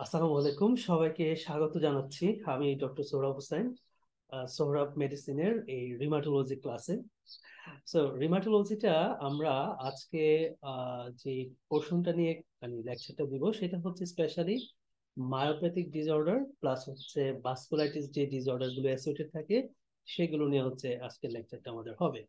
আসসালামু আলাইকুম, সবাইকে স্বাগত জানাচ্ছি। আমি ডক্টর সোহরাব হোসেন, সোহরাব মেডিসিনের এই রিমাটোলজি ক্লাসে। রিমাটোলজিটা আমরা আজকে যে পোর্শনটা নিয়ে মানে লেকচারটা দিব সেটা হচ্ছে স্পেশালি মায়োপ্যাথিক ডিসঅর্ডার প্লাস হচ্ছে ভাস্কুলাইটিস যে ডিসঅর্ডার গুলো অ্যাসোসিয়েটেড থাকে সেগুলো নিয়ে হচ্ছে আজকের লেকচারটা আমাদের হবে।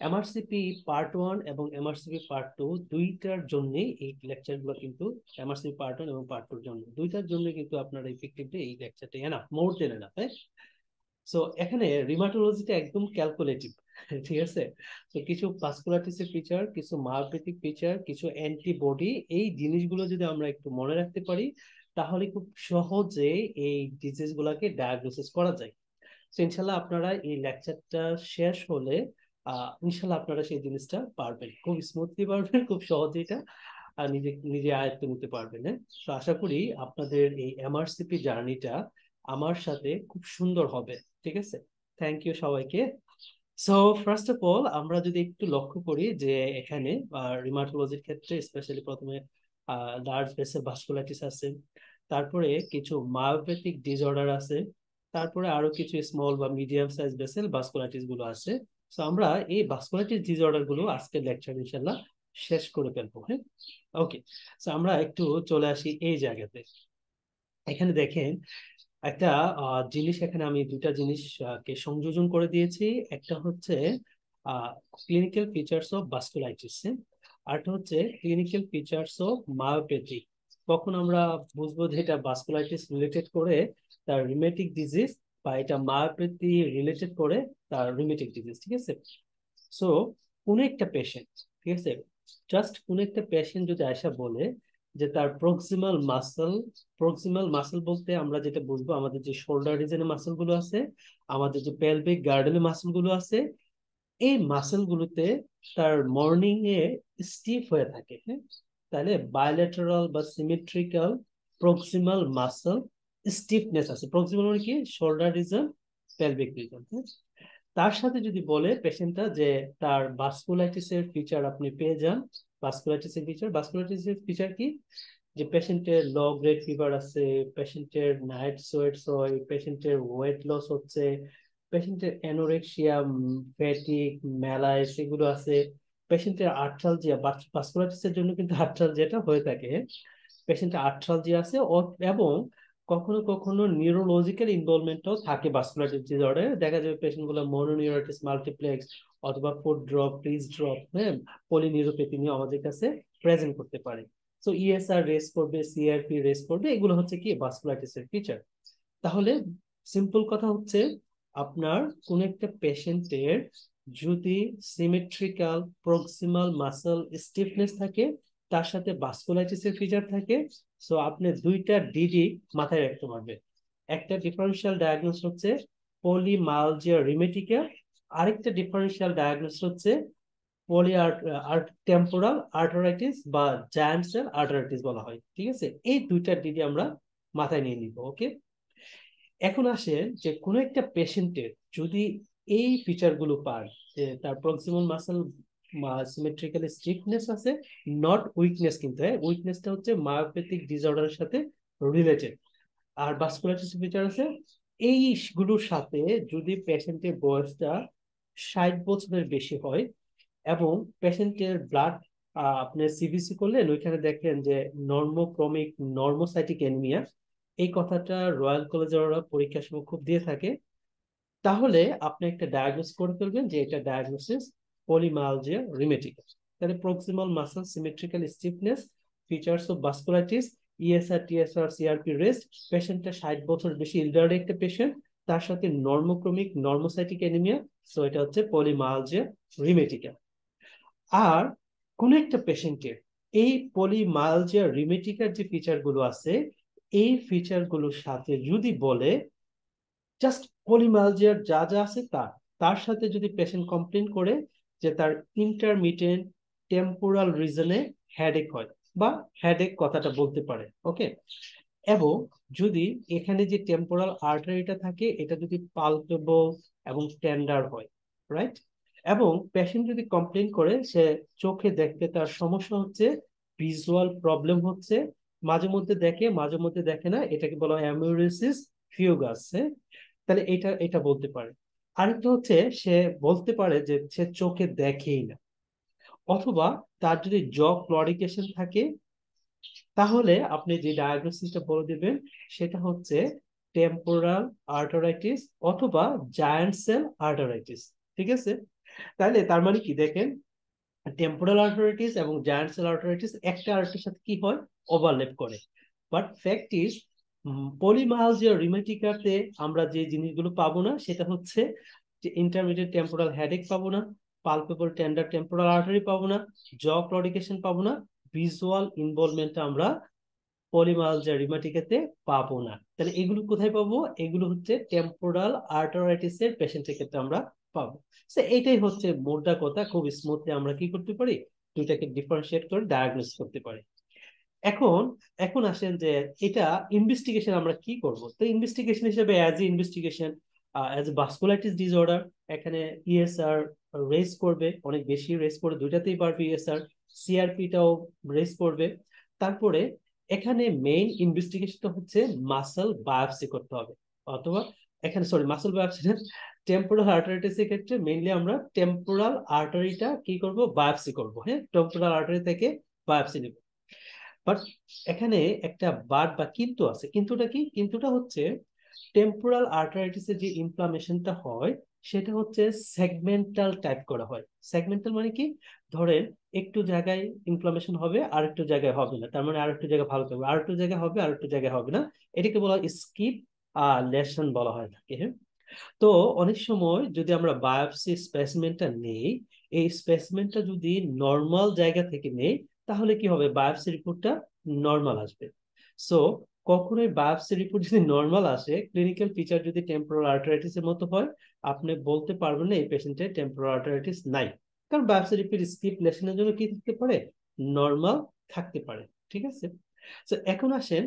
এমআরসিপি পার্ট ওয়ান এবং এমআরসিপি পার্ট টু দুইটার জন্যই এই লেকচারগুলো কিন্তু এমআরসিপি পার্ট ওয়ান এবং পার্ট টুর জন্য দুইটার জন্য কিন্তু আপনারা ইফেক্টিভলি এই লেকচারটা এনাফ, মোর দেন এনাফ। সো এখানে রিমাটোলজিটা একদম ক্যালকুলেটিভ। ঠিক আছে। তো কিছু ভাস্কুলাইটিসের ফিচার, কিছু মায়োপ্যাথিক ফিচার, কিছু অ্যান্টিবডি, এই জিনিসগুলো যদি আমরা একটু মনে রাখতে পারি তাহলে খুব সহজে এই ডিজিজ গুলাকে ডায়াগনোসিস করা যায়। তো ইনশাল্লাহ আপনারা এই লেকচারটা শেষ হলে ইনশাল্লাহ আপনারা সেই জিনিসটা পারবেন, খুব স্মুথলি পারবেন, খুব সহজে এটা নিজে নিজে আয়ত্ত নিতে পারবেন। হ্যাঁ, তো আশা করি আপনাদের এই এমআরসিপি জার্নিটা আমার সাথে খুব সুন্দর হবে। ঠিক আছে, থ্যাংক ইউ সবাইকে। সো ফার্স্ট অফ অল আমরা যদি একটু লক্ষ্য করি যে এখানে রিমাটোলজির ক্ষেত্রে স্পেশালি প্রথমে লার্জ ভেসেল ভাস্কুলাইটিস আছে, তারপরে কিছু মায়োপ্যাথিক ডিসঅর্ডার আছে, তারপরে আরো কিছু স্মল বা মিডিয়াম সাইজ ভেসেল ভাস্কুলাইটিস গুলো আছে। তো আমরা এই ভাস্কুলাইটিস ডিসঅর্ডার গুলো আজকের লেকচার ইনশাল্লাহ শেষ করে ফেলবো। হ্যাঁ, ওকে। তো আমরা একটু চলে আসি এই জায়গাতে। এখানে দেখেন একটা জিনিস, এখানে আমি দুটা জিনিস কে সংযোজন করে দিয়েছি। একটা হচ্ছে ক্লিনিক্যাল ফিচার্স অফ ভাস্কুলাইটিস, আরটা হচ্ছে ক্লিনিক্যাল ফিচার্স অফ মায়োপ্যাথি। কখন আমরা বুঝবো যে এটা ভাস্কুলাইটিস রিলেটেড করে তার রিমেটিক ডিজিজ, বা এটা মায়োপ্যাথি রিলেটেড করে তার রিমেটিক ডিজিজ। ঠিক আছে। সো কোন একটা পেশেন্ট, ঠিক আছে, জাস্ট কোন একটা পেশেন্ট যদি আয়সা বলে যে তার প্রক্সিমাল মাসল বলতে আমরা যেটা বুঝবো আমাদের যে শোল্ডার রিজনের মাসল গুলো আছে, আমাদের যে পেলভিক গার্ডেনের মাসল গুলো আছে, এই মাসল গুলোতে তার মর্নিং এ স্টিফ হয়ে থাকে। হ্যাঁ, তাহলে বায়োলেটারাল বা সিমেট্রিক্যাল প্রক্সিমাল মাসল স্টিফনেস আছে। প্রক্সিমাল মানে কি? Shoulder reason, pelvic reason. তার সাথে যদি বলে পেশেন্টটা যে তার ভাস্কুলাইটিসের ফিচার আপনি পেয়ে যান। ভাস্কুলাইটিসের ফিচার কি? যে পেশেন্টের লো গ্রেড ফিভার আছে, পেশেন্টের নাইট সোয়েটস হয়, পেশেন্টের ওয়েট লস হচ্ছে, পেশেন্টের অ্যানোরেক্সিয়া, ফ্যাটিক, ম্যালাইস এগুলো আছে, পেশেন্টের আর্থ্রালজিয়া, ভাস্কুলাইটিসের জন্য কিন্তু আর্থ্রালজিয়াটা হয়ে থাকে। পেশেন্টের আর্থ্রালজিয়া আছে এবং কখনো কখনো নিউরোলজিক্যাল ইনভলভমেন্টও থাকে ভাস্কুলাইটিস ডিসঅর্ডারে। দেখা যাবে পেশেন্ট গুলো মনোনিউরাইটিস মাল্টিপ্লেক্স অথবা ফুড ড্রপ, ফ্রিজ ড্রপ, হ্যাঁ, পলিনিউরোপ্যাথি নিয়ে আমাদের কাছে প্রেজেন্ট করতে পারে। সো ইএসআর রেস করবে, সিআরপি রেস করবে, এগুলো হচ্ছে কি ভাস্কুলাইটিসের ফিচার। তাহলে সিম্পল কথা হচ্ছে আপনার কোন একটা পেশেন্টের যদি সিমেট্রিক্যাল প্রক্সিমাল মাসল স্টিফনেস থাকে, তার সাথে ভাস্কুলাইটিসের ফিচার থাকে, সো আপনি দুইটা ডিডি মাথায় রাখতে পারবেন। একটা ডিফারেন্সিয়াল ডায়াগনোস হচ্ছে পলিমালজিয়া রিমেটিকা, আরেকটা ডিফারেন্সিয়াল ডায়াগনোস হচ্ছে পলি টেম্পোরাল আর্টারাইটিস বা জায়ান্ট সেল আর্টারাইটিস বলা হয়। ঠিক আছে, এই দুইটা ডিডি আমরা মাথায় নিয়ে নিব। ওকে। এখন আসে যে কোন একটা পেশেন্টের যদি এই ফিচার গুলো পায়, যে তার প্রক্সিমাল মাসল সিমেট্রিক্যাল স্টিফনেস আছে, নট উইকনেস, কিন্তু হ্যাঁ, উইকনেসটা হচ্ছে মায়োপ্যাথিক ডিসঅর্ডারের সাথে রিলেটেড, আর ভাস্কুলাইটিস ফিচার আছে, এইগুলোর সাথে যদি পেশেন্টের বয়সটা 60 বছরের বেশি হয় এবং পেশেন্টের ব্লাড আপনি সিবিসি করলেন, ওইখানে দেখেন যে নর্মোক্রমিক নর্মোসাইটিক অ্যানিমিয়া, এই কথাটা রয়্যাল কলেজের ওরা পরীক্ষার সময় খুব দিয়ে থাকে, তাহলে আপনি একটা ডায়াগনোস করে ফেলবেন যে এটা ডায়াগনোসিস পলিমালজিয়া রিমেটিকা। তাহলে proximal muscle symmetrical stiffness, features of vasculitis, ESR TSR CRP rest, পেশেন্টটা 60 বছর বেশি এল্ডারলি একটা পেশেন্ট, তার সাথে নর্মোক্রমিক নর্মোসাইটিক অ্যানিমিয়া, সো এটা হচ্ছে পলিমালজিয়া রিমেটিকা। আর কোন একটা পেশেন্টের এই পলিমালজিয়া রিমেটিকার যে ফিচার গুলো আছে, এই ফিচার গুলোর সাথে যদি বলে জাস্ট পলিমালজিয়ার যা যা আছে তার সাথে যদি পেশেন্ট কমপ্লেন করে যে তার ইন্টারমিটেন্ট টেম্পোরাল রিজনে হেডেক হয়, বা হেডেক কথাটা বলতে পারে। ওকে। এবং যদি এখানে যে টেম্পোরাল আর্টারিটা থাকে এটা যদি পালপেবল এবং টেন্ডার হয়, রাইট, এবং পেশেন্ট যদি কমপ্লেন করে সে চোখে দেখতে তার সমস্যা হচ্ছে, ভিজুয়াল প্রবলেম হচ্ছে, মাঝে মধ্যে দেখে মাঝে মধ্যে দেখে না, এটাকে বলা হয় অ্যামিউরেসিস ফিউগাস। হ্যাঁ, তাহলে এটা এটা বলতে পারে। আরেকটা হচ্ছে সে বলতে পারে যে সে চোখে দেখেই না, অথবা তার যদি জ ক্লরিকেশন থাকে, তাহলে আপনি যে ডায়াগনোসিসটা বলে দিবেন সেটা হচ্ছে টেম্পোরাল আর্টারাইটিস অথবা জায়ান্ট সেল আর্টারাইটিস। ঠিক আছে, তাহলে তার মানে কি দেখেন, টেম্পোরাল আর্টারাইটিস এবং জায়ান্ট সেল আর্টারাইটিস একটা আরেকটার সাথে কি হয়, ওভারল্যাপ করে। বাট ফ্যাক্ট ইজ পলিমায়ালজিয়া রিমেটিকাতে আমরা যে জিনিসগুলো পাবো না সেটা হচ্ছে যে ইন্টারমিডিয়েট টেম্পোরাল হেডেক পাবো না, পালপেবল টেন্ডার টেম্পোরাল আর্টারি পাবো না, জ ক্লডিকেশন পাবো না, ভিজুয়াল ইনভলভমেন্ট আমরা পলিমায়ালজিয়া রিমেটিকাতে পাবো না। তাহলে এগুলো কোথায় পাবো, এগুলো হচ্ছে টেম্পোরাল আর্টারাইটিস এর পেশেন্টের ক্ষেত্রে আমরা পাবো। তো এইটাই হচ্ছে মোদ্দা কথা, খুব স্মুথলি আমরা কি করতে পারি, দুইটাকে ডিফারেন্সিয়েট করে ডায়াগনোস করতে পারি। এখন এখন আসেন যে এটা ইনভেস্টিগেশন আমরা কি করব। তো ইনভেস্টিগেশন হিসেবে as a investigation, as a vasculitis disorder, এখানে ইএসআর রেস করবে, অনেক বেশি রেস করে, দুইটাতেই পারবে ইএসআর, সিআরপিটাও রেস করবে। তারপরে এখানে মেইন ইনভেস্টিগেশনটা হচ্ছে মাসল বায়োপসি করতে হবে, অথবা এখানে সরি মাসল বায়োপসি না, টেম্পোরাল আর্টারিটিস এর ক্ষেত্রে মেইনলি আমরা টেম্পোরাল আর্টারিটা কি করব, বায়োপসি করব। হ্যাঁ, টেম্পোরাল আর্টারি থেকে বায়োপসি নেব। বাট এখানে একটা বাট বা কিন্তু আছে, কিন্তুটা কি, কিন্তুটা হচ্ছে টেম্পোরাল আর্টারাইটিসের যে ইনফ্লামেশনটা হয় সেটা হচ্ছে সেগমেন্টাল টাইপ করা হয়। সেগমেন্টাল মানে কি, ধরেন একটু জায়গায় ইনফ্লামেশন হবে আর একটু জায়গায় হবে না, তার মানে আর একটু জায়গায় ভালো থাকবে, আর একটু জায়গায় হবে আর একটু জায়গায় হবে না, এটাকে বলা হয় স্কিপ লেশন বলা হয় থাকে। হ্যাঁ, তো অনেক সময় যদি আমরা বায়োপসি স্পেসিমেনটা নেই, এই স্পেসিমেনটা যদি নর্মাল জায়গা থেকে নেই, তাহলে কি হবে, বায়োপসি রিপোর্টটা নর্মাল আসবে। সো কখনোই বায়োপসি রিপোর্ট যদি নর্মাল আসে, ক্লিনিক্যাল ফিচার যদি টেম্পোরাল আর্টারাইটিস এর মতো হয়, আপনি বলতে পারবেন না এই পেশেন্টের টেম্পোরাল আর্টারাইটিস নাই, কারণ বায়োপসি রিপোর্ট স্কিপ লেশনের জন্য কি থাকতে পারে, নর্মাল থাকতে পারে। ঠিক আছে, তো এখন আসেন,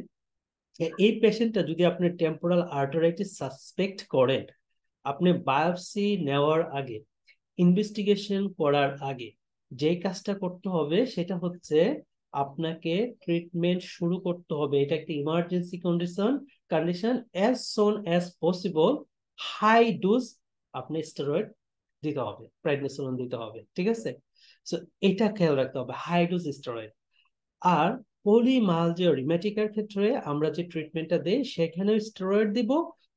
এই পেশেন্টটা যদি আপনি টেম্পোরাল আর্টারাইটিস সাসপেক্ট করেন, আপনি বায়োপসি নেওয়ার আগে, ইনভেস্টিগেশন করার আগে যে কাজটা করতে হবে সেটা হচ্ছে আপনাকে ট্রিটমেন্ট শুরু করতে হবে। এটা একটা emergency condition as soon as possible high dose আপনি স্টেরয়েড দিতে হবে, প্রেডনিসোলন দিতে হবে। ঠিক আছে, সো এটা খেয়াল রাখতে হবে, হাই ডোজ স্টেরয়েড। আর পলিমালজিয়া রিমেটিকার ক্ষেত্রে আমরা যে ট্রিটমেন্টটা দেই সেখানেও স্টেরয়েড দিব,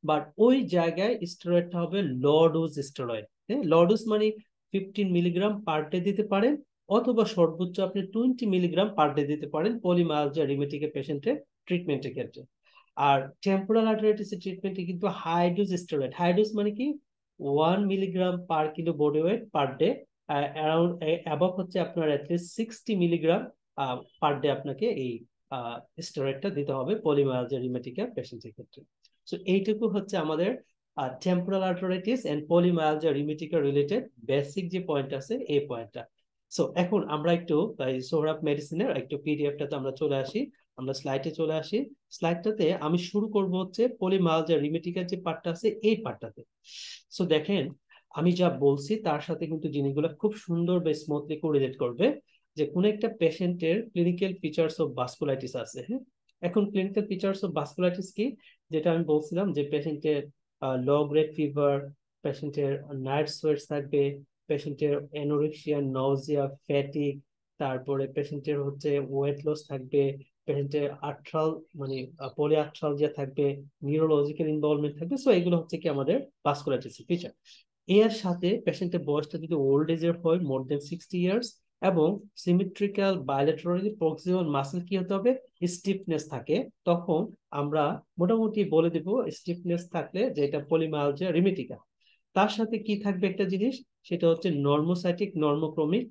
বাট ওই জায়গায় স্টেরয়েডটা হবে low dose steroid. Low dose মানে 15 মিলিগ্রাম পার ডে দিতে পারেন, অথবা সর্বোচ্চ আপনি 20 মিলিগ্রাম পার ডে দিতে পারেন পলিমালজিয়া রিমেটিকের পেশেন্টের ট্রিটমেন্টের ক্ষেত্রে। আর টেম্পোরাল আর্টারাইটিসের ট্রিটমেন্টে কিন্তু high dose steroid, high dose মানে কি 1 milligram per kilo body weight per day, around above হচ্ছে আপনার অ্যাটলিস্ট 60 মিলিগ্রাম পার ডে আপনাকে এই স্টেরয়েডটা দিতে হবে পলিমায়ালজিয়া রিমেটিকা পেশেন্টের ক্ষেত্রে। সো এইটুকু হচ্ছে আমাদের temporal arteritis and polymyalgia rheumatica related basic যে পয়েন্ট আছে এই পয়েন্টটা। সো এখন আমরা একটু সোহরাব মেডিসিনের একটু পিডিএফটাতে আমরা চলে আসি, আমরা স্লাইডে চলে আসি। স্লাইডটাতে আমি শুরু করব হচ্ছে পলিমায়ালজিয়া রিমেটিকার যে পার্টটা আছে এই পার্টটাতে। সো দেখেন, আমি যা বলছি তার সাথে কিন্তু জিনিসগুলো খুব সুন্দর বা স্মুথলি কোরিলেট করবে, যে কোন একটা পেশেন্টের ক্লিনিক্যাল ফিচার্স অফ ভাস্কুলাইটিস আছে। হ্যাঁ, এখন ক্লিনিক্যাল ফিচার্স অফ ভাস্কুলাইটিস কি, যেটা আমি বলছিলাম যে পেশেন্টের লো গ্রেড ফিভার, পেশেন্টের নাইট সোয়েটস থাকবে, পেশেন্টের এনোরেক্সিয়া, নজিয়া, ফ্যাটিক, তারপরে পেশেন্টের হচ্ছে ওয়েট লস থাকবে, পেশেন্টের আর্থ্রাল মানে পলি আর্থ্রালজিয়া থাকবে, নিউরোলজিক্যাল ইনভলভমেন্ট থাকবে। সো এগুলো হচ্ছে কি আমাদের ভাস্কুলাইটিস ফিচার। এর সাথে পেশেন্টের বয়সটা যদি ওল্ড এজের হয়, মোর দেন 60 ইয়ার্স, এবং সিমেট্রিক্যাল বায়োলেটারালি প্রক্সিমাল মাসেল কি হতে হবে, স্টিফনেস থাকে, তখন আমরা মোটামুটি বলে দেব স্টিফনেস থাকলে যে এটা পলিমায়ালজিয়া রিমেটিকা। তার সাথে কি থাকবে একটা জিনিস, সেটা হচ্ছে নর্মোসাইটিক নর্মোক্রমিক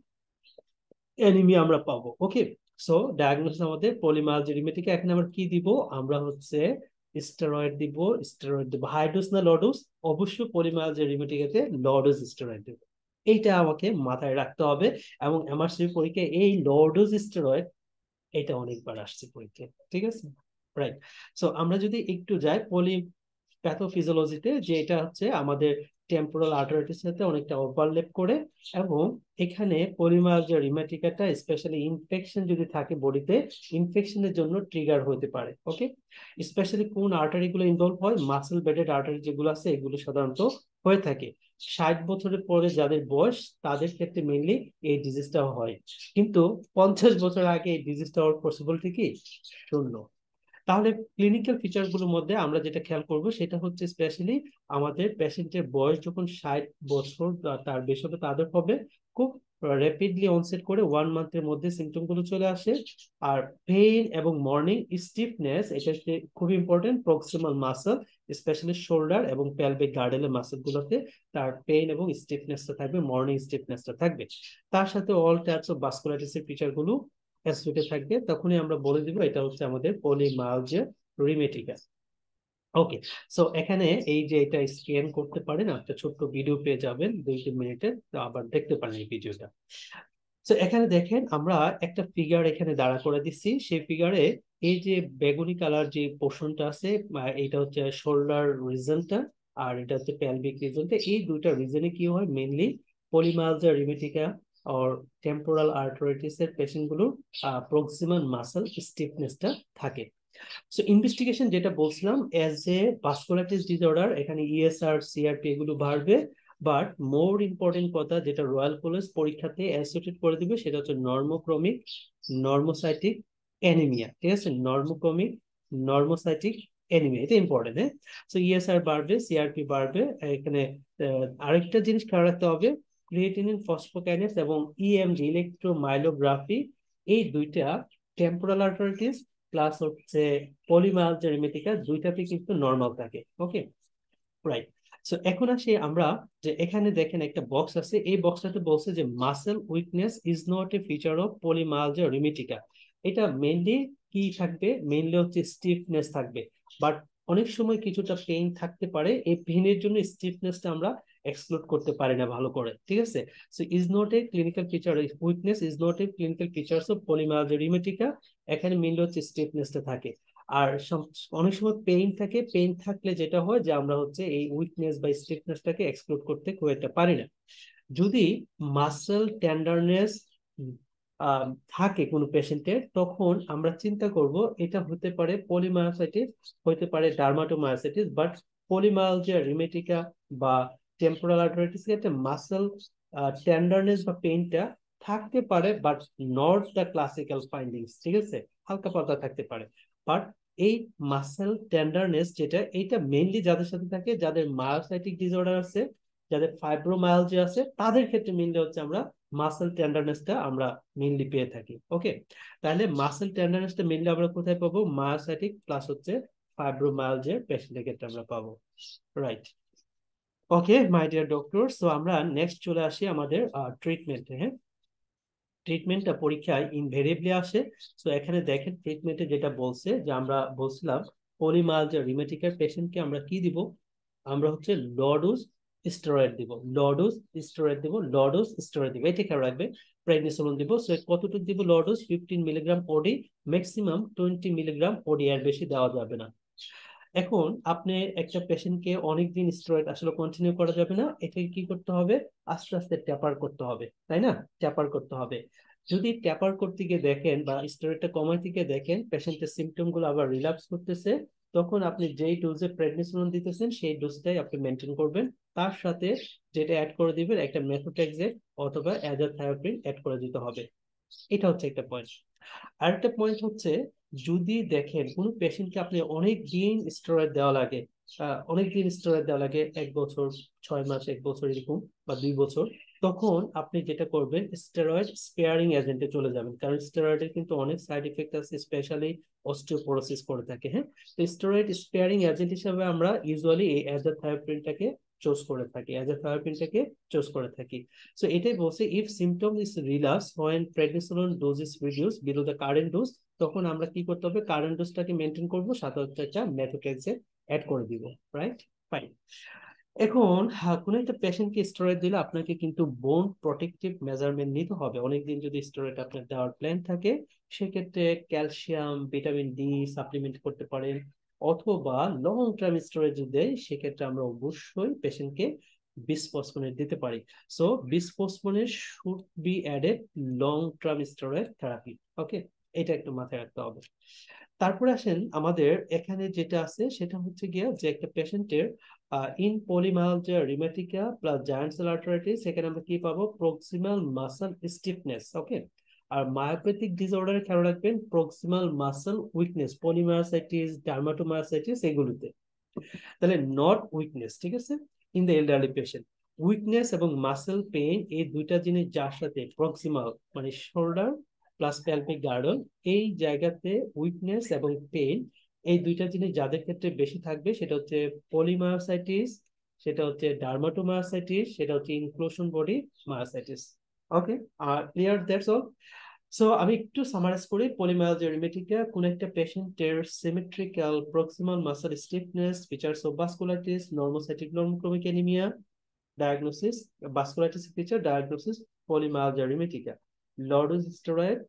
অ্যানিমিয়া আমরা পাবো। ওকে, সো ডায়াগনোসিস আমাদের পলিমায়ালজিয়া রিমেটিকা। এখন আমরা কি দিব, আমরা হচ্ছে স্টেরয়েড দিব। স্টেরয়েড দিব হাই ডোজ না লো ডোজ, অবশ্যই পলিমায়ালজিয়া রিমেটিকাতে লো ডোজ স্টেরয়েড দিব, এইটা আমাকে মাথায় রাখতে হবে। এবং এমআরসি পরীক্ষায় এই লো ডোজ স্টেরয়েড এটা অনেকবার আসছে পরীক্ষায়। ঠিক আছে, রাইট। সো আমরা যদি একটু যাই পলি প্যাথোফিজিওলজিতে, যে এটা হচ্ছে আমাদের টেম্পোরাল আর্টারিটির সাথে অনেকটা ওভারল্যাপ করে, এবং এখানে পলিমায়ালজিয়া রিউমাটিকাটা স্পেশালি ইনফেকশন যদি থাকে বডিতে, ইনফেকশনের জন্য ট্রিগার হতে পারে। ওকে, স্পেশালি কোন আর্টারি গুলো ইনভলভ হয়, মাসেল বেডেড আর্টারি যেগুলো আছে এগুলো সাধারণত হয়ে থাকে 60 বছরের পরে যাদের বয়স, তাদের ক্ষেত্রে মেইনলি এই ডিজিজটা হয়। কিন্তু 50 বছর আগে এই ডিজিজটা হওয়ার পসিবিলিটি কি? শূন্য। তাহলে ক্লিনিক্যাল ফিচার গুলোর মধ্যে আমরা যেটা খেয়াল করব সেটা হচ্ছে স্পেশালি আমাদের পেশেন্টের বয়স যখন 60 বছর বা তার বেশি হবে, তাদের হবে খুব র্যাপিডলি অনসেট করে 1 মান্থের মধ্যে সিমটম গুলো চলে আসে। আর পেইন এবং মর্নিং স্টিফনেস, এটা খুব important, proximal muscle specially shoulder এবং পেলভিক গার্ডেলের মাসল গুলোতে তার পেইন এবং স্টিফনেসটা থাকবে, মর্নিং স্টিফনেসটা থাকবে। তার সাথে অল টাইপস অফ ভাস্কুলাইটিসের ফিচার গুলো অ্যাসোসিয়েটেড থাকবে, তখনই আমরা বলে দিব এটা হচ্ছে আমাদের পলিমায়ালজিয়া রিউমেটিকা। ওকে, সো এখানে এই যে এটা স্ক্যান করতে পারেন, একটা ছোট্ট ভিডিও পেয়ে যাবেন 2-3 মিনিটের, তো আবার দেখতে পারেন এই ভিডিওটা। তো এখানে দেখেন আমরা একটা ফিগার এখানে দাঁড়া করে দিচ্ছি, সেই ফিগারে এই যে বেগুনি কালার যে পোর্শনটা আছে, এটা হচ্ছে শোল্ডার রিজনটা, আর এটা হচ্ছে প্যালভিক রিজনটা। এই দুইটা রিজনে কি হয়, মেইনলি পলিমায়ালজিয়া রিউমেটিকা অর টেম্পোরাল আর্টারিটিস এর পেশেন্ট গুলোর প্রক্সিমাল মাসল স্টিফনেসটা থাকে। সো ইনভেস্টিগেশন যেটা বলছিলাম, এজ এ ভাস্কুলাইটিস ডিসঅর্ডার এখানে ইএসআর সিআরপি এগুলো বাড়বে, বাট মোর ইম্পর্টেন্ট কথা যেটা রয়্যাল পুলিশ পরীক্ষাতে অ্যাসোসিয়েট করে দিবে সেটা হচ্ছে নর্মোক্রমিক নর্মোসাইটিক অ্যানিমিয়া। ঠিক আছে, নর্মোক্রমিক নর্মোসাইটিক অ্যানিমিয়া, এটা ইম্পর্টেন্ট। হ্যাঁ, সো ইএসআর বাড়বে, সিআরপি বাড়বে। এখানে আরেকটা জিনিস খেয়াল রাখতে হবে, ক্রিয়েটিনিন ফসফোকাইনেজ এবং ইএমজি ইলেকট্রোমাইলোগ্রাফি, এই দুইটা টেম্পোরাল আর্টারিটিস প্লাস হচ্ছে পলিমায়ালজিয়া রিউমেটিকা দুইটাতে কিন্তু নর্মাল থাকে। ওকে, রাইট। সো এখন আসি আমরা, যে এখানে দেখেন একটা বক্স আছে, এই বক্সটাতে বলছে যে muscle weakness is not a feature of polymyalgia rheumatica. এটা মেইনলি কি থাকবে, মেইনলি হচ্ছে স্টিফনেস থাকবে, বাট অনেক সময় কিছুটা পেইন থাকতে পারে, এই পেইনের জন্য স্টিফনেসটা আমরা এক্সক্লুড করতে পারি না ভালো করে। ঠিক আছে, so is not a clinical feature, weakness is not a clinical features of polymyalgia rheumatica. এখানে মেইনলি হচ্ছে স্টিফনেসটা থাকে। আর অনেক সময় পেইন থাকে, পেইন থাকলে যেটা হয় যে আমরা হচ্ছে এই উইকনেস বা স্টিফনেসটাকে এক্সক্লুড করতে খুব একটা পারি না। যদি মাসেল টেন্ডারনেস থাকে কোনো পেশেন্টের, তখন আমরা চিন্তা করব এটা হতে পারে পলিমায়োসাইটিস, হতে পারে ডার্মাটোমায়োসাইটিস, বাট পলিমায়ালজিয়া রিউমেটিকা বা টেম্পোরাল আর্টারিটিস একটা মাসেল টেন্ডারনেস বা পেইনটা থাকতে পারে, but not the classical findings. ঠিক আছে, হালকা পাতলা থাকতে পারে, বাট এই মাসেল টেন্ডারনেস যেটা, এটা মেইনলি যাদের সাথে থাকে, যাদের মায়োসাইটিক ডিসঅর্ডার আছে, যাদের ফাইব্রোমায়ালজিয়া আছে, তাদের ক্ষেত্রে মেইনলি হচ্ছে আমরা মাসেল টেন্ডারনেসটা আমরা মেইনলি পেয়ে থাকি। ওকে, তাহলে মাসেল টেন্ডারনেসটা মেইনলি আমরা কোথায় পাবো, মায়োসাইটিক প্লাস হচ্ছে ফাইব্রোমায়ালজিয়ার পেশেন্টের ক্ষেত্রে আমরা পাবো। Right. Okay my dear doctor, so আমরা নেক্সট চলে আসি আমাদের ট্রিটমেন্টে। হ্যাঁ, ট্রিটমেন্টটা পরীক্ষায় ইনভেরিয়েবলি আসে। সো এখানে দেখেন ট্রিটমেন্টে যেটা বলছে, যে আমরা বলছিলাম পলিমায়ালজিয়া রিউমেটিকার পেশেন্টকে আমরা কি দিব, আমরা হচ্ছে লডোজ স্টেরয়েড দিব, লডোজ স্টেরয়েড দিব, লডোজ স্টেরয়েড দিব, এটা খেয়াল রাখবে। প্রেডনিসোলন দিব, সো কতটুকু দিব, লডোজ 15 মিলিগ্রাম ওডি, ম্যাক্সিমাম 20 মিলিগ্রাম ওডি, এর বেশি দেওয়া যাবে না। এখন আপনি একটা পেশেন্টকে অনেকদিন স্টেরয়েড আসলে কন্টিনিউ করা যাবে না, এটাকে কি করতে হবে, আস্তে আস্তে ট্যাপার করতে হবে, তাই না? ট্যাপার করতে হবে। যদি ট্যাপার করতে গিয়ে দেখেন বা স্টেরয়েডটা কমাইতে গিয়ে দেখেন পেশেন্টের সিমটম গুলো আবার রিল্যাপস করতেছে, তখন আপনি যেই ডোজে প্রেডনিসোলন দিতেছেন সেই ডোজটাই আপনি মেনটেন করবেন। তার সাথে যেটা অ্যাড করে দিবেন, একটা মেথোট্রেক্সেট অথবা অ্যাজাথ্রায়োপিন অ্যাড করে দিতে হবে। এটা হচ্ছে একটা পয়েন্ট। আরেকটা পয়েন্ট হচ্ছে, যদি দেখেন কোনো পেশেন্টকে আপনি অনেক দিন স্টেরয়েড দেওয়া লাগে, অনেক দিন স্টেরয়েড দেওয়া লাগে, 1 বছর, 6 মাস, 1 বছর এরকম, বা 2 বছর, তখন আপনি যেটা করবেন স্টেরয়েড স্পেয়ারিং এজেন্টে চলে যাবেন, কারণ স্টেরয়েডের কিন্তু অনেক সাইড ইফেক্ট আছে, স্পেশালি অস্টিওপোরোসিস করে থাকে। হ্যাঁ, তো স্টেরয়েড স্পেয়ারিং এজেন্ট হিসেবে আমরা ইউজুয়ালি এই অ্যাজাথ্রায়োপিনটাকে চুজ করে থাকি, অ্যাজাথ্রায়োপিনটাকে চুজ করে থাকি। So এটাই বলছে, if symptom is relapse when prednisolone dose is reduced below the current dose, তখন আমরা কি করতে হবে, কারেন্ট ডোজটাকে মেনটেন করবো, সাথে হচ্ছে একটা মেথোট্রেক্সেট অ্যাড করে দিব। Right, fine. এখন কোনো একটা পেশেন্টকে স্টেরয়েড দিলে আপনাকে কিন্তু বোন প্রোটেক্টিভ মেজারমেন্ট নিতে হবে। অনেকদিন যদি স্টেরয়েড আপনার দেওয়ার প্ল্যান থাকে, সেক্ষেত্রে ক্যালসিয়াম, ভিটামিন ডি সাপ্লিমেন্ট করতে পারেন, অথবা লং টার্ম স্টেরয়েড যদি দেয়, সেক্ষেত্রে আমরা অবশ্যই পেশেন্টকে বিসফসফোনেট দিতে পারি। So bisphosphonate should be added long term steroid therapy. Okay, এটা একটু মাথায় রাখতে হবে। তারপরে আসেন আমাদের এখানে যেটা আছে সেটা হচ্ছে গিয়া যে একটা পেশেন্টের in polymyalgia rheumatica plus giant cell arteritis, সেখানে আমরা কি পাবো? Proximal muscle stiffness. ওকে, আর মায়োপ্যাথিক ডিসঅর্ডারে খেয়াল রাখবেন proximal muscle weakness, polymyositis, dermatomyositis এগুলোতে। তাহলে নট উইকনেস, ঠিক আছে, in the elderly patient. Weakness এবং মাসেল পেইন এই দুইটা জিনিস যার সাথে প্রক্সিমাল মানে শোল্ডার প্লাস প্যালভিক গার্ডল, এই জায়গাতে উইকনেস এবং পেইন এই দুইটা জিনিস যাদের ক্ষেত্রে বেশি থাকবে সেটা হচ্ছে পলিমায়োসাইটিস, সেটা হচ্ছে ডার্মাটোমায়োসাইটিস, সেটা হচ্ছে ইনক্লুশন বডি মায়োসাইটিস। ওকে, আর ক্লিয়ার, দ্যাটস অল। সো আমি একটু সামারাইজ করি। পলিমায়ালজিয়া রিমেটিকা কোন একটা পেশেন্টের symmetrical proximal muscle stiffness, features of vasculitis, normocytic normochromic anaemia, diagnosis vasculitis feature, diagnosis polymyalgia rheumatica, low dose steroid,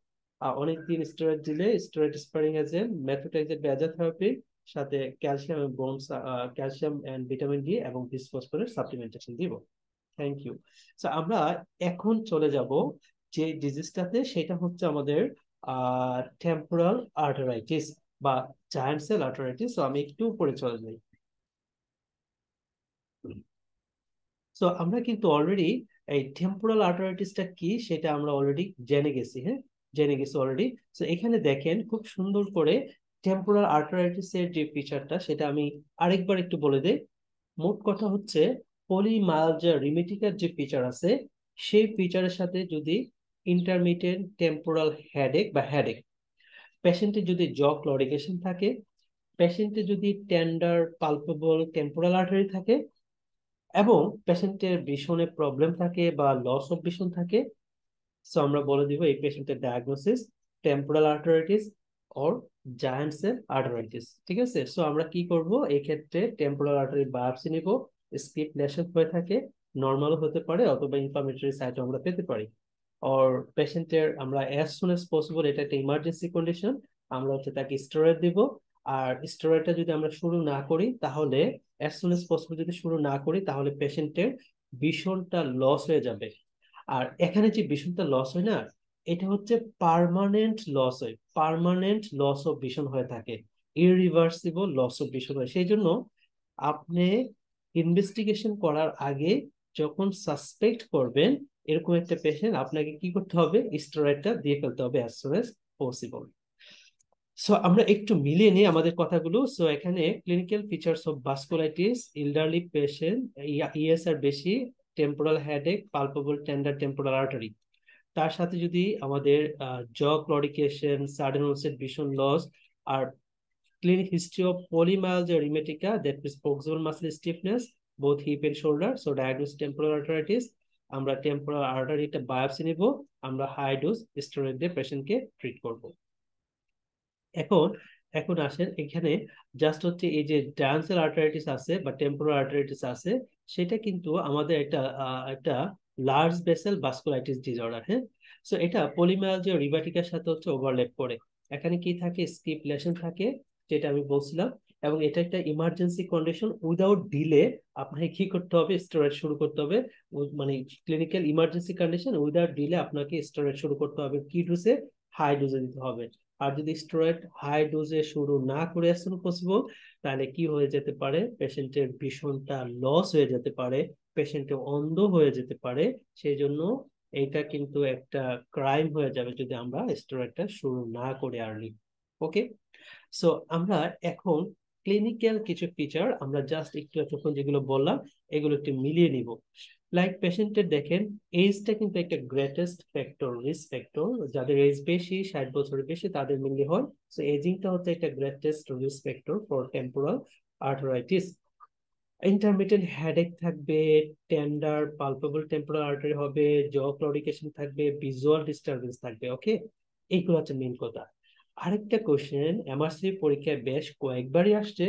অনেকদিন স্টেরয়েড দিলে steroid sparing agent, methotrexate based therapy, সাথে calcium এবং bones, calcium and vitamin D এবং bisphosphonate supplementation দিব। Thank you. So আমরা এখন চলে যাব যে ডিজিজটাতে, সেটা হচ্ছে আমাদের টেম্পোরাল আর্টারাইটিস বা জায়ান্ট সেল আর্টারাইটিস। তো আমি একটু উপরে চলে যাই। সো আমরা কিন্তু অলরেডি এই টেম্পোরাল আর্টারাইটিসটা কি সেটা আমরা অলরেডি জেনে গেছি, হ্যাঁ, জেনে গেছি অলরেডি। সো এখানে দেখেন খুব সুন্দর করে টেম্পোরাল আর্টারাইটিস এর যে ফিচারটা সেটা আমি আরেকবার একটু বলে দেই। মোট কথা হচ্ছে পলিমায়ালজিয়া রিমেটিকার যে ফিচার আছে সেই ফিচারের সাথে যদি ইন্টারমিটেন্ট টেম্পোরাল হেডেক বা হেডেক, পেশেন্টের যদি জ ক্লরিকেশন থাকে, পেশেন্টের যদি টেন্ডার পালপেবল টেম্পোরাল আর্টারি থাকে, এবং পেশেন্টের ভিশনে প্রবলেম থাকে বা লস অফ ভিশন থাকে, সো আমরা বলে দিব এই পেশেন্টের diagnosis temporal arteritis or giant cell arteritis. ঠিক আছে, সো আমরা কি করব এই ক্ষেত্রে? টেম্পোরাল আর্টারি বায়োপসি নিব, স্কিপ লেশন হয়ে থাকে, নর্মাল হতে পারে অথবা ইনফ্লামেটরি সাইট আমরা পেতে পারি। অর পেশেন্টের আমরা অ্যাজ সুন এজ পসিবল, এটা একটা ইমার্জেন্সি কন্ডিশন, আমরা হচ্ছে তাকে স্টেরয়েড দিব। আর স্টেরয়েডটা যদি আমরা শুরু না করি তাহলে, অ্যাজ সুন এজ পসিবল যদি শুরু না করি তাহলে পেশেন্টের ভিশনটা লস হয়ে যাবে। আর এখানে যে ভিশনটা লস হয় না, এটা হচ্ছে পার্মানেন্ট লস হয়, পার্মানেন্ট লস অফ ভিশন হয়ে থাকে, ইরিভার্সিবল লস অফ ভিশন হয়। সেই জন্য আপনি ইনভেস্টিগেশন করার আগে যখন সাসপেক্ট করবেন এরকম একটা পেশেন্ট, আপনাকে কি করতে হবে? স্টেরয়েডটা দিয়ে ফেলতে হবে as soon as possible. So আমরা একটু মিলিয়ে নিই আমাদের কথাগুলো। সো এখানে clinical features of vasculitis, elderly patient, ESR বেশি, temporal headache, palpable tender temporal artery, তার সাথে যদি আমাদের jaw claudication, sudden onset vision loss, আর clinic history of polymyalgia rheumatica, that means proximal muscle stiffness both hip and shoulder, so diagnose temporal arteritis, আমরা temporal আর্টারিটা biopsy নিব, আমরা high dose steroid দিয়ে পেশেন্টকে ট্রিট করব। এখন এখন আসেন এখানে, জাস্ট হচ্ছে এই যে ডায়ান্সেল আর্টারাইটিস আছে বা টেম্পোরাল আর্টারাইটিস আছে, সেটা কিন্তু আমাদের একটা লার্জ ভেসেল ভাস্কুলাইটিস ডিসঅর্ডার, হ্যাঁ। সো এটা পলিমায়ালজিয়া রিভাটিকার সাথে হচ্ছে ওভারল্যাপ করে। এখানে কি থাকে? স্কিপ লেশন থাকে, যেটা আমি বলছিলাম, এবং এটা একটা ইমার্জেন্সি কন্ডিশন। উইদাউট ডিলে আপনাকে কি করতে হবে? স্টেরয়েড শুরু করতে হবে। মানে clinical emergency condition, without delay আপনাকে স্টেরয়েড শুরু করতে হবে। কি ডোজে? হাই ডোজে দিতে হবে। আর যদি স্টেরয়েড হাই ডোজে শুরু না করে আসুন পসিবল, তাহলে কি হয়ে যেতে পারে? পেশেন্টের ভিশনটা লস হয়ে যেতে পারে, পেশেন্টে অন্ধ হয়ে যেতে পারে। সেই জন্য এইটা কিন্তু একটা ক্রাইম হয়ে যাবে যদি আমরা স্টেরয়েডটা শুরু না করে আর্লি। ওকে, সো আমরা এখন ক্লিনিক্যাল কিছু ফিচার আমরা জাস্ট একটু এতক্ষণ যেগুলো বললাম এগুলো একটু মিলিয়ে নিব। লাইক পেশেন্টের দেখেন এজটা কিন্তু একটা গ্রেটেস্ট ফ্যাক্টর, রিস্ক ফ্যাক্টর। যাদের এজ বেশি, 60 বছরের বেশি, তাদের মেনলি হয়। সো এজিংটা হচ্ছে একটা greatest risk factor for temporal arteritis. Intermittent headache থাকবে, টেন্ডার পালপেবল টেম্পোরাল আর্টারি হবে, জ ক্লরিকেশন থাকবে, ভিজুয়াল ডিস্টারবেন্স থাকবে। ওকে, এইগুলো হচ্ছে মেন কথা। আরেকটা কোশ্চেন এমআরসি পরীক্ষায় বেশ কয়েকবারই আসছে,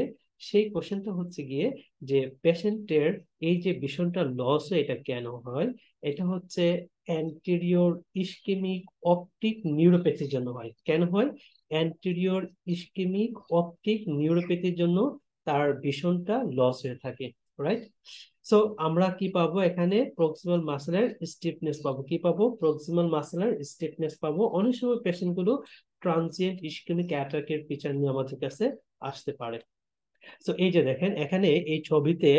সেই কোশ্চেনটা হচ্ছে গিয়ে যে পেশেন্টের এই যে ভিশনটা লস হয় এটা কেন হয়? এটা হচ্ছে অ্যান্টেরিয়র ইসকেমিক অপটিক নিউরোপ্যাথির জন্য হয়। কেন হয়? অ্যান্টেরিয়র ইসকেমিক অপটিক নিউরোপ্যাথির জন্য তার ভিশনটা লস হয়ে থাকে, রাইট? সো আমরা কি পাবো এখানে, প্রক্সিমাল মাসেলের স্টিফনেস পাবো। কি পাবো? প্রক্সিমাল মাসেলের স্টিফনেস পাবো। অনেক সময় পেশেন্ট গুলো ট্রানজিয়েন্ট ইসকেমিক অ্যাটাকের ফিচার নিয়ে আমাদের কাছে আসতে পারে। তো এই যে দেখেন এখানে এই ছবিতে,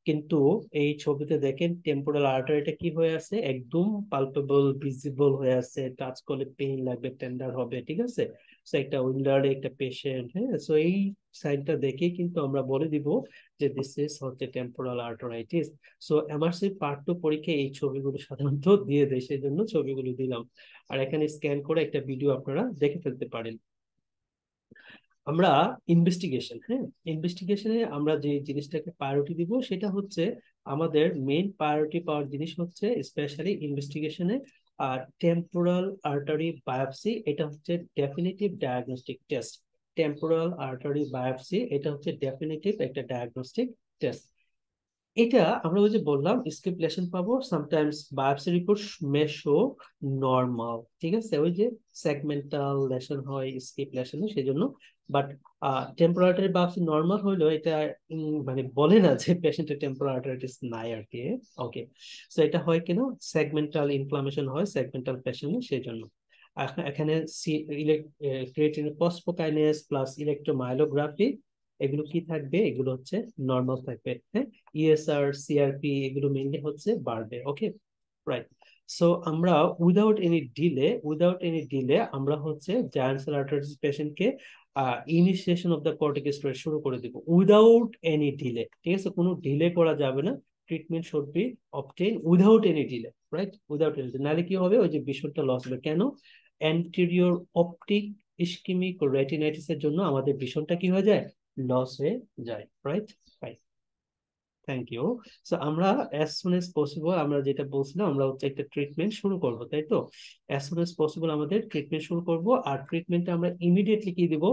কিন্তু এই ছবিতে দেখেন টেম্পোরাল আর্টারিটা কি হয়ে আছে, একদম পালপেবল ভিজিবল হয়ে আছে, টাচ করলে পেইন লাগবে, টেন্ডার হবে, ঠিক আছে। তো একটা উইন্ডারে একটা পেশেন্ট, হ্যাঁ, সো এই সাইনটা দেখে কিন্তু আমরা বলে দিব যে দিস ইজ হচ্ছে temporal arteritis. So MRC part 2 পরীক্ষায় এই ছবিগুলো সাধারণত দিয়ে দেয়, সেই জন্য ছবিগুলো দিলাম। আর এখানে স্ক্যান করে একটা ভিডিও আপনারা দেখে ফেলতে পারেন। আমরা ইনভেস্টিগেশন, হ্যাঁ, ইনভেস্টিগেশনে আমরা যে জিনিসটাকে প্রায়োরিটি দিব সেটা হচ্ছে, আমাদের মেইন প্রায়োরিটি পাওয়ার জিনিস হচ্ছে স্পেশালি ইনভেস্টিগেশনে আর টেম্পোরাল আর্টারি বায়োপসি। এটা হচ্ছে definitive diagnostic test. Temporal artery biopsy এটা হচ্ছে ডেফিনিটিভ একটা ডায়াগনস্টিক টেস্ট। এটা আমরা ওই যে বললাম স্কিপ লেশন পাবো, সামটাইমস বায়োপসি রিপোর্ট মে শো নর্মাল, ঠিক আছে, ওই যে সেগমেন্টাল লেশন হয় স্কিপ লেশনে সেই জন্য। বাট টেম্পোরারি বায়োপসি নর্মাল হইলেও এটা মানে বলে না যে পেশেন্টের টেম্পোরাল আর্টারিটিস নাই আর কি। ওকে, সো এটা হয় কেন, সেগমেন্টাল ইনফ্লামেশন হয় সেগমেন্টাল পেশেন্টে সেই জন্য। এখানে ক্রিয়েটিন ফসফোকাইনেজ প্লাস ইলেকট্রোমাইলোগ্রাফি, এগুলো কি থাকবে, এগুলো হচ্ছে নর্মাল থাকবে, হ্যাঁ। ইএসআর সিআরপি এগুলো মেইনলি হচ্ছে বাড়বে। ওকে, রাইট। সো আমরা উইদাউট এনি ডিলে আমরা হচ্ছে জায়ান্ট সেল আর্টারিটিস পেশেন্টকে ইনিশিয়েশন অফ দ্য কর্টিকোস্টেরয়েড শুরু করে দিব উইদাউট এনি ডিলে, ঠিক আছে, কোনো ডিলে করা যাবে না। Treatment should be obtain without any delay, right, without any delay. নাহলে কি হবে, ওই যে ভিশনটা লস হবে। কেন? অ্যান্টেরিয়র অপটিক ইসকেমিক রেটিনাইটিসের জন্য আমাদের ভিশনটা কি হয়ে যায়, লস হয়ে যায়, রাইট। Thank you. সো আমরা অ্যাজ সুন এজ পসিবল, আমরা যেটা বলছিলাম, আমরা হচ্ছে একটা ট্রিটমেন্ট শুরু করব, তাই তো। অ্যাজ সুন এজ পসিবল আমাদের ট্রিটমেন্ট শুরু করব, আর ট্রিটমেন্টে আমরা ইমিডিয়েটলি কি দিব,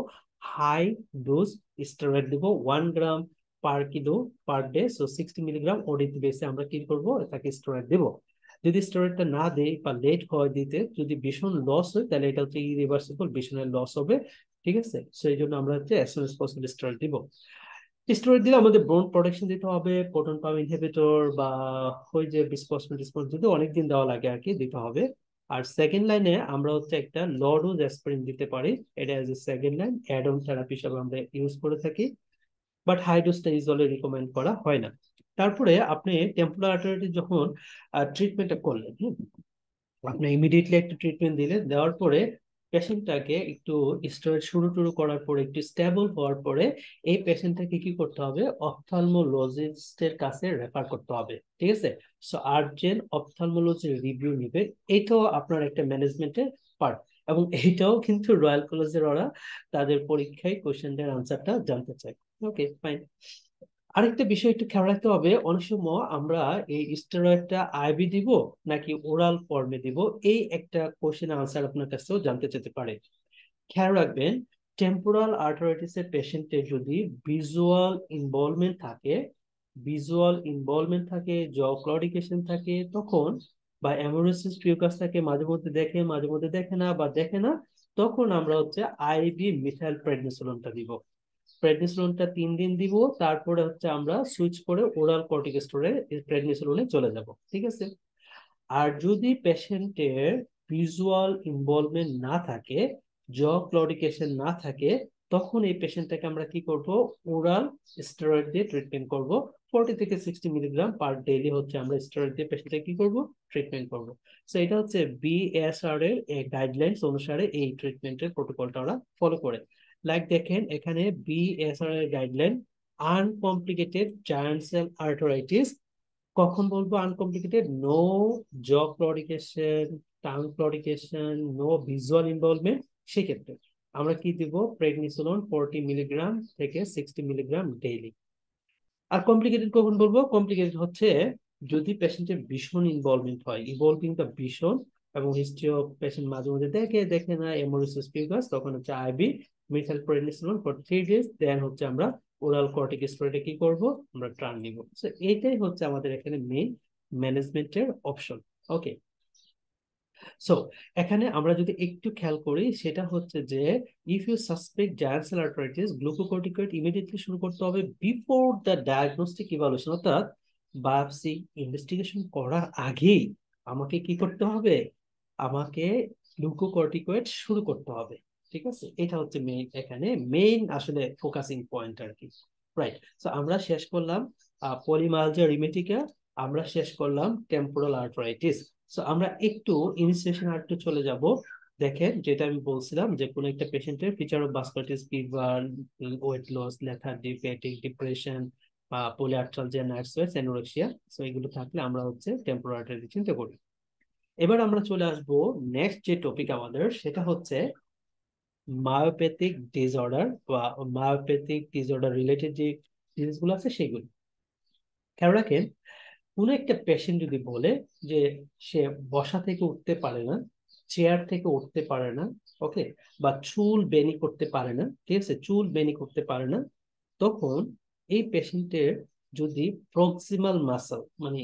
হাই ডোজ স্টেরয়েড দিব, 1 gram per kilo per day, so 60 milligram ODT বেসে আমরা কি করব, তাকে স্টেরয়েড দেব। যদি স্টেরয়েডটা না দেই বা লেট হয় দিতে, যদি ভীষণ লস হয়, তাহলে এটা হচ্ছে ইরিভার্সিবল ভীষণের লস হবে, ঠিক আছে। সো এই জন্য আমরা হচ্ছে as soon as possible steroid দিব। স্টেরয়েড দিলে আমাদের বোন প্রোটেকশন দিতে হবে, প্রোটন পাম্প ইনহিবিটর বা ওই যে বিসফসফেট যদি অনেকদিন দেওয়া লাগে আর কি, দিতে হবে। আর সেকেন্ড লাইনে আমরা হচ্ছে একটা লো ডোজ অ্যাসপিরিন দিতে পারি, এটা as a second line add on therapy হিসেবে আমরা ইউজ করে থাকি। বাট হাই ডোজটা ইউজুয়ালি রিকমেন্ড করা হয় না। তারপরে আপনি টেম্পোরাল আর্টারি যখন ট্রিটমেন্টটা করলেন, আপনি ইমিডিয়েটলি একটা ট্রিটমেন্ট দিলে, দেওয়ার পরে পেশেন্টটাকে একটু স্টেরয়েড শুরু টুরু করার পরে একটু স্টেবল হওয়ার পরে এই পেশেন্টটাকে কি করতে হবে, অপথলমোলজিস্টের কাছে রেফার করতে হবে, ঠিক আছে। সো আর্জেন্ট অপথলমোলজি রিভিউ নিবে, এটাও আপনার একটা ম্যানেজমেন্টের পার্ট। এবং এইটাও কিন্তু রয়্যাল কলেজের ওরা তাদের পরীক্ষায় কোশ্চেনের আনসারটা জানতে চায়। ওকে, ফাইন। আরেকটা বিষয় একটু খেয়াল রাখতে হবে, অনেক সময় আমরা এই স্টেরয়েডটা আইভি দিব নাকি ওরাল ফর্মে দিব, এই একটা কোশ্চেন আনসার আপনার কাছেও জানতে চাইতে পারে। খেয়াল রাখবেন, টেম্পোরাল আর্টারাইটিস এর পেশেন্টে যদি ভিজুয়াল ইনভলভমেন্ট থাকে, জ ক্লডিকেশন থাকে তখন, বা অ্যামোরেসিস পিউকাস থাকে, মাঝে মধ্যে দেখে মাঝে মধ্যে দেখে না বা দেখে না, তখন আমরা হচ্ছে আইভি মিথাইল প্রেডনিসোলোনটা দিব। প্রেডনিসোলোনটা 3 দিন দিব, তারপরে হচ্ছে আমরা সুইচ করে ওরাল কর্টিকোস্টেরয়েড প্রেডনিসোলোনে চলে যাব, ঠিক আছে। আর যদি পেশেন্টের ভিজুয়াল ইনভলভমেন্ট না থাকে, জ ক্লডিকেশন না থাকে, তখন এই পেশেন্টটাকে আমরা কি করব, ওরাল স্টেরয়েড দিয়ে ট্রিটমেন্ট করব। 40 থেকে 60 মিলিগ্রাম পার ডেইলি হচ্ছে আমরা স্টেরয়েড দিয়ে পেশেন্টকে কি করব, ট্রিটমেন্ট করব। সো এটা হচ্ছে বিএসআর এর গাইডলাইন্স অনুসারে এই ট্রিটমেন্টের প্রোটোকলটা ওরা ফলো করে। লাইক দেখেন এখানে বিএসআর এর guideline, uncomplicated giant cell arteritis, কখন বলবো uncomplicated, no jaw claudication, tongue claudication, no visual involvement, সেক্ষেত্রে আমরা কি দিব, প্রেডনিসোলন 40 মিলিগ্রাম থেকে 60 মিলিগ্রাম ডেইলি। আর কমপ্লিকেটেড কখন বলবো, কমপ্লিকেটেড হচ্ছে যদি পেশেন্টের ভীষণ ইনভলভমেন্ট হয়, ইনভলভিং দ্য ভীষণ, এবং হিস্ট্রি অফ পেশেন্ট মাঝে মধ্যে দেখে দেখে না এমোরিসিস পিউগাস, তখন হচ্ছে IV methyl prednisolone for 3 days, then হচ্ছে আমরা ওরাল কর্টিকোস্টেরয়েডে কি করব, আমরা ট্রান নিব। সো এইটাই হচ্ছে আমাদের এখানে মেইন ম্যানেজমেন্টের অপশন। ওকে, সো এখানে আমরা যদি একটু খেয়াল করি, সেটা হচ্ছে যে if you suspect giant cell arteritis, glucocorticoid immediately শুরু করতে হবে বিফোর দ্য ডায়াগনস্টিক ইভালুয়েশন, অর্থাৎ বায়োপসি ইনভেস্টিগেশন করার আগেই আমাকে কি করতে হবে, আমাকে গ্লুকোকর্টিকয়েড শুরু করতে হবে। ঠিক আছে, এটা হচ্ছে মেইন, এখানে মেইন আসলে ফোকাসিং পয়েন্ট আর কি। রাইট, তো আমরা শেষ করলাম পলিমালজিয়া রিমেটিকা, আমরা শেষ করলাম টেম্পোরাল আর্থ্রাইটিস। তো আমরা একটু ইনিশিয়েশন আর একটু চলে যাব। দেখেন, যেটা আমি বলছিলাম যে কোনো একটা পেশেন্টের feature of vasculitis, fever, weight loss, lethargy, fatigue, depression বা পলিআর্থ্রাল যে নার্ভস, অ্যানোরেক্সিয়া, সো এগুলো থাকলে আমরা হচ্ছে টেম্পোরাল আর্টারি চিন্তা করি। এবার আমরা চলে আসবো নেক্সট যে টপিক আমাদের, সেটা হচ্ছে মায়োপ্যাথিক ডিসঅর্ডার বা মায়োপ্যাথিক ডিসঅর্ডার রিলেটেড যে জিনিসগুলো আছে সেগুলো। খেয়াল রাখেন, কোন একটা পেশেন্ট যদি বলে যে সে বসা থেকে উঠতে পারে না, চেয়ার থেকে উঠতে পারে না, ওকে, বা চুল বেনি করতে পারে না, ঠিক আছে, চুল বেনি করতে পারে না, তখন এই পেশেন্টের যদি প্রক্সিমাল মাসল, মানে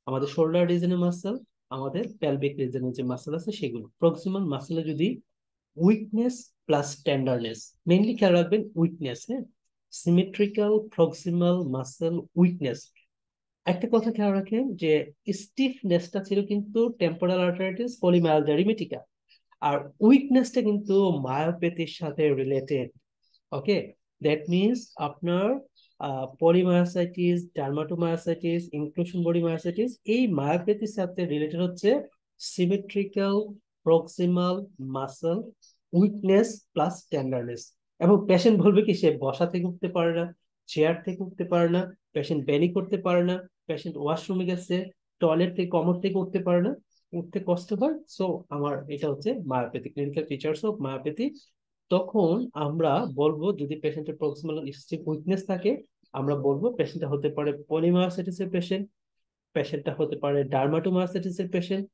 আমাদের শোল্ডার রিজনের মাসল, আমাদের প্যালভিক রিজনের যে মাসল আছে সেগুলো, প্রক্সিমাল মাসলে যদি উইকনেস প্লাস টেন্ডারনেস, মেইনলি খেয়াল রাখবেন উইকনেস, হ্যাঁ, সিমেট্রিক্যাল প্রক্সিমাল মাসল উইকনেস। একটা কথা খেয়াল রাখেন যে স্টিফনেসটা ছিল কিন্তু টেম্পোরাল আর্টারিটিস পলিমায়ালজিয়া রিমেটিকা, আর উইকনেসটা কিন্তু মায়োপ্যাথির সাথে রিলেটেড। ওকে, দ্যাট মিনস আপনার polymyositis, dermatomyositis, inclusion body myositis, এই মায়োপ্যাথির সাথে রিলেটেড হচ্ছে symmetrical proximal muscle weakness plus tenderness. এবং পেশেন্ট বলবে কি সে বসা থেকে উঠতে পারে না, চেয়ার থেকে উঠতে পারে না, পেশেন্ট বেনি করতে পারে না, পেশেন্ট ওয়াশরুমে গেছে, টয়লেট থেকে কমর থেকে উঠতে পারে না, উঠতে কষ্ট হয়। সো আমার এটা হচ্ছে myopathy, clinical features of myopathy. তখন আমরা বলবো যদি পেশেন্টের প্রক্সিমাল স্টিফ উইকনেস থাকে, আমরা বলবো পেশেন্টটা হতে পারে পলিমায়োসাইটিস এর পেশেন্ট, পেশেন্টটা হতে পারে ডার্মাটোমায়োসাইটিস এর পেশেন্ট,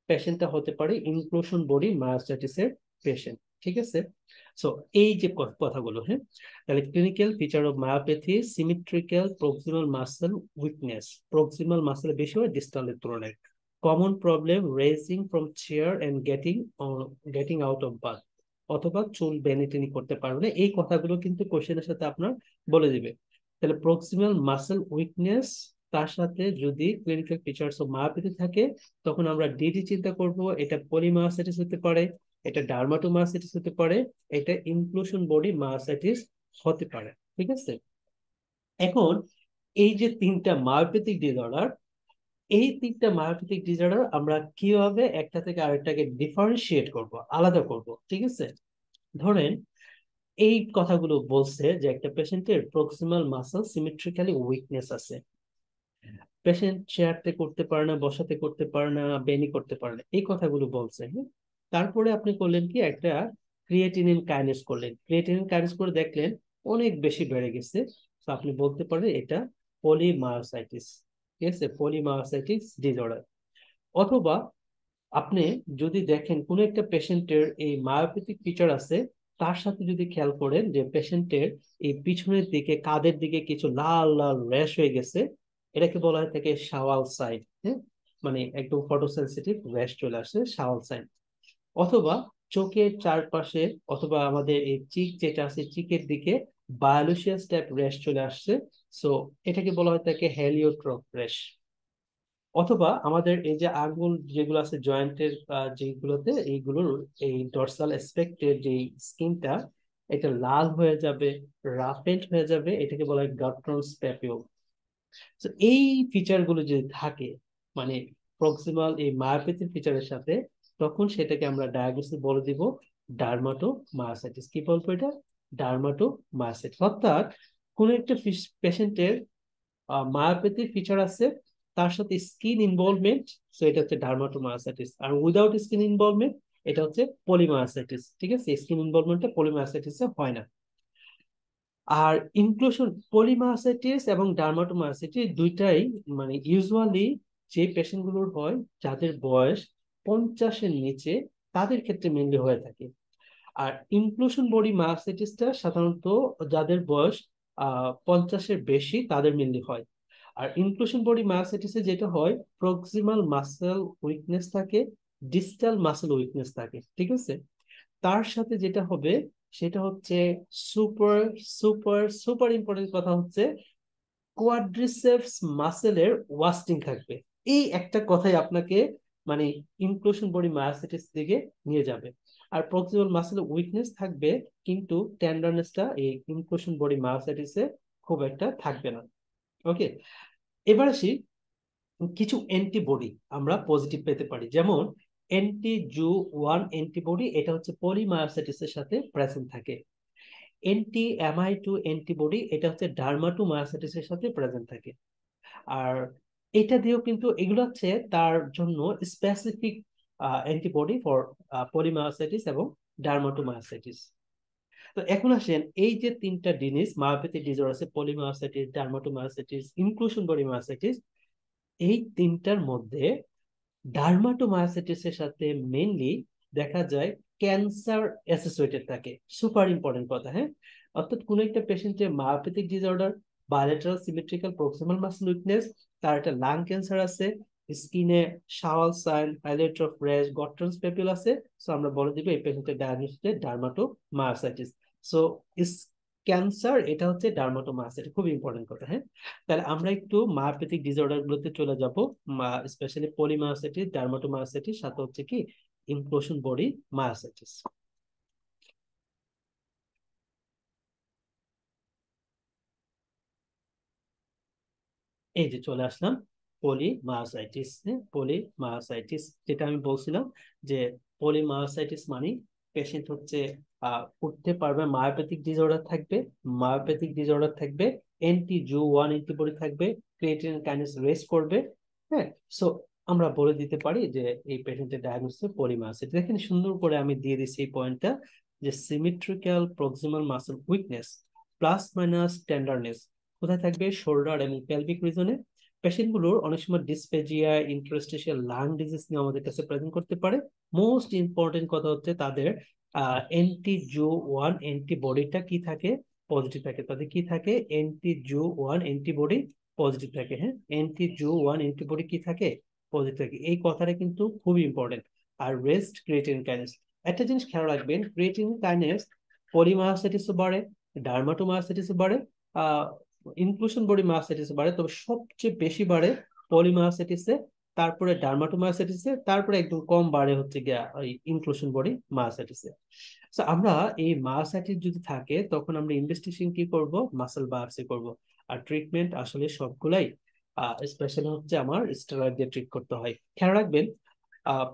পেশেন্টটা হতে পারে ইনক্লুশন বডি মায়োসাইটিস এর পেশেন্ট। ঠিক আছে, সো এই যে কথাগুলো, হ্যাঁ, তাহলে clinical feature of myopathy symmetrical proximal muscle weakness, proximal muscle বেশি হয় ডিস্টালের তুলনায়, common problem raising from chair and getting out of bath, অথবা চুল বেনি টেনি করতে পারবে না, এই কথাগুলো কিন্তু কোশ্চেনের সাথে আপনার বলে দিবে। তাহলে প্রক্সিমাল মাসল উইকনেস, তার সাথে যদি ক্লিনিক্যাল ফিচার্স অফ মায়োপ্যাথি থাকে, তখন আমরা ডিডি চিন্তা করব, এটা পলিমায়োসাইটিস হতে পারে, এটা ডার্মাটোমায়োসাইটিস হতে পারে, এটা ইনক্লুশন বডি মায়োসাইটিস হতে পারে। ঠিক আছে, এখন এই যে তিনটা মায়োপ্যাথিক ডিসঅর্ডার, এই তিনটা মায়োপ্যাথিক ডিসঅর্ডার আমরা কিভাবে একটা থেকে আরেকটাকে ডিফারেন্সিয়েট করব, আলাদা করব। ঠিক আছে, ধরেন এই কথাগুলো বলছে যে একটা পেশেন্টের প্রক্সিমাল মাসল সিমেট্রিক্যালি উইকনেস আছে, পেশেন্ট চেয়ারতে করতে পারে না, বসাতে করতে পারে না, বেনি করতে পারে না, এই কথাগুলো বলছে, হ্যাঁ। তারপরে আপনি করলেন কি, একটা ক্রিয়েটিনিন কাইনেস করলেন, ক্রিয়েটিনিন কাইনেস করে দেখলেন অনেক বেশি বেড়ে গেছে, তো আপনি বলতে পারেন এটা পলিমায়োসাইটিস। ঠিক আছে, পলিমায়োসাইটিস ডিসঅর্ডার। অথবা আপনি যদি দেখেন কোন একটা পেশেন্টের এই মায়োপ্যাথিক ফিচার আছে, তার সাথে যদি খেয়াল করেন যে পেশেন্টের এই পিছনের দিকে কাঁধের দিকে কিছু লাল লাল র্যাশ হয়ে গেছে, এটাকে বলা হয় থাকে শাওয়াল সাইন, হ্যাঁ, মানে একদম ফটোসেনসিটিভ র্যাশ চলে আসছে, শাওয়াল সাইন। অথবা চোখের চারপাশে, অথবা আমাদের এই চিক যেটা আছে চিকের দিকে বায়োলুসিয়াস টাইপ র্যাশ চলে আসছে, সো এটাকে বলা হয় থাকে হেলিওট্রপ র্যাশ। অথবা আমাদের এই যে আঙ্গুল যেগুলো আছে জয়েন্টের যেগুলোতে, এইগুলোর এই ডর্সাল অ্যাসপেক্টের যে স্কিনটা, এটা লাল হয়ে যাবে, রাফেন্ড হয়ে যাবে, এটাকে বলা হয় গাট্রন্স প্যাপিউল। তো এই ফিচার গুলো যদি থাকে, মানে প্রক্সিমাল এই মায়োপ্যাথিক ফিচারের সাথে, তখন সেটাকে আমরা ডায়াগনোসিস বলে দিব ডার্মাটো মায়োসাইটিস। কি বলবো এটা? Dermato myositis. অর্থাৎ কোন একটা পেশেন্টের মায়োপ্যাথিক ফিচার আছে, তার সাথে স্কিন ইনভলভমেন্ট, সো এটা হচ্ছে ডার্মাটোমায়োসাইটিস। আর উইদাউট স্কিন ইনভলভমেন্ট এটা হচ্ছে পলিমায়োসাইটিস। ঠিক আছে, স্কিন ইনভলভমেন্টটা পলিমায়োসাইটিস হয় না। আর ইনক্লুশন পলিমায়োসাইটিস এবং ডার্মাটোমায়োসাইটিস দুইটাই মানে ইউজুয়ালি যে পেশেন্ট গুলোর হয় যাদের বয়স 50-এর নিচে, তাদের ক্ষেত্রে মেনলি হয়ে থাকে। আর ইনক্লুশন বডি মায়োসাইটিসটা সাধারণত যাদের বয়স 50-এর বেশি, তাদের মেনলি হয়। আর ইনক্লুশন বডি মায়োসাইটিসে যেটা হয়, প্রক্সিমাল মাসল উইকনেস থাকে, ডিস্টাল মাসল উইকনেস থাকে। ঠিক আছে, তার সাথে যেটা হবে সেটা হচ্ছে সুপার সুপার সুপার ইম্পর্টেন্ট কথা হচ্ছে কোয়াড্রিসেপস মাসেলের ওয়াস্টিং থাকবে। এই একটা কথাই আপনাকে মানে ইনক্লুশন বডি মায়োসাইটিস দিকে নিয়ে যাবে। আর প্রক্সিমাল মাসেলের উইকনেস থাকবে, কিন্তু টেন্ডারনেসটা এই ইনক্লুশন বডি মায়োসাইটিসে খুব একটা থাকবে না। ওকে, এবার আসি কিছু অ্যান্টিবডি আমরা পজিটিভ পেতে পারি, যেমন অ্যান্টি-জু1 অ্যান্টিবডি, এটা হচ্ছে পলিমায়োসাইটিসের সাথে প্রেজেন্ট থাকে। অ্যান্টি-অ্যামাই2 অ্যান্টিবডি, এটা হচ্ছে ডার্মাটোমায়োসাইটিসের সাথে প্রেজেন্ট থাকে। আর এটা দিয়েও কিন্তু এগুলো হচ্ছে তার জন্য স্পেসিফিক অ্যান্টিবডি ফর পলিমায়োসাইটিস এবং ডার্মাটোমায়োসাইটিস। তো এখন আসেন, এই যে তিনটা জিনিস মায়োপ্যাথিক ডিজঅর্ডার আছে, polymyositis, dermatomyositis, inclusion body myositis, এই তিনটার মধ্যে ডার্মাটোমায়োসাইটিসের সাথে মেইনলি দেখা যায় ক্যান্সার অ্যাসোসিয়েটেড থাকে। সুপার ইম্পর্টেন্ট কথা, হ্যাঁ। অর্থাৎ কোন একটা পেশেন্টের myopathic disorder, bilateral symmetrical proximal muscle weakness, তার একটা লাং ক্যান্সার আছে, স্কিনে shawl sign, highlight of rash, Gottron's papule আছে, সো আমরা বলে দিব এই পেশেন্টের ডায়াগনোসিস ডার্মাটোমায়োসাইটিস। সো ক্যান্সার এটা হচ্ছে ডার্মাটোমায়োসাইটিস, খুব ইম্পর্টেন্ট কথা, হ্যাঁ। তাহলে আমরা একটু মায়োপ্যাথিক ডিসঅর্ডার গুলোতে চলে যাব, স্পেশালি পলিমায়োসাইটিস, ডার্মাটোমায়োসাইটিস, সাথে হচ্ছে কি ইনক্লুশন বডি মায়োসাইটিস। এই যে চলে আসলাম পলিমায়োসাইটিস। পলিমায়োসাইটিস যেটা আমি বলছিলাম যে পলিমায়োসাইটিস মানে পেশেন্ট হচ্ছে উঠতে পারবে, মায়োপ্যাথিক ডিসঅর্ডার থাকবে, অ্যান্টি-জু1 অ্যান্টিবডি থাকবে, ক্রিয়েটিনিন কাইনেজ রেজ করবে, হ্যাঁ। সো আমরা বলে দিতে পারি যে এই পেশেন্টের ডায়াগনোসিস পলিমায়োসাইটিস। দেখেন সুন্দর করে আমি দিয়ে দিচ্ছি এই পয়েন্টটা, যে symmetrical proximal muscle weakness plus minus tenderness কোথায় থাকবে? শোল্ডার এবং পেলভিক রিজনে। পেশেন্ট গুলোর অনেক সময় ডিসপেজিয়া, ইন্টারস্টিশিয়াল লাং ডিজিজ নিয়ে আমাদের কাছে প্রেজেন্ট করতে পারে। মোস্ট ইম্পর্টেন্ট কথা হচ্ছে তাদের অ্যান্টি-জু1 অ্যান্টিবডিটা কি থাকে? পজিটিভ থাকে। তাদের কি থাকে? অ্যান্টি-জু1 অ্যান্টিবডি পজিটিভ থাকে, হ্যাঁ। অ্যান্টি-জু1 অ্যান্টিবডি কি থাকে? পজিটিভ থাকে। এই কথাটা কিন্তু খুবই ইম্পর্টেন্ট। আর রেস্ট ক্রিয়েটিনিন কাইনেজ, একটা জিনিস খেয়াল রাখবেন, ক্রিয়েটিনিন কাইনেজ পলিমায়োসাইটিসও বাড়ে, ডার্মাটোমায়োসাইটিসও বাড়ে, ইনক্লুশন বডি মায়োসাইটিস বাড়ে, তবে সবচেয়ে বেশি বাড়ে পলিমায়োসাইটিসে, তারপরে ডার্মাটোমায়োসাইটিসে, তারপরে একদম কম বাড়ে হচ্ছে গিয়া ওই ইনক্লুশন বডি মায়োসাইটিসে। তো আমরা এই মায়োসাইটিস যদি থাকে তখন আমরা ইনভেস্টিগেশন কি করব? মাসল বায়োপসি করব। আর ট্রিটমেন্ট আসলে সবগুলাই স্পেশালি হচ্ছে আমার স্টেরয়েড দিয়ে ট্রিট করতে হয়। খেয়াল রাখবেন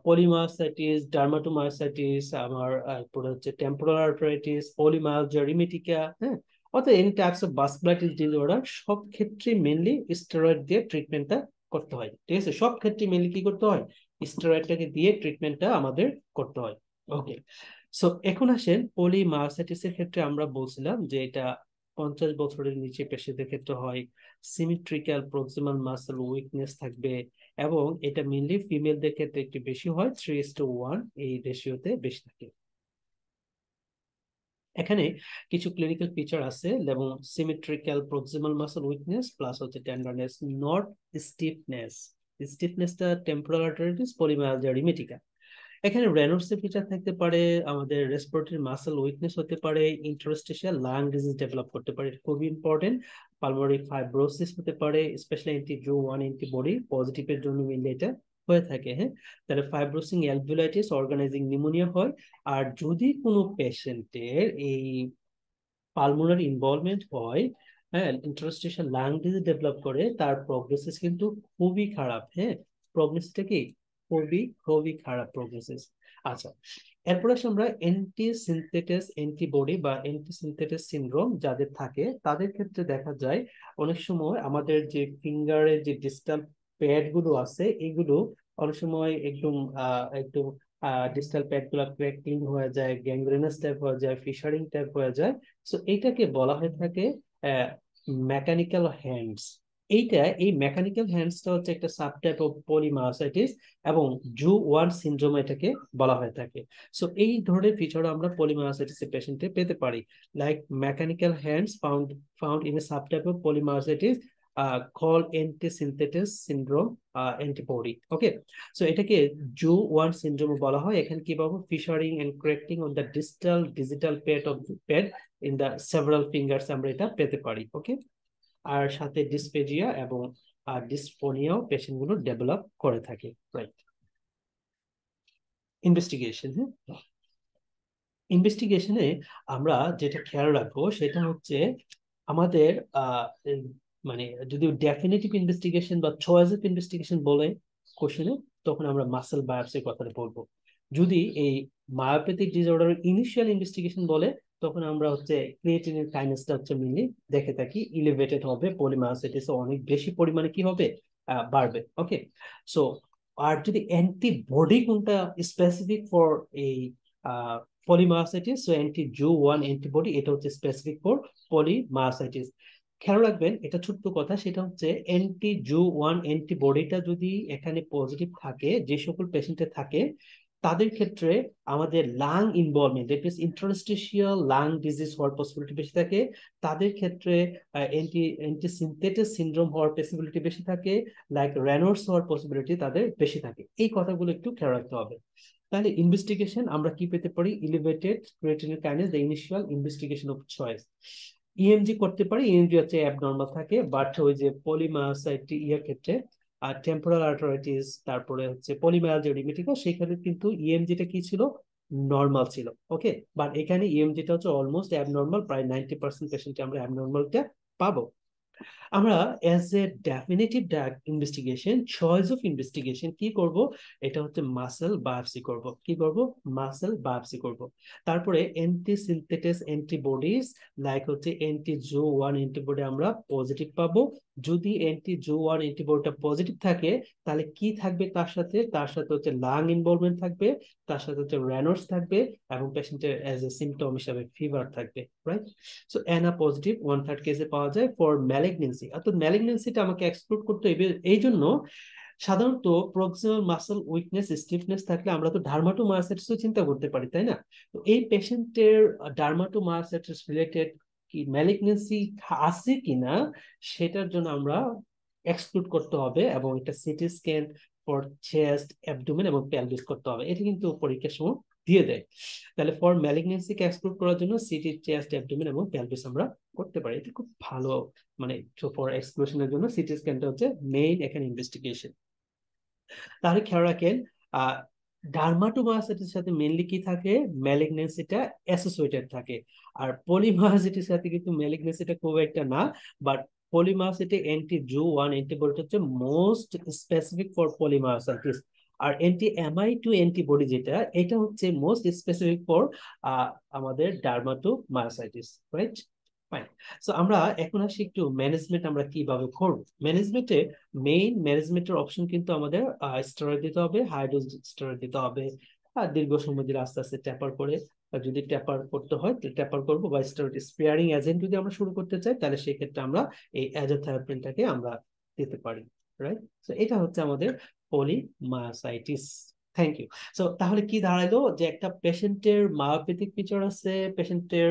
পলিমায়োসাইটিস, ডার্মাটোমায়োসাইটিস, আমার পরে হচ্ছে টেম্পোরাল আর্থ্রাইটিস, পলিমায়োলজিয়া রিমেটিকা, হ্যাঁ, অর্থাৎ any types of vasculitis disorder, সব ক্ষেত্রে মেনলি স্টেরয়েড দিয়ে ট্রিটমেন্টটা করতে হয়। ঠিক আছে, সব ক্ষেত্রে মেনলি কি করতে হয়? স্টেরয়েডটাকে দিয়ে ট্রিটমেন্টটা আমাদের করতে হয়। ওকে, সো এখন আসেন পলিমায়োসাইটিস এর ক্ষেত্রে আমরা বলছিলাম যে এটা 50 বছরের নিচে পেশেন্টদের ক্ষেত্রে হয়, সিমেট্রিক্যাল প্রক্সিমাল মাসল উইকনেস থাকবে, এবং এটা মেনলি ফিমেলদের ক্ষেত্রে একটু বেশি হয়, 3:1 এই রেশিওতে বেশি থাকে। এখানে কিছু ক্লিনিক্যাল ফিচার আছে, যেমন symmetrical proximal muscle weakness plus হচ্ছে টেন্ডারনেস, নট স্টিফনেস। স্টিফনেসটা টেম্পোরাল আর্টারিটিস, পলিমায়োলজিয়া রিমেটিকা। এখানে রেনল্ডসের ফিচার থাকতে পারে, আমাদের রেসপিরেটরি মাসল উইকনেস হতে পারে, ইন্টারস্টিশিয়াল লাং ডিজিজ ডেভেলপ করতে পারে, খুবই ইম্পর্টেন্ট। পালমোনারি ফাইব্রোসিস হতে পারে, স্পেশালি অ্যান্টি-জু1 অ্যান্টিবডি পজিটিভের জন্য মেনলি এটা হয়ে থাকে, হ্যাঁ। তাহলে ফাইব্রোসিং অ্যালভিওলাইটিস, অর্গানাইজিং নিউমোনিয়া হয়। আর যদি কোনো পেশেন্টের এই পালমোনারি ইনভলভমেন্ট হয়, হ্যাঁ, ইন্টারস্টিশিয়াল লাং ডিজিজ ডেভেলপ করে, তার প্রগনোসিস কিন্তু খুবই খারাপ, হ্যাঁ। প্রগনোসিসটা কি? খুবই খুবই খারাপ প্রগনোসিস। আচ্ছা, এরপর আসলে আমরা অ্যান্টি সিনথেটাস অ্যান্টিবডি বা অ্যান্টি সিনথেটাস সিনড্রোম যাদের থাকে, তাদের ক্ষেত্রে দেখা যায় অনেক সময় আমাদের যে ফিঙ্গারের যে ডিস্টাল প্যাড গুলো আছে, এগুলো অনেক সময় একদম একদম ডিস্টাল প্যাড গুলো ক্র্যাকিং হয়ে যায়, গ্যাংগ্রেনাস টাইপ হয়ে যায়, ফিশারিং টাইপ হয়ে যায়। সো এইটাকে বলা হয়ে থাকে মেকানিক্যাল হ্যান্ডস। এই মেকানিক্যাল হ্যান্ডসটা হচ্ছে একটা সাবটাইপ অফ পলিমায়োসাইটিস, এবং জু1 সিনড্রোম এটাকে বলা হয়ে থাকে। সো এই ধরনের ফিচার আমরা পলিমায়োসাইটিস পেশেন্টে পেতে পারি, like mechanical hands found in a subtype of polymyositis called antisynthetase syndrome antibody. Okay, so এটাকে জু1 সিনড্রোম বলা হয়। এখানে কি পাবো? Fissuring and cracking on the digital pad of the pad in the several fingers আমরা এটা পেতে পারি। ওকে, আর সাথে ডিসপেজিয়া এবং ডিসফোনিয়াও পেশেন্টগুলো ডেভেলপ করে থাকে। Right, investigation. ইনভেস্টিগেশনে আমরা যেটা খেয়াল রাখবো সেটা হচ্ছে আমাদের মানে যদি ডেফিনেটিভ ইনভেস্টিগেশন বা চয়েস অফ ইনভেস্টিগেশন বলে কোশ্চেনে, তখন আমরা মাসেল বায়োপসির কথাটা বলবো। যদি এই মায়োপ্যাথিক ডিসঅর্ডার ইনিশিয়াল ইনভেস্টিগেশন বলে, তখন আমরা হচ্ছে ক্রিয়েটিনিন কাইনেসটা হচ্ছে মেনলি দেখে থাকি, ইলিভেটেড হবে, পলিমায়োসাইটিস অনেক বেশি পরিমাণে কি হবে, বাড়বে। ওকে, সো আর যদি অ্যান্টিবডি কোনটা স্পেসিফিক ফর এই পলিমায়োসাইটিস, সো অ্যান্টি-জু1 অ্যান্টিবডি, এটা হচ্ছে স্পেসিফিক ফর পলিমায়োসাইটিস। খেয়াল রাখবেন, এটা ছোট্ট কথা, সেটা হচ্ছে অ্যান্টি-জু1 অ্যান্টিবডিটা যদি এখানে পজিটিভ থাকে, যে সকল পেশেন্টে থাকে, তাদের ক্ষেত্রে আমাদের lung involvement, that means interstitial lung disease হওয়ার পসিবিলিটি বেশি থাকে। তাদের ক্ষেত্রে অ্যান্টিসিনথেটিস সিনড্রোম হওয়ার পসিবিলিটি বেশি থাকে, লাইক রেনল্ডস হওয়ার পসিবিলিটি তাদের বেশি থাকে। এই কথাগুলো একটু খেয়াল রাখতে হবে। তাহলে ইনভেস্টিগেশন আমরা কি পেতে পারি? Elevated creatinine kinase, the initial investigation of choice. EMG করতে পারি, ইএমজি হচ্ছে অ্যাবনর্মাল থাকে, বাট ওই যে পলিমায়োসাইটি ইয়ার ক্ষেত্রে আর টেম্পোরাল আর্টারাইটিস, তারপরে হচ্ছে পলিমায়ালজিয়া রিমেটিকা, সেখানে কিন্তু ইএমজিটা কি ছিল, নর্মাল ছিল। ওকে, বাট এখানে ইএমজিটা হচ্ছে অলমোস্ট অ্যাবনর্মাল, প্রায় 90% পেশেন্টে আমরা অ্যাবনর্মালটা পাবো। আমরা as a definitive investigation, choice of investigation কি করব, এটা হচ্ছে মাসেল বায়োপসি করব। কি করব? মাসেল বায়োপসি করব। তারপরে অ্যান্টিসিনথেটিস অ্যান্টিবডিজ, লাইক হচ্ছে অ্যান্টি-জু1 অ্যান্টিবডি আমরা পজিটিভ পাবো। যদি অ্যান্টি-জু1 অ্যান্টিবডিটা পজিটিভ থাকে, তাহলে কি থাকবে তার সাথে? তার সাথে হচ্ছে লাং ইনভলভমেন্ট থাকবে, তার সাথে হচ্ছে রেনল্ডস থাকবে, এবং পেশেন্টের এজ এ সিমটম হিসাবে ফিভার থাকবে। রাইট, সো এনা পজিটিভ 1/3 কেসে পাওয়া যায়। ফর ম্যালিগনেন্সি, অর্থাৎ ম্যালিগনেন্সিটা আমাকে এক্সক্লুড করতে হবে। এই জন্য সাধারণত প্রক্সিমাল মাসল উইকনেস, স্টিফনেস থাকলে আমরা তো ডার্মাটোমায়োসাইটিসও চিন্তা করতে পারি, তাই না? তো এই পেশেন্টের ডার্মাটোমায়োসাইটিস রিলেটেড কি ম্যালিগনেন্সি আছে কিনা, সেটার জন্য আমরা এক্সক্লুড করতে হবে, এবং এটা CT scan for chest, abdomen এবং পেলভিস করতে হবে। এটা কিন্তু পরীক্ষার সময় দিয়ে দেয়। তাহলে ফর ম্যালিগনেন্সি কে এক্সক্লুড করার জন্য সিটি, চেস্ট, অ্যাবডোমেন এবং পেলভিস আমরা করতে পারি। এটা খুব ভালো, মানে ফর এক্সক্লুশনের জন্য সিটি স্ক্যানটা হচ্ছে মেইন এখানে ইনভেস্টিগেশন। তাহলে খেয়াল রাখেন, আহ ডার্মাটোমায়োসাইটিসের সাথে মেইনলি কি থাকে, ম্যালিগনেন্সিটা অ্যাসোসিয়েটেড থাকে। আর পলিমায়োসাইটিসের সাথে কিন্তু ম্যালিগনেন্সিটা খুব একটা না, বাট পলিমায়োসাইটি অ্যান্টি-জু1 অ্যান্টিবডি হচ্ছে মোস্ট স্পেসিফিক ফর পলিমায়োসাইটিস। আর অ্যান্টি-অ্যামাইড-2 অ্যান্টিবডি যেটা, এটা হচ্ছে মোস্ট স্পেসিফিক ফর আমাদের ডার্মাটোমায়োসাইটিস। Right, fine. সো আমরা এখন আসি একটু ম্যানেজমেন্ট আমরা কিভাবে করব। ম্যানেজমেন্টে মেইন ম্যানেজমেন্টের অপশন কিন্তু আমাদের স্টেরয়েড দিতে হবে, হাই ডোজ স্টেরয়েড দিতে হবে, আর দীর্ঘ সময় ধরে আস্তে আস্তে ট্যাপার করে, যদি ট্যাপার করতে হয় ট্যাপার করবো, বা স্টেরয়েড স্পেয়ারিং এজেন্ট যদি আমরা শুরু করতে চাই, তাহলে সেক্ষেত্রে আমরা এই অ্যাজাথ্রায়োপিনটাকে আমরা দিতে পারি। রাইট, তো এটা হচ্ছে আমাদের পলিমায়োসাইটিস। Thank you. সো তাহলে কি দাঁড়াইলো, যে একটা পেশেন্টের মায়োপ্যাথিক ফিচার আছে, পেশেন্টের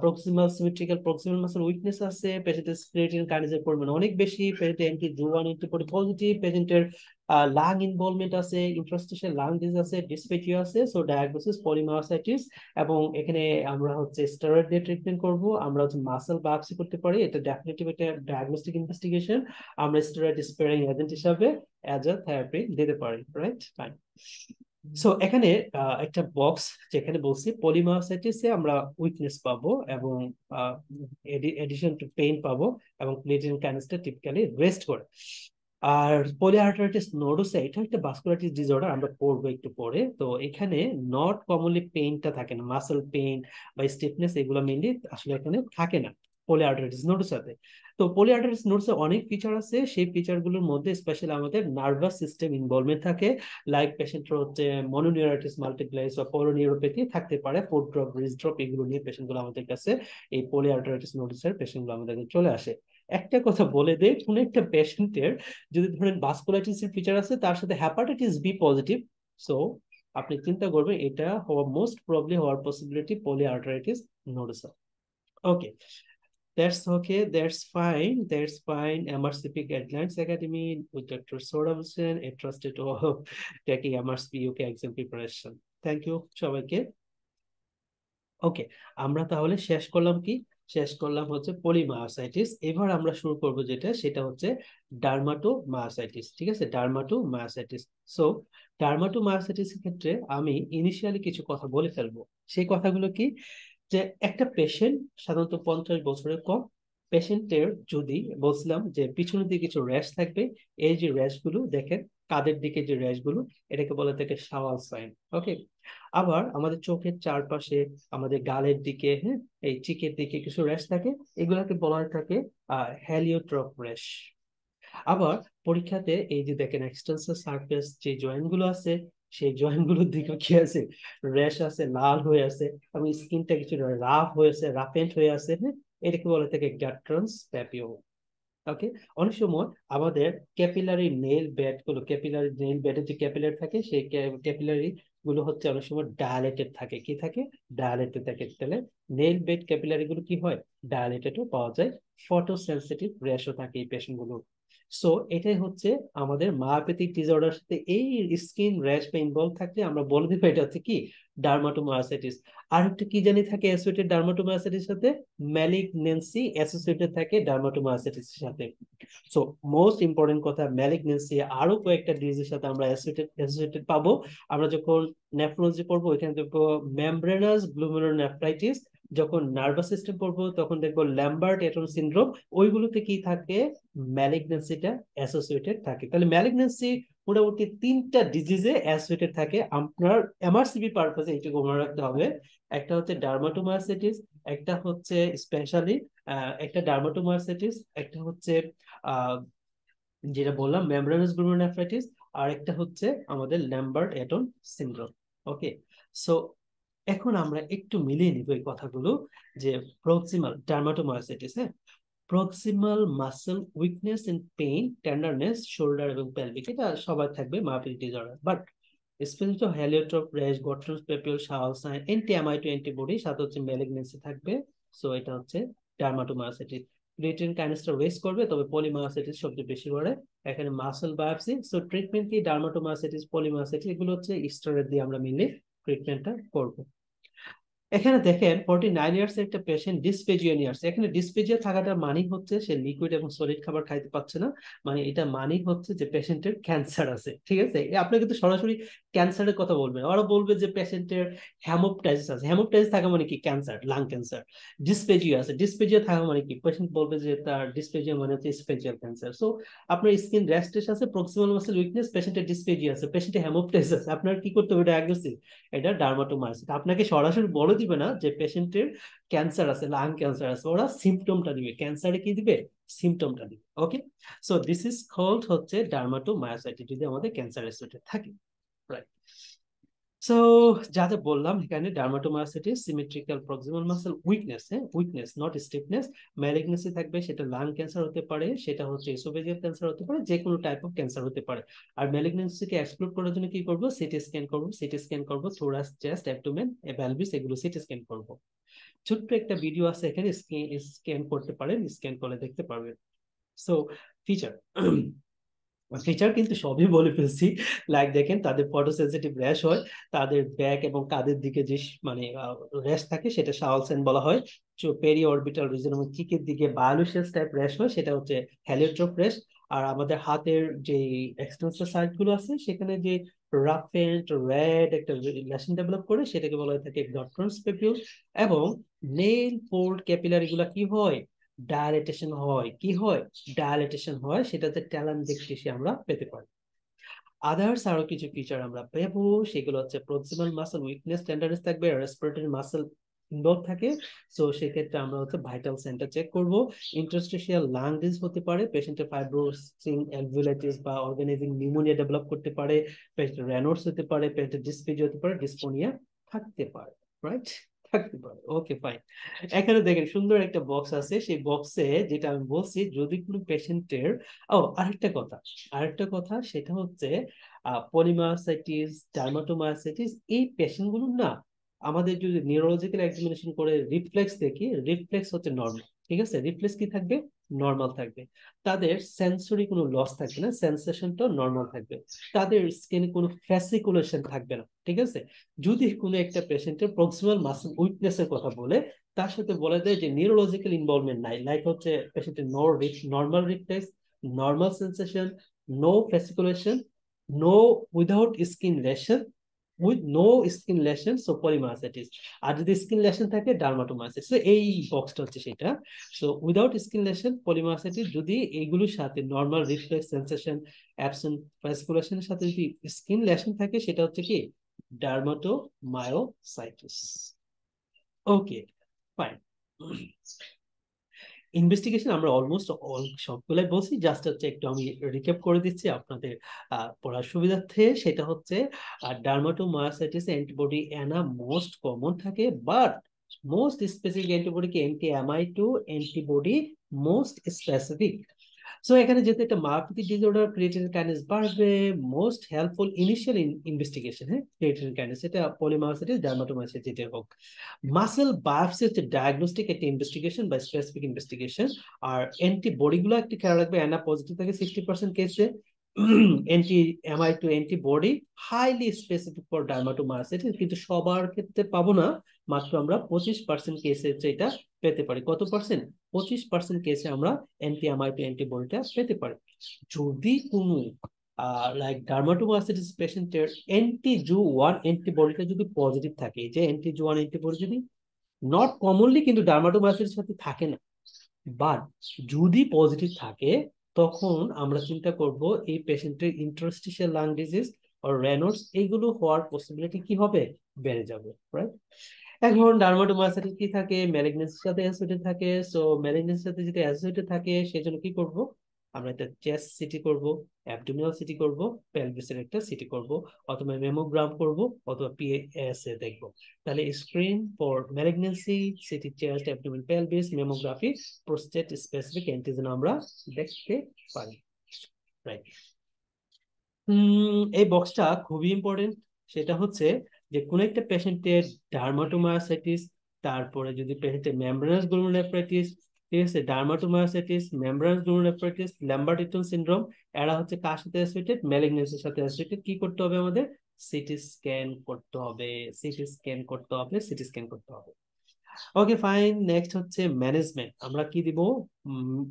proximal symmetrical proximal muscle weakness আছে, পেশেন্টের ক্রিয়েটিনিন কাইনেজের পরিমাণ অনেক বেশি, পেশেন্টের অ্যান্টি-জু1 অ্যান্টিবডি পজিটিভ, পেশেন্টের লাং ইনভলভমেন্ট আছে, ইন্টারস্টিশিয়াল লাং ডিজিজ আছে, ডিসপেজিয়া আছে, সো ডায়াগনোসিস পলিমায়োসাইটিস। এবং এখানে আমরা হচ্ছে স্টেরয়েড দিয়ে ট্রিটমেন্ট করব, আমরা হচ্ছে মাসল বায়োপসি করতে পারি, এটা ডেফিনেটলি একটা ডায়াগনস্টিক ইনভেস্টিগেশন। আমরা স্টেরয়েড স্পেয়ারিং এজেন্ট হিসাবে অ্যাজ আ থেরাপি দিতে পারি। Right, fine. সো এখানে একটা বক্স যেখানে বলছি পলিমায়োসাইটিসে আমরা উইকনেস পাবো, এবং এডিশন টু পেইন পাবো, এবং ক্রিয়েটিনিন কাইনেসটা টিপিক্যালি রেস্ট করে। আর পলিআর্টারাইটিস নোডোসা, এটা একটা ভাস্কুলারিটিস ডিসঅর্ডার, আমরা পড়বো একটু পরে। তো এখানে নট কমনলি পেইনটা থাকে না, মাসল পেইন বা স্টিফনেস এগুলো মেইনলি আসলে এখানে থাকে না পলিআর্টারাইটিস নোডোসাতে। তো পলিআর্টারাইটিস নোডোসে অনেক ফিচার আছে, সেই ফিচার গুলোর মধ্যে স্পেশালি আমাদের নার্ভাস সিস্টেম ইনভলভমেন্ট থাকে, লাইক পেশেন্টের হচ্ছে মনোনিউরাইটিস মাল্টিপ্লেক্স বা পলিনিউরোপ্যাথি থাকতে পারে, ফুড ড্রপ, রিজ ড্রপ, এগুলো নিয়ে পেশেন্ট গুলো আমাদের কাছে, এই পলিআর্টারাইটিস নোডোসের পেশেন্ট গুলো আমাদের কাছে চলে আসে। একটা কথা বলে দেয়, কোন একটা পেশেন্টের যদি ধরেন ভাস্কুলাইটিস এর ফিচার আছে, তার সাথে হ্যাপাটাইটিস বি পজিটিভ, সো আপনি চিন্তা করবেন এটা হওয়া মোস্ট প্রবলি হওয়ার possibility polyarteritis nodosa. Okay, that's fine, that's fine. MRCP Guidelines Academy with Dr. Saurabh Hussain, a trusted of taking MRCP UK exam preparation. Thank you সবাইকে। ওকে, আমরা তাহলে শেষ করলাম কি, শেষ করলাম হচ্ছে পলিমায়োসাইটিস। এবার আমরা শুরু করব যেটা, সেটা হচ্ছে ডার্মাটোমায়োসাইটিস। ঠিক আছে, ডার্মাটোমায়োসাইটিস। সো ডার্মাটোমায়োসাইটিস এর ক্ষেত্রে আমি ইনিশিয়ালি কিছু কথা বলে ফেলবো। সেই কথাগুলো কি, যে একটা পেশেন্ট সাধারণত 50 বছরের কম পেশেন্টের যদি বলছিলাম যে পিছনের দিকে কিছু র্যাশ থাকবে, এই যে র্যাশ গুলো দেখেন, কাঁধের দিকে যে র্যাশ গুলো, এটাকে বলা থাকে শাওয়াল সাইন। ওকে। আবার আমাদের চোখের চারপাশে, আমাদের গালের দিকে, হ্যাঁ, এই চিকের দিকে কিছু র্যাশ থাকে, এগুলাকে বলা হয়ে থাকে হ্যালিওট্রপ র্যাশ। আবার পরীক্ষাতে এই যে দেখেন এক্সটেন্সর সারফেস যে জয়েন্ট গুলো আছে, সেই জয়েন্ট গুলোর দিকে কি আছে, র্যাশ আছে, লাল হয়ে আছে, এবং স্কিনটা কিছু রাফ হয়েছে, রাফেন্ট হয়ে আছে, হ্যাঁ, এটাকে বলে থাকে গ্যাট্রান্স প্যাপিও। ওকে। অনেক সময় আমাদের ক্যাপিলারি নেইল বেড গুলো, ক্যাপিলারি নেইল বেডের যে ক্যাপিলারি থাকে, সেই ক্যাপিলারি গুলো হচ্ছে অনেক সময় ডায়ালেটেড থাকে। কি থাকে? ডায়ালেটেড থাকে। তাহলে নেইল বেড ক্যাপিলারি গুলো কি হয়, ডায়ালেটেডও পাওয়া যায়। ফটো সেন্সিটিভ রেশও থাকে এই পেশেন্ট গুলো। সো এটাই হচ্ছে আমাদের মায়োপ্যাথিক ডিসঅর্ডার সাথে এই স্কিন র্যাশ বা ইনভলভ থাকলে আমরা বলে দিব এটা হচ্ছে কি, ডার্মাটোমায়োসাইটিস। আর একটা কি জানি থাকে অ্যাসোসিয়েটেড ডার্মাটোমায়োসাইটিস সাথে, ম্যালিগন্যান্সি অ্যাসোসিয়েটেড থাকে ডার্মাটোমায়োসাইটিস এর সাথে। সো মোস্ট ইম্পর্টেন্ট কথা, ম্যালিগন্যান্সি আরো কয়েকটা ডিজিজের সাথে আমরা অ্যাসোসিয়েটেড পাবো। আমরা যখন নেফ্রোলজি পড়বো এখানে দেখবো মেমব্রেনাস গ্লোমেরুলোনেফ্রাইটিস। যখন নার্ভাস সিস্টেম পড়বো তখন দেখবো ল্যাম্বার্ট এটন সিনড্রোম। ওইগুলোতে কি থাকে, ম্যালিগন্যান্সিটা অ্যাসোসিয়েটেড থাকে। তাহলে ম্যালিগন্যান্সি মোটামুটি 3টা ডিজিজে অ্যাসোসিয়েটেড থাকে। আপনার এমআরসিবি পারপাসে এইটুকু মনে রাখতে হবে। একটা হচ্ছে ডার্মাটোমায়োসাইটিস, একটা হচ্ছে স্পেশালি একটা ডার্মাটোমায়োসাইটিস, একটা হচ্ছে আহ যেটা বললাম মেমব্রেনাস গ্লোমেরুলোনেফ্রাইটিস, আর একটা হচ্ছে আমাদের Lambert Eaton syndrome. Okay. So এখন আমরা একটু মিলিয়ে নিব এই কথাগুলো, যে প্রক্সিমাল ডার্মাটোমায়োসাইটিস, হ্যাঁ, proximal muscle weakness and pain, tenderness shoulder এবং পেলভিক, এটা সবার থাকবে myopathic disorder. But specific heliotrope rash, Gottron's papule, shawl sign, anti Mi two antibody, সাথে হচ্ছে ম্যালিগন্যান্সি থাকবে। সো এটা হচ্ছে ডার্মাটোমায়োসাইটিস। ক্রিয়েটিন কাইনেসটা রেস করবে, তবে পলিমায়োসাইটিস সবচেয়ে বেশি করে। এখানে মাসল বায়োপসি। সো ট্রিটমেন্ট কি, ডার্মাটোমায়োসাইটিস, পলিমায়োসাইটিস, এগুলো হচ্ছে স্টেরয়েড দিয়ে আমরা মিলে ট্রিটমেন্টটা করব। এখানে দেখেন 49 ইয়ার্স একটা পেশেন্ট ডিসপেজিয়া নিয়ে আসছে। এখানে ডিসপেজিয়া থাকাটা মানে হচ্ছে সে লিকুইড এবং সলিড খাবার খাইতে পারছে না। মানে এটা মানে হচ্ছে যে পেশেন্টের ক্যান্সার আছে। ঠিক আছে, আপনি কিন্তু সরাসরি ক্যান্সারের কথা বলবেন, ওরা বলবে যে পেশেন্টের হেমোপটাইটিস আছে। হেমোপটাইটিস থাকা মানে কি, ক্যান্সার, লাং ক্যান্সার। ডিসপেজিয়া আছে, ডিসপেজিয়া থাকা মানে কি, পেশেন্ট বলবে যে তার ডিসপেজিয়া মানে হচ্ছে স্পেজিয়াল ক্যান্সার। সো আপনার স্কিন র্যাশ আছে, প্রক্সিমাল মাসল উইকনেস, পেশেন্টের ডিসপেজিয়া আছে, পেশেন্টের হেমোপটাইটিস আছে, আপনার কি করতে হবে ডায়াগনোসিস, এটা ডার্মাটোমায়োসাইটিস। আপনাকে সরাসরি বলে দিবে না যে পেশেন্টের ক্যান্সার আছে, লাং ক্যান্সার আছে, ওরা সিমটমটা দিবে, ক্যান্সারে কি দিবে, সিমটমটা দিবে। ওকে। সো দিস ইজ কল্ড হচ্ছে ডার্মাটোমায়োসাইটিস যদি আমাদের ক্যান্সার অ্যাসোসিয়েটেড থাকে। রাইট। সো যা যা বললাম এখানে, dermatomyositis, symmetrical proximal muscle weakness, হ্যাঁ, উইকনেস নট স্টিফনেস, ম্যালিগনেন্সি থাকবে, সেটা লাং ক্যান্সার হতে পারে, সেটা হচ্ছে এসোফেজিয়াল ক্যান্সার হতে পারে, যে কোনো টাইপ অফ ক্যান্সার হতে পারে। আর ম্যালিগনেন্সিকে এক্সক্লুড করার জন্য কি করবো, সিটি স্ক্যান করবো, সিটি স্ক্যান করবো থোরাস, চেস্ট, অ্যাবডোমেন, পেলভিস, এগুলো সিটি স্ক্যান করবো। ছোট্ট একটা ভিডিও আছে এখানে, স্ক্যান করতে পারেন, স্ক্যান করে দেখতে পারবেন। সো ফিচার, ফিচার কিন্তু সবই বলে ফেলছি। লাইক দেখেন, তাদের ফটো সেন্সিটিভ র্যাশ হয়, তাদের ব্যাক এবং কাঁধের দিকে যে মানে র্যাশ থাকে সেটা শাওয়াল সাইন বলা হয়। পেরি অরবিটাল রিজন এবং চিকের দিকে বায়োলুসিয়াস টাইপ র্যাশ হয়, সেটা হচ্ছে হ্যালিওট্রপ র্যাশ। আর আমাদের হাতের যে এক্সটেন্সর সাইড গুলো আছে সেখানে যে রাফ এন্ড রেড একটা লেশন ডেভেলপ করে, সেটাকে বলা হয়ে থাকে ডট্রন্স পেপিউল। এবং নেইল ফোল্ড ক্যাপিলারি গুলা কি হয়, ডায়ালেটেশন হয়। কি হয়, ডায়ালেটেশন হয়, সেটাতে ট্যালানজেক্টেসি আমরা পেতে পারি। আদার্স আরো কিছু ফিচার আমরা পেবো, সেগুলো হচ্ছে প্রক্সিমাল মাসল উইকনেস, টেন্ডারনেস থাকবে, রেসপিরেটরি মাসল ইনভলভ থাকে। সো সেক্ষেত্রে আমরা হচ্ছে ভাইটাল সেন্টার চেক করব। ইন্টারস্টিশিয়াল লাং ডিজিজ হতে পারে, পেশেন্টের ফাইব্রোসিং অ্যালভিওলাইটিস বা অর্গানাইজিং নিউমোনিয়া ডেভেলপ করতে পারে, পেশেন্টের রেনোডস হতে পারে, পেশেন্টের ডিসপেজিয়া হতে পারে, ডিসপোনিয়া থাকতে পারে। রাইট, থাকতে পারে। ওকে, ফাইন। এখানে দেখেন সুন্দর একটা বক্স আছে, সেই বক্সে যেটা আমি বলছি, যদি কোনো পেশেন্টের, ও আরেকটা কথা সেটা হচ্ছে পলিমায়োসাইটিস, ডার্মাটোমায়োসাইটিস, এই পেশেন্ট গুলো না, আমাদের যদি নিউরোলজিক্যাল এক্সামিনেশন করে রিফ্লেক্স দেখি, রিফ্লেক্স হচ্ছে নর্মাল। ঠিক আছে, রিফ্লেক্স কি থাকবে, নর্মাল থাকবে। তাদের সেন্সরি কোনো লস থাকবে না, সেন্সেশনটা নর্মাল থাকবে। তাদের স্কিনে কোনো ফ্যাসিকুলেশন থাকবে না। ঠিক আছে, যদি কোনো একটা পেশেন্টের প্রক্সিমাল মাসল উইকনেসের কথা বলে, তার সাথে বলা যায় যে নিউরোলজিক্যাল ইনভলভমেন্ট নাই, লাইক হচ্ছে পেশেন্টের normal reflex, normal sensation, no fasciculation, no without skin lesion, with no skin lesion, so polymyositis. আর যদি স্কিন লেশন থাকে, ডার্মাটোমায়োসাইটিস। তো এই বক্সটা হচ্ছে সেটা। So without skin lesson, polymyositis. যদি এইগুলোর সাথে নর্মাল রিফ্লেক্স, সেন্সেশন, অ্যাবসেন্ট ফ্যাসিকুলেশনের সাথে যদি স্কিন লেশন থাকে, সেটা হচ্ছে কি ডার্মাটোমায়োসাইটিস। ওকে, ফাইন। ইনভেস্টিগেশন আমরা অলমোস্ট সবগুলাই বলছি, জাস্ট হচ্ছে একটু আমি রিক্যাপ করে দিচ্ছি আপনাদের পড়ার সুবিধার্থে। সেটা হচ্ছে dermatomyositis antibody ANA most common থাকে, বাট মোস্ট স্পেসিফিক অ্যান্টিবডি কি anti Mi two antibody most specific. So এখানে যেহেতু একটা মায়োপ্যাথিক ডিসঅর্ডার, ক্রিয়েটিনিন কাইনেস বাড়বে, মোস্ট হেল্পফুল ইনিশিয়াল ইনভেস্টিগেশন, হ্যাঁ, ক্রিয়েটিনিন কাইনেস, এটা পলিমায়োসাইটিস, ডার্মাটোমায়োসাইটিস যেটা হোক। মাসেল বায়োপসি হচ্ছে ডায়াগনস্টিক একটা ইনভেস্টিগেশন বা স্পেসিফিক ইনভেস্টিগেশন। আর অ্যান্টিবডি গুলো একটি খেয়াল রাখবে, অ্যানা পজিটিভ থাকে 60% কেসে, anti Mi two antibody highly specific for dermatomyositis, কিন্তু সবার ক্ষেত্রে পাবো না, মাত্র আমরা 25% কেসে এটা পেতে পারি। কত পার্সেন্ট? 25% কেসে আমরা অ্যান্টি অ্যামাইটো অ্যান্টিবডিটা পেতে পারি। যদি কোনো লাইক ডার্মাটোমায়োসাইটিস পেশেন্টের অ্যান্টি-জু1 অ্যান্টিবডিটা যদি পজিটিভ থাকে, যে অ্যান্টি-জু1 অ্যান্টিবডি যদি নট কমনলি কিন্তু ডার্মাটোমায়োসাইটিস সাথে থাকে না, বাট যদি পজিটিভ থাকে, তখন আমরা চিন্তা করব এই পেশেন্টের ইন্টারস্টিশিয়াল লাং ডিজিজ আর রেনল্ডস এইগুলো হওয়ার পসিবিলিটি কি হবে, বেড়ে যাবে, রাইট? এখন ডার্মাটোমায়োসাইটিস কি থাকে, ম্যালিগনেন্সির সাথে অ্যাসোসিয়েটেড থাকে। সো ম্যালিগনেন্সির সাথে যদি অ্যাসোসিয়েটেড থাকে, সেজন্য কি করব, আমরা একটা চেস্ট সিটি করব, অ্যাবডোমিনাল সিটি করব, পেলভিসের একটা সিটি করব, অথবা মেমোগ্রাম করব, অথবা পিএসএ দেখব। তাহলে screen for malignancy, city, chest, abdominal, pelvis, mammography, prostate specific antigen আমরা দেখতে পারি, রাইট? এই বক্সটা খুবই ইম্পর্টেন্ট। সেটা হচ্ছে যে কোন একটা পেশেন্টের ডার্মাটোমায়োসাইটিস, তারপরে যদি পেশেন্টের মেমব্রেনাস গ্লোমেরুলোনেফ্রাইটিস, ঠিক আছে, dermatomyositis, membranous glomerulonephritis, Lambert-Eaton syndrome, এরা হচ্ছে কার সাথে অ্যাসোসিয়েটেড, ম্যালিগনেন্সির সাথে অ্যাসোসিয়েটেড। কি করতে হবে আমাদের? সিটি স্ক্যান করতে হবে, সিটি স্ক্যান করতে হবে, সিটি স্ক্যান করতে হবে। Okay, fine. নেক্সট হচ্ছে ম্যানেজমেন্ট। আমরা কি দিব?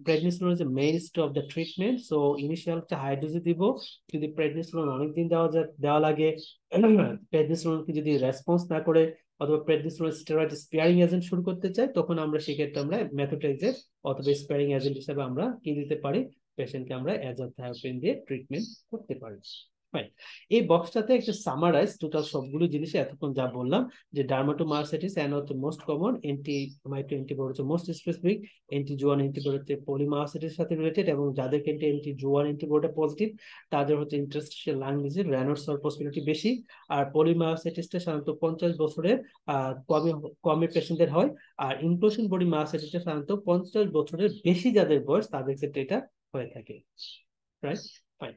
Prednisolone is mainstay of the treatment. So initial একটা হাই ডোজে দিব। যদি প্রেডনিসোলন অনেকদিন দেওয়া লাগে, প্রেডনিসোলনকে যদি রেসপন্স না করে, অথবা প্রেডনিসোলন স্টেরয়েড স্পেয়ারিং এজেন্ট শুরু করতে চাই, তখন আমরা সেক্ষেত্রে আমরা মেথোট্রেক্সেট অথবা স্পেয়ারিং এজেন্ট হিসেবে আমরা কি দিতে পারি, পেশেন্টকে আমরা অ্যাজাথ্রায়োপিন দিয়ে ট্রিটমেন্ট করতে পারি। Fine. এই বক্সটাতে একটা সামারাইজ টোটাল সবগুলো জিনিস এতক্ষণ যা বললাম, যে ডার্মাটোমায়োসাইটিস অ্যান্ড হচ্ছে মোস্ট কমন, অ্যান্টি অ্যান্টিবডি হচ্ছে মোস্ট স্পেসিফিক, অ্যান্টি-জু1 অ্যান্টিবডি হচ্ছে পলিমায়োসাইটিস সাথে রিলেটেড, এবং যাদেরকে অ্যান্টি-জু1 অ্যান্টিবডি পজিটিভ, তাদের হচ্ছে ইন্টারস্টিশিয়াল লাং ডিজিজ, রেনল্ডস হওয়ার পসিবিলিটি বেশি। আর পলিমায়োসাইটিসটা সাধারণত 50 বছরের কমে কমে পেশেন্টদের হয়। আর ইনক্লুশন বডি মায়োসাইটিসটা সাধারণত 50 বছরের বেশি যাদের বয়স, তাদের ক্ষেত্রে এটা হয়ে থাকে, রাইট? ফাইন।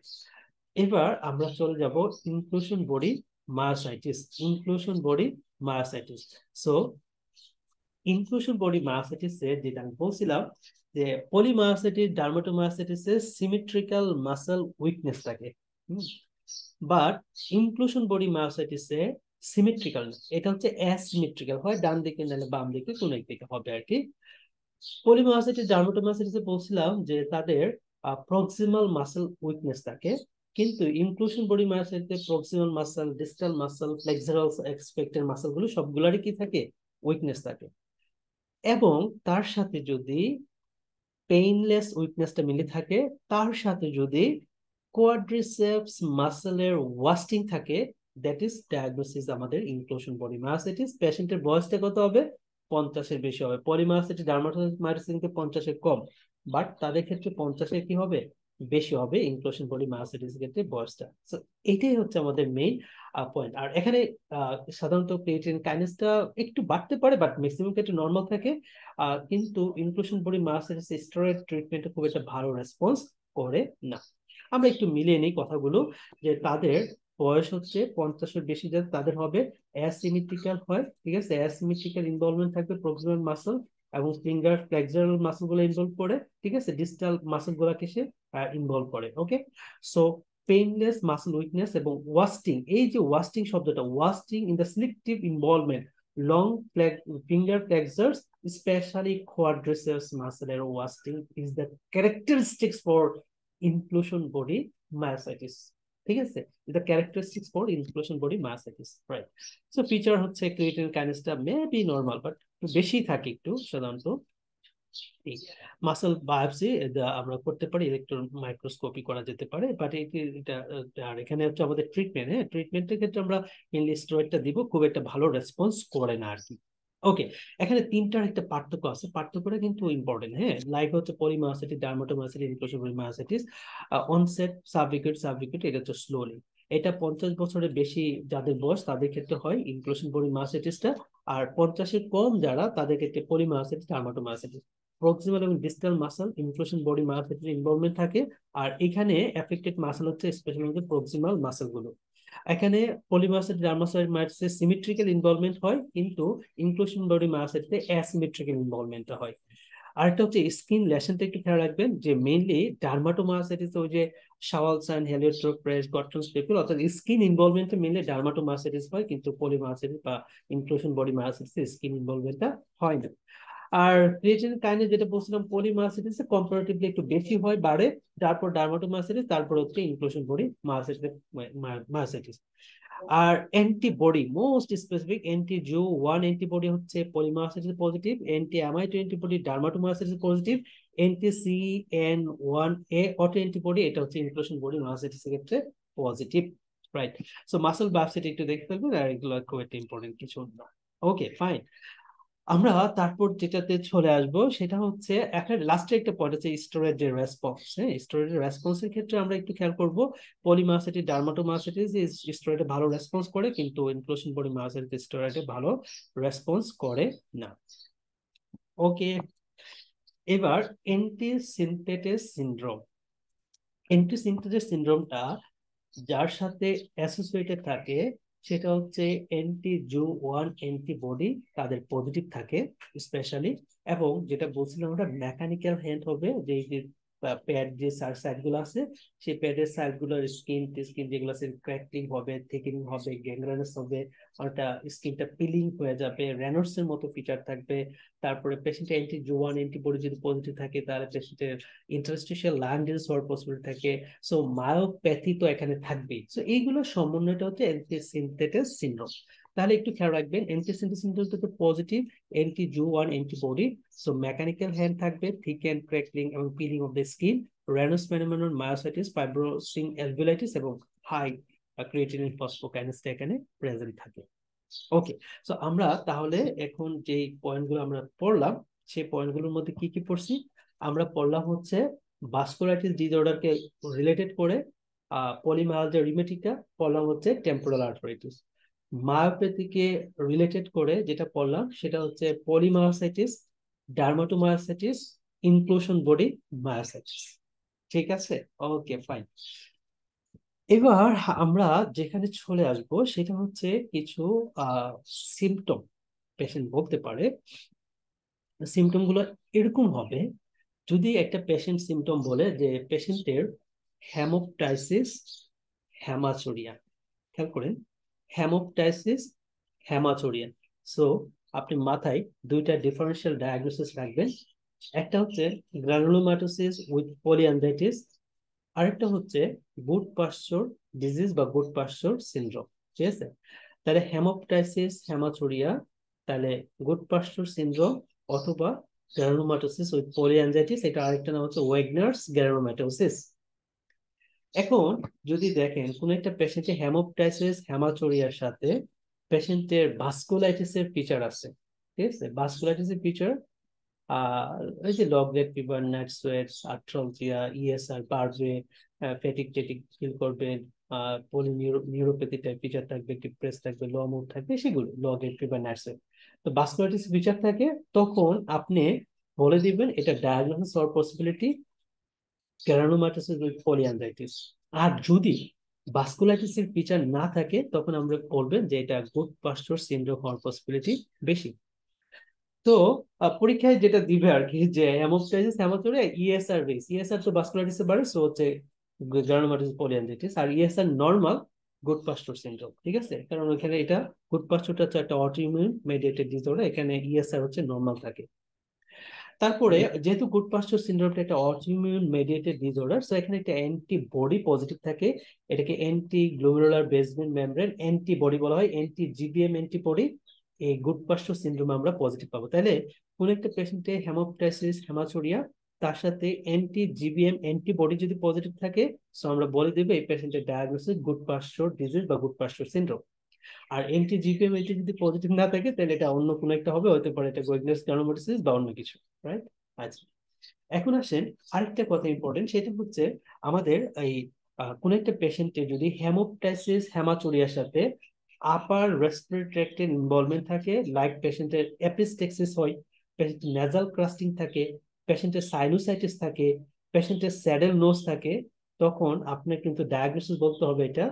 এবার আমরা চলে যাব inclusion body myositis. Inclusion body myositis. So inclusion body myositis এর যেটা আমি বলছিলাম, যে পলিমায়োসাইটিস, ডার্মাটোমায়োসাইটিস এর সিমেট্রিক্যাল মাসল উইকনেস থাকে, but inclusion body myositis A symmetrical না, এটা হচ্ছে অ্যাসিমেট্রিক্যাল, হয় ডান দিকে নাহলে বাম দিকে, কোন এক দিকে হবে আর কি। পলিমায়োসাইটিস, ডার্মাটোমায়োসাইটিসে বলছিলাম যে তাদের প্রক্সিমাল মাসল উইকনেস থাকে, কিন্তু ইনক্লুশন বডি মায়োসাইটিসে proximal muscle, distal muscle, flexural এক্সপেক্টের মাসল গুলো সবগুলারই কি থাকে, উইকনেস থাকে। এবং তার সাথে যদি পেইনলেস উইকনেসটা মিলে থাকে, তার সাথে যদি কোয়াড্রিসেপস মাসেলের ওয়াস্টিং থাকে, দ্যাট ইজ ডায়াগনোসিস আমাদের ইনক্লুশন বডি মায়োসাইটিস। পেশেন্টের বয়সটা কত হবে? 50-এর বেশি হবে। পলিমায়োসাইটিস, ডার্মাটোমায়োসাইটিস 50-এর কম, বাট তাদের ক্ষেত্রে 50-এর কি হবে, বেশি হবে ইনক্লুশন বডি মায়োসাইটিস ক্ষেত্রে বয়সটা। সো এটাই হচ্ছে আমাদের মেইন পয়েন্ট। আর এখানে সাধারণত ক্রিয়েটিনিন কাইনেসটা একটু বাড়তে পারে, বাট ম্যাক্সিমাম ক্ষেত্রে নর্মাল থাকে। কিন্তু ইনক্লুশন বডি মায়োসাইটিস স্টেরয়েড ট্রিটমেন্টে খুব একটা ভালো রেসপন্স করে না। আমরা একটু মিলিয়ে নিই কথাগুলো, যে তাদের বয়স হচ্ছে 50-এর বেশি, যাদের তাদের হবে অ্যাসিমেট্রিক্যাল হয়, ঠিক আছে, অ্যাসিমেট্রিক্যাল ইনভলভমেন্ট থাকবে প্রক্সিমাল মাসল এবং ফিঙ্গার ফ্লেক্সারাল মাসল গুলো ইনভলভ করে, ঠিক আছে, ডিস্টাল মাসল গুলাকে সে ইনভলভ করে। ওকে, সো পেইনলেস মাসল উইকনেস এবং ওয়াস্টিং, এই যে ওয়াস্টিং শব্দটা, wasting in the selective involvement long finger flexors, especially quadriceps muscle এর wasting is the characteristics for inclusion body myositis, ঠিক আছে, the characteristics for inclusion body myositis, right? So feature হচ্ছে creatine kinase টা maybe normal but একটু বেশি থাকে একটু সাধারণত। মাসল বায়োপসি আমরা করতে পারি, ইলেকট্রন মাইক্রোস্কোপি করা যেতে পারে, বাট এটা আর এখানে হচ্ছে আমাদের ট্রিটমেন্ট, হ্যাঁ, ট্রিটমেন্টের ক্ষেত্রে আমরা মেনলি স্টেরয়েডটা দিব, খুব একটা ভালো রেসপন্স করে না আর কি। ওকে, এখানে তিনটার একটা পার্থক্য আছে, পার্থক্যটা কিন্তু ইম্পর্টেন্ট, হ্যাঁ, লাইক হচ্ছে polymyositis, dermatomyositis, inclusion myositis, onset subacute এটা হচ্ছে স্লোলি। এটা 50 বছরের বেশি যাদের বয়স তাদের ক্ষেত্রে হয় ইনক্লুশন পলিমায়োসাইটিসটা, আর 50-এর কম যারা তাদের ক্ষেত্রে পলিমায়োসাইটিস, ডার্মাটোমায়োসাইটিস। প্রক্সিমাল এবং distal muscle inclusion body myositis involvement থাকে, আর এখানে এফেক্টেড মাসল হচ্ছে স্পেশালি প্রক্সিমাল মাসল গুলো। এখানে পলিমায়োসাইটিস, ডার্মাটোমায়োসাইটিস সিমেট্রিক্যাল ইনভলভমেন্ট হয়, কিন্তু ইনক্লুশন বডি মায়োসাইটিসে অ্যাসিমেট্রিক্যাল ইনভলভমেন্টটা হয়। আরেকটা হচ্ছে স্কিন লেশনটা একটু খেয়াল রাখবেন, যে মেইনলি ডার্মাটোমায়োসাইটিস ওই যে শাওয়াল সাইন, হেলিওট্রোপ, প্রেস, গট্টনস পেপিল, অর্থাৎ স্কিন ইনভলভমেন্টে মেইনলি ডার্মাটোমায়োসাইটিস হয়, কিন্তু পলিমায়োসাইটিস বা ইনক্লুশন বডি মায়োসাইটিসে স্কিন ইনভলভমেন্টটা হয় না। আর ক্রিয়েটিন কাইনেজ যেটা বলছিলাম পলিমায়োসাইটিসে কম্পারেটিভলি একটু বেশি হয়, বাড়ে, তারপর ডার্মাটোমায়োসাইটিস, তারপর হচ্ছে ইনক্লুশন বডি মায়োসাইটিস। আর antibody most specific anti Jo one antibody হচ্ছে polymyositis positive, anti amide antibody dermatomyositis positive, anti C N one A auto antibody এটা হচ্ছে ইনক্লুশন বডি মায়োসাইটিস এর ক্ষেত্রে পজিটিভ, রাইট? সো মাসল বায়োপসিটা একটু দেখতে থাকবেন, আর এগুলো খুব একটা ইম্পর্টেন্ট কিছু না। ওকে, ফাইন। আমরা তারপর যেটাতে চলে আসবো সেটা হচ্ছে একটা লাস্টে একটা পয়েন্ট হচ্ছে স্টেরয়েডের রেসপন্স। হ্যাঁ, স্টেরয়েডের রেসপন্সের ক্ষেত্রে আমরা একটু খেয়াল করব, পলিমায়োসাইটিস, ডার্মাটোমায়োসাইটিস স্টেরয়েডে ভালো রেসপন্স করে, কিন্তু ইনক্লুশন বডি মায়োসাইটিস স্টেরয়েডে ভালো রেসপন্স করে না। ওকে, এবার অ্যান্টিসিনথেটাস সিনড্রোম। অ্যান্টিসিনথেটাস সিনড্রোমটা যার সাথে অ্যাসোসিয়েটেড থাকে সেটা হচ্ছে অ্যান্টি জু ওয়ান অ্যান্টিবডি, তাদের পজিটিভ থাকে স্পেশালি। এবং যেটা বলছিলাম ওটা মেকানিক্যাল হ্যান্ড হবে, যে প্যাড যে সাইড গুলো আছে, সেই প্যাডের সাইড গুলোর স্কিন যেগুলো আছে ক্র্যাকলিং হবে, থিকেনিং হবে, গ্যাংগ্রেনাস হবে, ওটা স্কিনটা পিলিং হয়ে যাবে, রেনল্ডস এর মতো ফিচার থাকবে। তারপরে পেশেন্টের অ্যান্টি জু ওয়ান অ্যান্টিবডি যদি পজিটিভ থাকে তাহলে পেশেন্টের ইন্টারস্টিশিয়াল লাং ডিজিজ হওয়ার পসিবিলিটি থাকে। সো মায়োপ্যাথি তো এখানে থাকবেই। সো এইগুলো সমন্বয়টা হচ্ছে অ্যান্টিসিনথেটাস সিনড্রোম। তাহলে একটু খেয়াল রাখবেন, অ্যান্টিসিনথেটাস সিনড্রোম তো positive anti Jo one antibody, so mechanical hand থাকবে, থিক অ্যান্ড ক্র্যাকলিং এবং peeling of the skin, Raynaud's phenomenon, myositis, fibrosing alveolitis এবং হাই ক্রিয়েটিনিন ফসফোকাইনেসটা এখানে প্রেজেন্ট থাকে। ওকে, সো আমরা তাহলে এখন যে পয়েন্টগুলো আমরা পড়লাম, সেই পয়েন্টগুলোর মধ্যে কি কি পড়ছি? আমরা পড়লাম হচ্ছে ভাস্কুলাইটিস ডিসঅর্ডারকে রিলেটেড করে পলিমায়ালজিয়া রিউমেটিকা, পড়লাম হচ্ছে টেম্পোরাল আর্থরাইটিস। মায়োপ্যাথিকে রিলেটেড করে যেটা পড়লাম সেটা হচ্ছে polymyositis, dermatomyositis, inclusion body myositis, ঠিক আছে? ওকে, ফাইন। এবার আমরা যেখানে চলে আসব সেটা হচ্ছে কিছু সিমটম পেশেন্ট বলতে পারে। সিমটম গুলো এরকম হবে, যদি একটা পেশেন্ট সিমটম বলে যে পেশেন্টের হেমোপটাইসিস, হ্যামাচুরিয়া, খেয়াল করেন, হেমোপটাইসিস, হ্যামাচুরিয়া। সো আপনি মাথায় দুইটা ডিফারেন্সিয়াল ডায়াগনোসিস রাখবেন, একটা হচ্ছে গ্রানুলোমাটোসিস উইথ পলিঅ্যানজাইটিস, আরেকটা হচ্ছে গুড পাস্চর ডিজিজ বা গুড পাস্চর সিনড্রোম, ঠিক আছে? তাহলে হেমোপটাইসিস, হেমাচুরিয়া, তাহলে গুড পাস্চর সিনড্রোম, অথবা গ্রানুলোমাটোসিস উইথ পলিঅ্যানজাইটিস, এটা আরেকটা নাম হচ্ছে ওয়েগনারস গ্রানুলোমাটোসিস। এখন যদি দেখেন কোন একটা পেশেন্টের হেমোপটাইসিস, হেমাচুরিয়ার সাথে পেশেন্টের ভাস্কুলাইটিস এর ফিচার আছে, ঠিক আছে? ভাস্কুলাইটিস এর ফিচার ওই যে low grade fever, night sweats, arthralgia, ESR বাড়বে, ফ্যাটিক টেটিক ফিল করবেন, নিউরোপ্যাথি টাইপ ফিচার থাকবে, ডিপ্রেস থাকবে, লো মুড থাকবে, সেগুলো low grade fever, night sweat. তো ভাস্কুলাইটিস ফিচার থাকে, তখন আপনি বলে দিবেন এটা ডায়াগনোসিস হওয়ার পসিবিলিটি গ্রানুলোমাটোসিস উইথ পলিঅ্যানজাইটিস। আর যদি ভাস্কুলাইটিসের ফিচার না থাকে তখন আমরা বলবেন যে এটা গুড পাস্চর সিনড্রোম হওয়ার পসিবিলিটি বেশি। তো পরীক্ষায় যেটা দিবে আর কি, যে হেমোস্ট্যাসিস হেমাটোরিয়া ইএসআর বেস, ইএসআর তো ভাস্কুলারিটিসে বাড়ে, সো হচ্ছে গ্রানুলোমাটোসিস পলিঅ্যাঞ্জাইটিস, আর ইএসআর নরমাল গুড পাস্টোর সিনড্রোম। ঠিক আছে, কারণ এখানে এটা গুড পাস্টোরটা হচ্ছে একটা অটোইমিউন মেডিয়েটেড ডিসঅর্ডার, এখানে ইএসআর হচ্ছে নরমাল থাকে। তারপরে যেহেতু গুড পাস্টোর সিনড্রোমটা একটা অটোইমিউন মেডিয়েটেড ডিসঅর্ডার, সো এখানে একটা অ্যান্টিবডি পজিটিভ থাকে, এটাকে anti glomerular basement membrane antibody বলা হয়, অ্যান্টি জিবিএম অ্যান্টিবডি এই গুড পাস্টোর সিনড্রোমে আমরা পজিটিভ পাবো। তাহলে কোন একটা পেশেন্টে হেমোপটাইসিস হেমাচুরিয়া তার সাথে অ্যান্টি জিবিএম অ্যান্টিবডি যদি পজিটিভ থাকে, সো আমরা বলে দেবো এই পেশেন্টের ডায়াগনোসিস গুড পাস্টোর ডিজিজ বা গুড পাস্টোর সিনড্রোম। আর এন্টি জিপিএম এটি যদি পজিটিভ না থাকে, তাহলে এটা অন্য কোনো একটা হবে, হতে পারে এটা গোয়েগনাস গ্রানুলোমাটোসিস বা অন্য কিছু, রাইট? আচ্ছা, এখন আসেন আরেকটা কথা ইম্পর্টেন্ট, সেটা হচ্ছে আমাদের এই কোন একটা পেশেন্টে যদি হেমোপটাইসিস হেমাচুরিয়ার সাথে আপার রেসপিরেটরি ট্র্যাক্টের ইনভলভমেন্ট থাকে, লাইক পেশেন্টের এপিস্টেক্সিস হয়, পেশেন্টের নেজাল ক্রাস্টিং থাকে, পেশেন্টের সাইনোসাইটিস থাকে, পেশেন্টের স্যাডেল নোজ থাকে, তখন আপনার কিন্তু ডায়াগনোসিস বলতে হবে এটা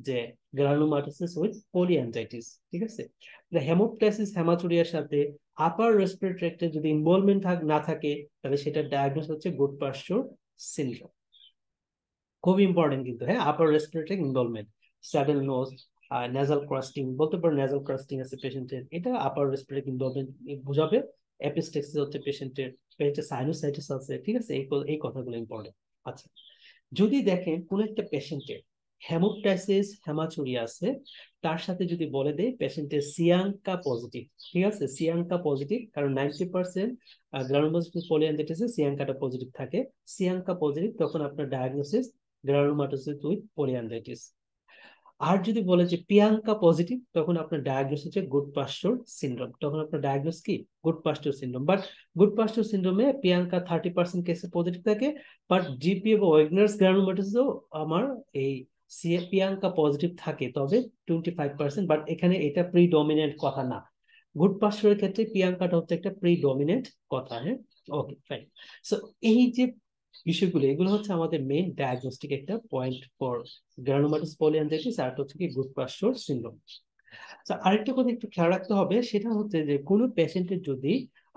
যে গ্রানুলোমাটোসিস উইথ পলিঅ্যাঞ্জাইটিস। ঠিক আছে, হেমোপটাইসিস হেমাচুরিয়ার সাথে আপার রেসপিরেটরি ট্র্যাক্টে যদি ইনভলভমেন্ট না থাকে, তাহলে সেটার ডায়াগনোস হচ্ছে গুড পাস্টোর সিনড্রোম। খুব ইম্পর্টেন্ট কিন্তু, হ্যাঁ, upper respiratory involvement, saddle nose, nasal crusting, বলতে পারে নেজাল ক্রাস্টিং আছে পেশেন্টের, এটা আপার রেসপিরেটরি ইনভলভমেন্ট বোঝাবে। এপিস্টেক্সিস হচ্ছে পেশেন্টের সাইনোসাইটিস আছে। ঠিক আছে, এই কথাগুলো ইম্পর্টেন্ট। আচ্ছা, যদি দেখেন কোন একটা পেশেন্টের হেমোপটাইসিস হেমাচুরিয়া আছে, তার সাথে যদি বলে দেয় পেশেন্টের সিয়াঙ্কা পজিটিভ, ঠিক আছে, সিয়াঙ্কা পজিটিভ, কারণ 90% গ্রানুলোমাটোসিস পলিঅ্যাঞ্জাইটিসে সিয়াঙ্কাটা পজিটিভ থাকে, সিয়াঙ্কা পজিটিভ, তখন আপনার ডায়াগনোসিস গ্রানুলোমাটোসিস উইথ পলিঅ্যাঞ্জাইটিস। আর যদি বলে যে প্রিয়াঙ্কা পজিটিভ, তখন আপনার ডায়াগনোস হচ্ছে গুড পাস্টোর সিনড্রোম, তখন আপনার ডায়াগনোস কি Goodpasture syndrome. But Goodpasture সিনড্রোমে প্রিয়াঙ্কা 30% কেসে পজিটিভ থাকে, বাট জিপিএ বা ওয়েগনার্স গ্রানুলোমাটোসিসও আমার এই প্রিয়াঙ্কা পজিটিভ থাকে, তবে 25%, বাট এখানে এটা প্রিডমিনেন্ট কথা না। গুড পাস্টোরের ক্ষেত্রে প্রিয়াঙ্কাটা হচ্ছে একটা প্রিডমিনেন্ট কথা। হ্যাঁ, ওকে, ফাইন। সো এই যে বিষয়গুলো, এগুলো হচ্ছে আমাদের মেইন ডায়াগনস্টিক একটা পয়েন্ট ফর গ্রানুলোমাটোস পলিঅ্যাঞ্জাইটিস, আর হচ্ছে কি গুড পাস্টোর সিনড্রোম। আরেকটা কথা একটু খেয়াল রাখতে হবে, সেটা হচ্ছে যে কোনো পেশেন্টের যদি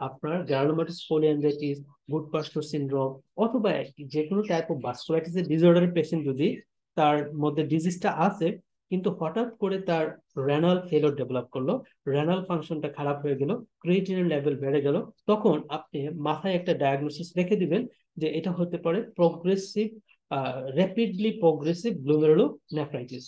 আপনার গ্রানুলোমাটোস পলিঅ্যাঞ্জাইটিস, গুড পাস্টোর সিনড্রোম, অথবা যে কোনো টাইপ অফ ভাস্কুলাইটিসের ডিসঅর্ডারের পেশেন্ট যদি তার মধ্যে ডিজিজটা আছে, কিন্তু হঠাৎ করে তার রেনাল ফেলিওর ডেভেলপ করলো, রেনাল ফাংশনটা খারাপ হয়ে গেল, ক্রিয়েটিনিন লেভেল বেড়ে গেল, তখন আপনি মাথায় একটা ডায়াগনোসিস রেখে দিবেন যে এটা হতে পারে প্রগ্রেসিভ, র্যাপিডলি প্রগ্রেসিভ গ্লোমেরুলোনেফ্রাইটিস।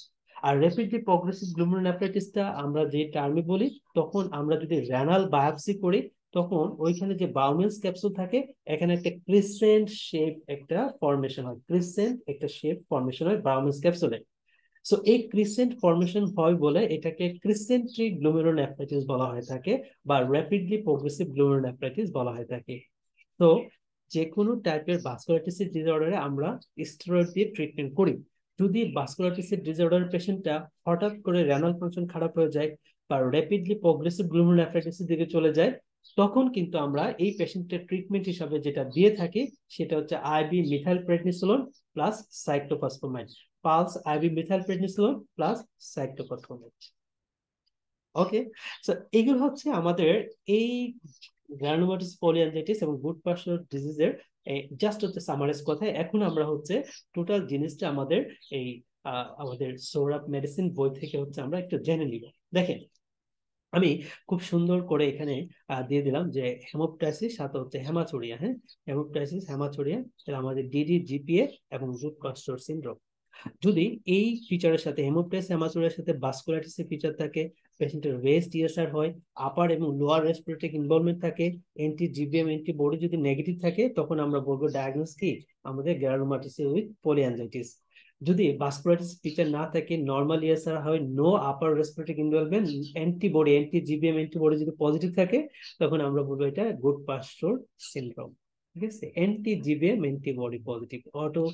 আর র্যাপিডলি প্রগ্রেসিভ গ্লোমেরুলোনেফ্রাইটিসটা আমরা যে টার্মে বলি, তখন আমরা যদি রেনাল বায়োপসি করি, তখন ওইখানে যে বাউমেন্স ক্যাপসুল থাকে, এখানে একটা ক্রিসেন্ট শেপ একটা ফর্মেশন হয়, ক্রিসেন্ট একটা শেপ ফর্মেশন হয় বাউমেন্স ক্যাপসুলে। সো এই ক্রিসেন্ট ফর্মেশন হয় বলে এটাকে ক্রিসেন্ট্রিক গ্লোমেরুলোনেফ্রাইটিস বলা হয়ে থাকে, বা র্যাপিডলি প্রগ্রেসিভ গ্লোমেরুলোনেফ্রাইটিস বলা হয়ে থাকে। তো যে কোনো টাইপের ভাস্কুলাইটিসের ডিসঅর্ডারে আমরা স্টেরয়েড দিয়ে ট্রিটমেন্ট করি। যদি ভাস্কুলাইটিসের ডিসঅর্ডার পেশেন্টটা হঠাৎ করে রেনাল ফাংশন খারাপ হয়ে যায় বা র্যাপিডলি প্রগ্রেসিভ গ্লোমেরুলোনেফ্রাইটিসের দিকে চলে যায়, তখন কিন্তু আমরা এই পেশেন্টের ট্রিটমেন্ট হিসাবে যেটা দিয়ে থাকি, সেটা হচ্ছে IV methyl prednisolone plus cyclophosphamide, pulse IV methyl prednisolone plus cyclophosphamide. Okay, so এগুলো হচ্ছে আমাদের এই গ্রানুলোমাটোস পলিঅ্যাঞ্জাইটিস এবং গুড পাস্টোর ডিজিজের জাস্ট হচ্ছে সামারাইজ কথা। এখন আমরা হচ্ছে টোটাল জিনিসটা আমাদের এই আমাদের সৌরভ মেডিসিন বই থেকে হচ্ছে আমরা একটু জেনে নিব। দেখেন, আমি খুব সুন্দর করে এখানে দিয়ে দিলাম যে হেমোপটাইসিস সাথে হচ্ছে হেমাচুরিয়া, হ্যাঁ, হেমোপটাইসিস হেমাচুরিয়া, আমাদের ডিডি জিপিএ এবং গুড পাস্টোর সিনড্রোম। যদি এই ফিচারের সাথে হেমোপ্টাইসিস হেমাচুরিয়ার সাথে ভাস্কুলাইটিসের ফিচার থাকে, পেশেন্টের রেস্ট ইএসআর হয়, আপার এবং লোয়ার রেসপিরেটরি ইনভলভমেন্ট থাকে, এন্টি জিবিএম অ্যান্টিবডি যদি নেগেটিভ থাকে, তখন আমরা বলবো ডায়াগনোস কি আমাদের গ্রানুলোমাটোসিস উইথ পলিঅ্যাঞ্জাইটিস। যদি ভাস্কুলাইটিস ফিচার না থাকে, নরমাল ইএসআর হয়, no upper respiratory involvement, antibody anti GBM antibody যদি পজিটিভ থাকে, তখন আমরা বলবো এটা গুড পাস্টোর সিনড্রোম। ঠিক আছে, anti GBM antibody positive auto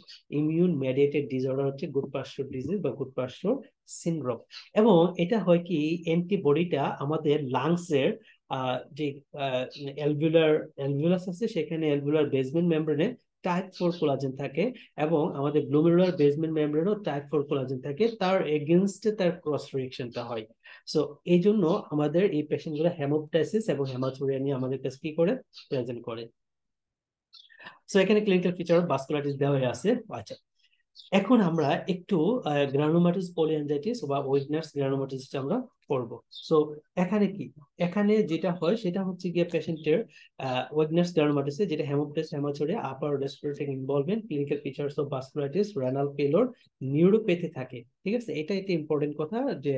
immune mediated disorder হচ্ছে গুড পাস্টোর ডিজিজ বা গুড পাস্টোর সিনড্রোম। এবং এটা হয় কি, অ্যান্টিবডিটা আমাদের লাংসের যে অ্যালভিউলাস আছে, সেখানে অ্যালভিউলার বেসমেন্ট মেমব্রেনে টাইপ 4 কোলাজেন থাকে, এবং আমাদের গ্লোমেরুলার বেসমেন্ট মেমব্রেনও টাইপ 4 কোলাজেন থাকে, তার এগেনস্টে তার ক্রস রিঅ্যাকশনটা হয়। সো এই জন্য আমাদের এই পেশেন্টগুলো হেমোপটাইসিস এবং হেমাচুরিয়া নিয়ে আমাদের কাছে কি করে প্রেজেন্ট করে। সো এখানে ক্লিনিক্যাল ফিচার ভাস্কুলাইটিস দেওয়া হয়ে আছে। আচ্ছা, এখন আমরা একটু গ্রানুলোমাটোস পলিঅ্যানজাইটিস বা ওয়েগনারস গ্রানুলোমাটোস আমরা পড়বো। সো এখানে কি, এখানে যেটা হয় সেটা হচ্ছে গিয়ে পেশেন্টের ওয়েগনারস গ্রানুলোমাটোসে যেটা haemoptysis haematuria upper respiratory involvement clinical features of vasculitis renal failure neuropathy থাকে। ঠিক আছে, এটা একটা ইম্পর্টেন্ট কথা যে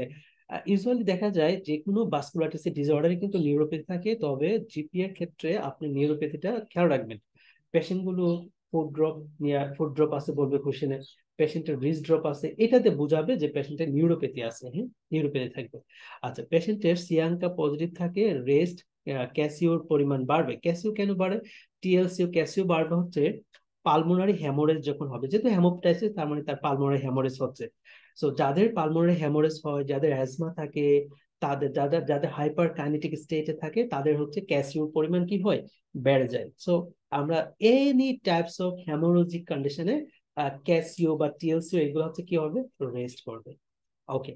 ইউজুয়ালি দেখা যায় যে কোনো ভাস্কুলাইটিসের ডিসঅর্ডারে কিন্তু নিউরোপ্যাথি থাকে, তবে জিপি এর ক্ষেত্রে আপনি নিউরোপ্যাথিটা খেয়াল রাখবেন। পেশেন্ট গুলো ফুড ড্রপ আছে বলবে কোশ্চেনে, পেশেন্টের রিস্ট ড্রপ আছে, এটাতে বোঝাবে যে পেশেন্টের নিউরোপ্যাথি আছে। হ্যাঁ, নিউরোপ্যাথি থাকবে। আচ্ছা, পেশেন্টের সিয়াঙ্কা পজিটিভ থাকে, রেস্ট ক্যাসিওর পরিমাণ বাড়বে। ক্যাসিও কেন বাড়ে? টিএলসিও ক্যাসিও বাড়বে হচ্ছে পালমোনারি হ্যামোরেজ যখন হবে, যেহেতু হেমোপটাইসিস তার মানে তার পালমোনারি হ্যামোরেজ হচ্ছে। সো যাদের পালমোনারি হ্যামোরেজ হয়, যাদের অ্যাজমা থাকে, তাদের যাদের যাদের হাইপার কাইনেটিক স্টেটে থাকে, তাদের হচ্ছে ক্যাসিওর পরিমাণ কি হয়, বেড়ে যায়। সো আমরা এনি টাইপস অফ হ্যামোরোজিক কন্ডিশনে ক্যাসিও বা টিএলসিও এগুলো হচ্ছে কি হবে, রেস্ট করবে। ওকে,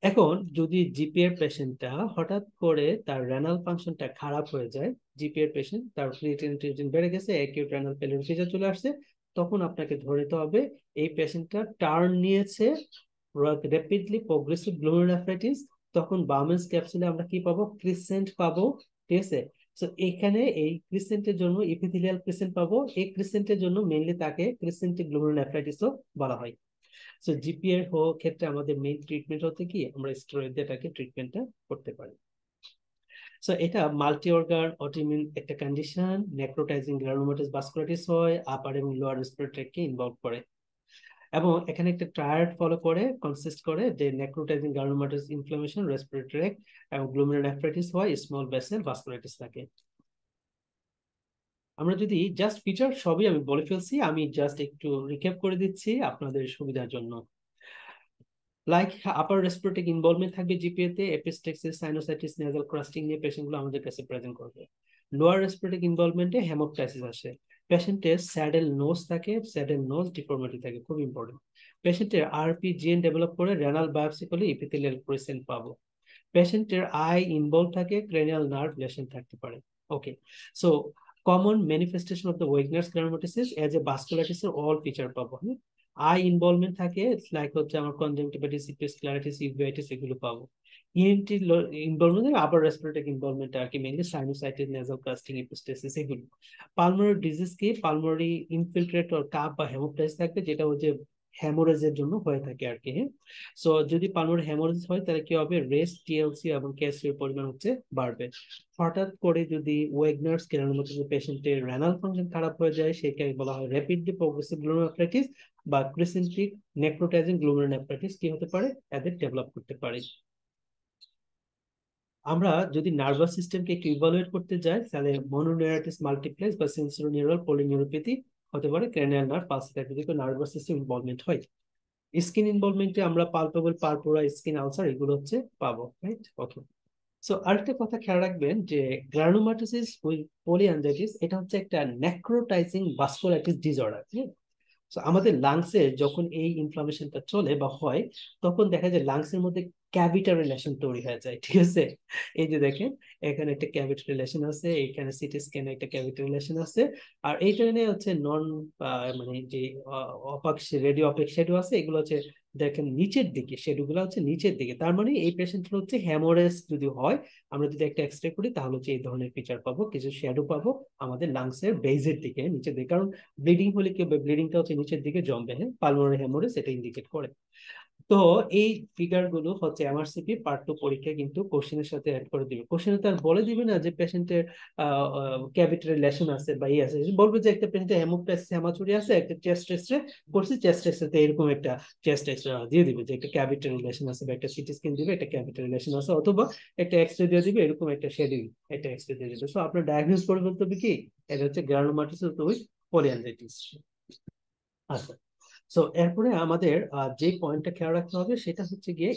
এখন যদি জিপিএর পেশেন্টটা হঠাৎ করে তার রেনাল ফাংশনটা খারাপ হয়ে যায়, জিপিএর পেশেন্ট তার ক্রিয়েটিনিন বেড়ে গেছে, অ্যাকিউট রেনাল ফেলিওর ফিচার চলে আসছে, তখন আপনাকে ধরে নিতে হবে এই পেশেন্টটা টার্ন নিয়েছে র্যাপিডলি প্রোগ্রেসিভ গ্লোমেরুলারনেফ্রাইটিস। তখন বাউম্যানস ক্যাপসুলে আমরা কি পাবো, ক্রিসেন্ট পাবো। ঠিক আছে, তো এখানে এই ক্রিসেন্টের জন্য ইপিথেলিয়াল ক্রিসেন্ট পাবো, এই ক্রিসেন্টের জন্য মেইনলি তাকে ক্রিসেন্টিক গ্লোমেরুলারনেফ্রাইটিসও বলা হয়। সো জিপি এর ক্ষেত্রে আমাদের মেইন ট্রিটমেন্ট হতে কি, আমরা স্টেরয়েড দিয়ে এটাকে ট্রিটমেন্টটা করতে পারি। সো এটা মাল্টি অর্গান অটোইমিউন একটা কন্ডিশন, নেক্রোটাইজিং গ্রানুলোমাটোস ভাস্কুলাইটিস হয়, আপার এবং লোয়ার রেসপিরেটরি কে ইনভলভ করে, এবং এখানে একটা ট্রায়াড ফলো করে কনসিস্ট করে যে নেক্রোটাইজিং গ্রানুলোমাটোস ইনফ্লামেশন, রেসপিরেটরি এবং গ্লোমেরুলারনেফ্রাইটিস হয়, স্মল ভেসেল ভাস্কুলাইটিস থাকে। আমরা যদি জাস্ট ফিচার সবই আমি বলে ফেলছি, আমি জাস্ট একটু রিক্যাপ করে দিচ্ছি আপনাদের সুবিধার জন্য। লাইক আপার রেসপিরেটরি ইনভলভমেন্ট থাকবে জিপিএ তে, এপিস্টেক্সিস সাইনোসাইটিস নেজাল ক্রাস্টিং নিয়ে পেশেন্টগুলো আমাদের কাছে প্রেজেন্ট করবে। লোয়ার রেসপিরেটরি ইনভলভমেন্টে হেমোপটাইসিস আসে, পেশেন্টের স্যাডেল নোজ থাকে, স্যাডেল নোজ ডিফর্মিটি থাকে, খুব ইম্পর্টেন্ট। পেশেন্টের আরপি জিএন ডেভেলপ করে রেনাল বায়োপসি করলে ইপিথেলিয়াল ক্রিসেন্ট পাবো। পেশেন্টের আই ইনভলভ থাকে, ক্রেনিয়াল নার্ভ লেশন থাকতে পারে। Okay, so common manifestation of the Wegener's granulomatosis as a vasculitis এর অল ফিচার পাবো। আই ইনভলভমেন্ট থাকে, লাইক হচ্ছে আমার কনজাংটিভাইটিস, স্ক্লেরাইটিস, ইউভেইটিস এগুলো পাবো। ENT involvement, upper respiratory involvement আর কি মেইনলি সাইনোসাইটিস, নেজাল কাস্টিং, এপিস্টেসিস এগুলো। পালমোনারি ডিজিজ কি, পালমোনারি ইনফিলট্রেট অর কাপ বা হেমোপ্টাইটিস থাকবে, যেটা হচ্ছে হ্যামোরেজের জন্য হয়ে থাকে আর কি। হ্যাঁ, সো যদি পালমোনারি হ্যামোরেজ হয় তাহলে কি হবে, রেস্ট টিএলসি এবং ক্যাসিওর পরিমাণ হচ্ছে বাড়বে। হঠাৎ করে যদি ওয়েগনারস গ্রানুলোমাটোসিস পেশেন্টের রেনাল ফাংশন খারাপ হয়ে যায়, সেটাকে বলা হয় র্যাপিডলি প্রোগ্রেসিভ গ্লোমেরুলারনেফ্রাইটিস বা ক্রিসেন্টিক নেক্রোটাইজিং গ্লোমেরুলারনেফ্রাইটিস কি হতে পারে, এদের ডেভেলপ করতে পারে। আমরা যদি নার্ভাস সিস্টেমকে একটু ইভালুয়েট করতে যাই, তাহলে মনোনিউরাইটিস মাল্টিপ্লেক্স বা সেন্সোরিনিউরাল পলিনিউরোপ্যাথি হতে পারে, cranial nerve pulse nervous system involvement হয়। স্কিন ইনভলভমেন্টে আমরা পালপেবল পারপোরা, স্কিন আলসার এগুলো হচ্ছে পাবো, রাইট? ওকে, সো আরেকটা কথা খেয়াল রাখবেন যে গ্রানুলোমাটোসিস পলিঅ্যানজাইটিস এটা হচ্ছে একটা নেক্রোটাইজিং ভাস্কুলাইটিস ডিসঅর্ডার। তো আমাদের লাংসে যখন এই ইনফ্লামেশনটা চলে বা হয়, তখন দেখা যায় লাংসের মধ্যে ক্যাভিটার রিলেশন তৈরি হয়ে যায়। ঠিক আছে, এই যে দেখেন এখানে একটা ক্যাভিটার রিলেশন আছে, এখানে সিটি স্ক্যানে একটা ক্যাভিটার রিলেশন আছে, আর এইটা নিয়ে হচ্ছে নন মানে যে অপাক রেডিও অপেক শ্যাডো আছে, এগুলো হচ্ছে দেখেন নিচের দিকে, শ্যাডো গুলো হচ্ছে নিচের দিকে, তার মানে এই পেশেন্ট হচ্ছে হ্যামোরেজ যদি হয়, আমরা যদি একটা এক্সরে করি তাহলে হচ্ছে এই ধরনের ফিচার পাবো, কিছু শ্যাডো পাবো আমাদের লাংসের বেজের দিকে, নিচের দিকে। কারণ ব্লিডিং হলে কি হবে, ব্লিডিংটা হচ্ছে নিচের দিকে জমবে। হ্যাঁ, পালমোনারি হ্যামোরেজ এটা ইন্ডিকেট করে। তো এই ফিগার গুলো হচ্ছে এমআরসিপি পার্ট 2 পরীক্ষায় কিন্তু কোশ্চেনের সাথে অ্যাড করে দিবে। কোশ্চেনে তার বলে দিবে না যে পেশেন্টের ক্যাভিটারি লেশন আছে বা ই আছে, বলবে যে একটা পেশেন্টের হেমোপ্টাইসিস হেমাচুরি আছে, একটা চেস্ট এক্সরে করছি, চেস্ট এক্সরেতে এরকম একটা চেস্ট এক্সরে দিয়ে দিবে যে একটা ক্যাভিটারি লেশন আছে, বা একটা সিটি স্ক্যান দিবে একটা ক্যাভিটারি লেশন আছে, অথবা একটা এক্সরে দিয়ে দিবে এরকম একটা শেডিউল, একটা এক্সরে দিয়ে দিবে। সো আপনার ডায়াগনোস করে বলতে হবে কি, এটা হচ্ছে গ্রানুলোমাটোসিস উইথ পলিঅ্যানজাইটিস। আচ্ছা, সো এরপরে আমাদের যে পয়েন্টটা খেয়াল রাখতে হবে সেটা হচ্ছে গিয়ে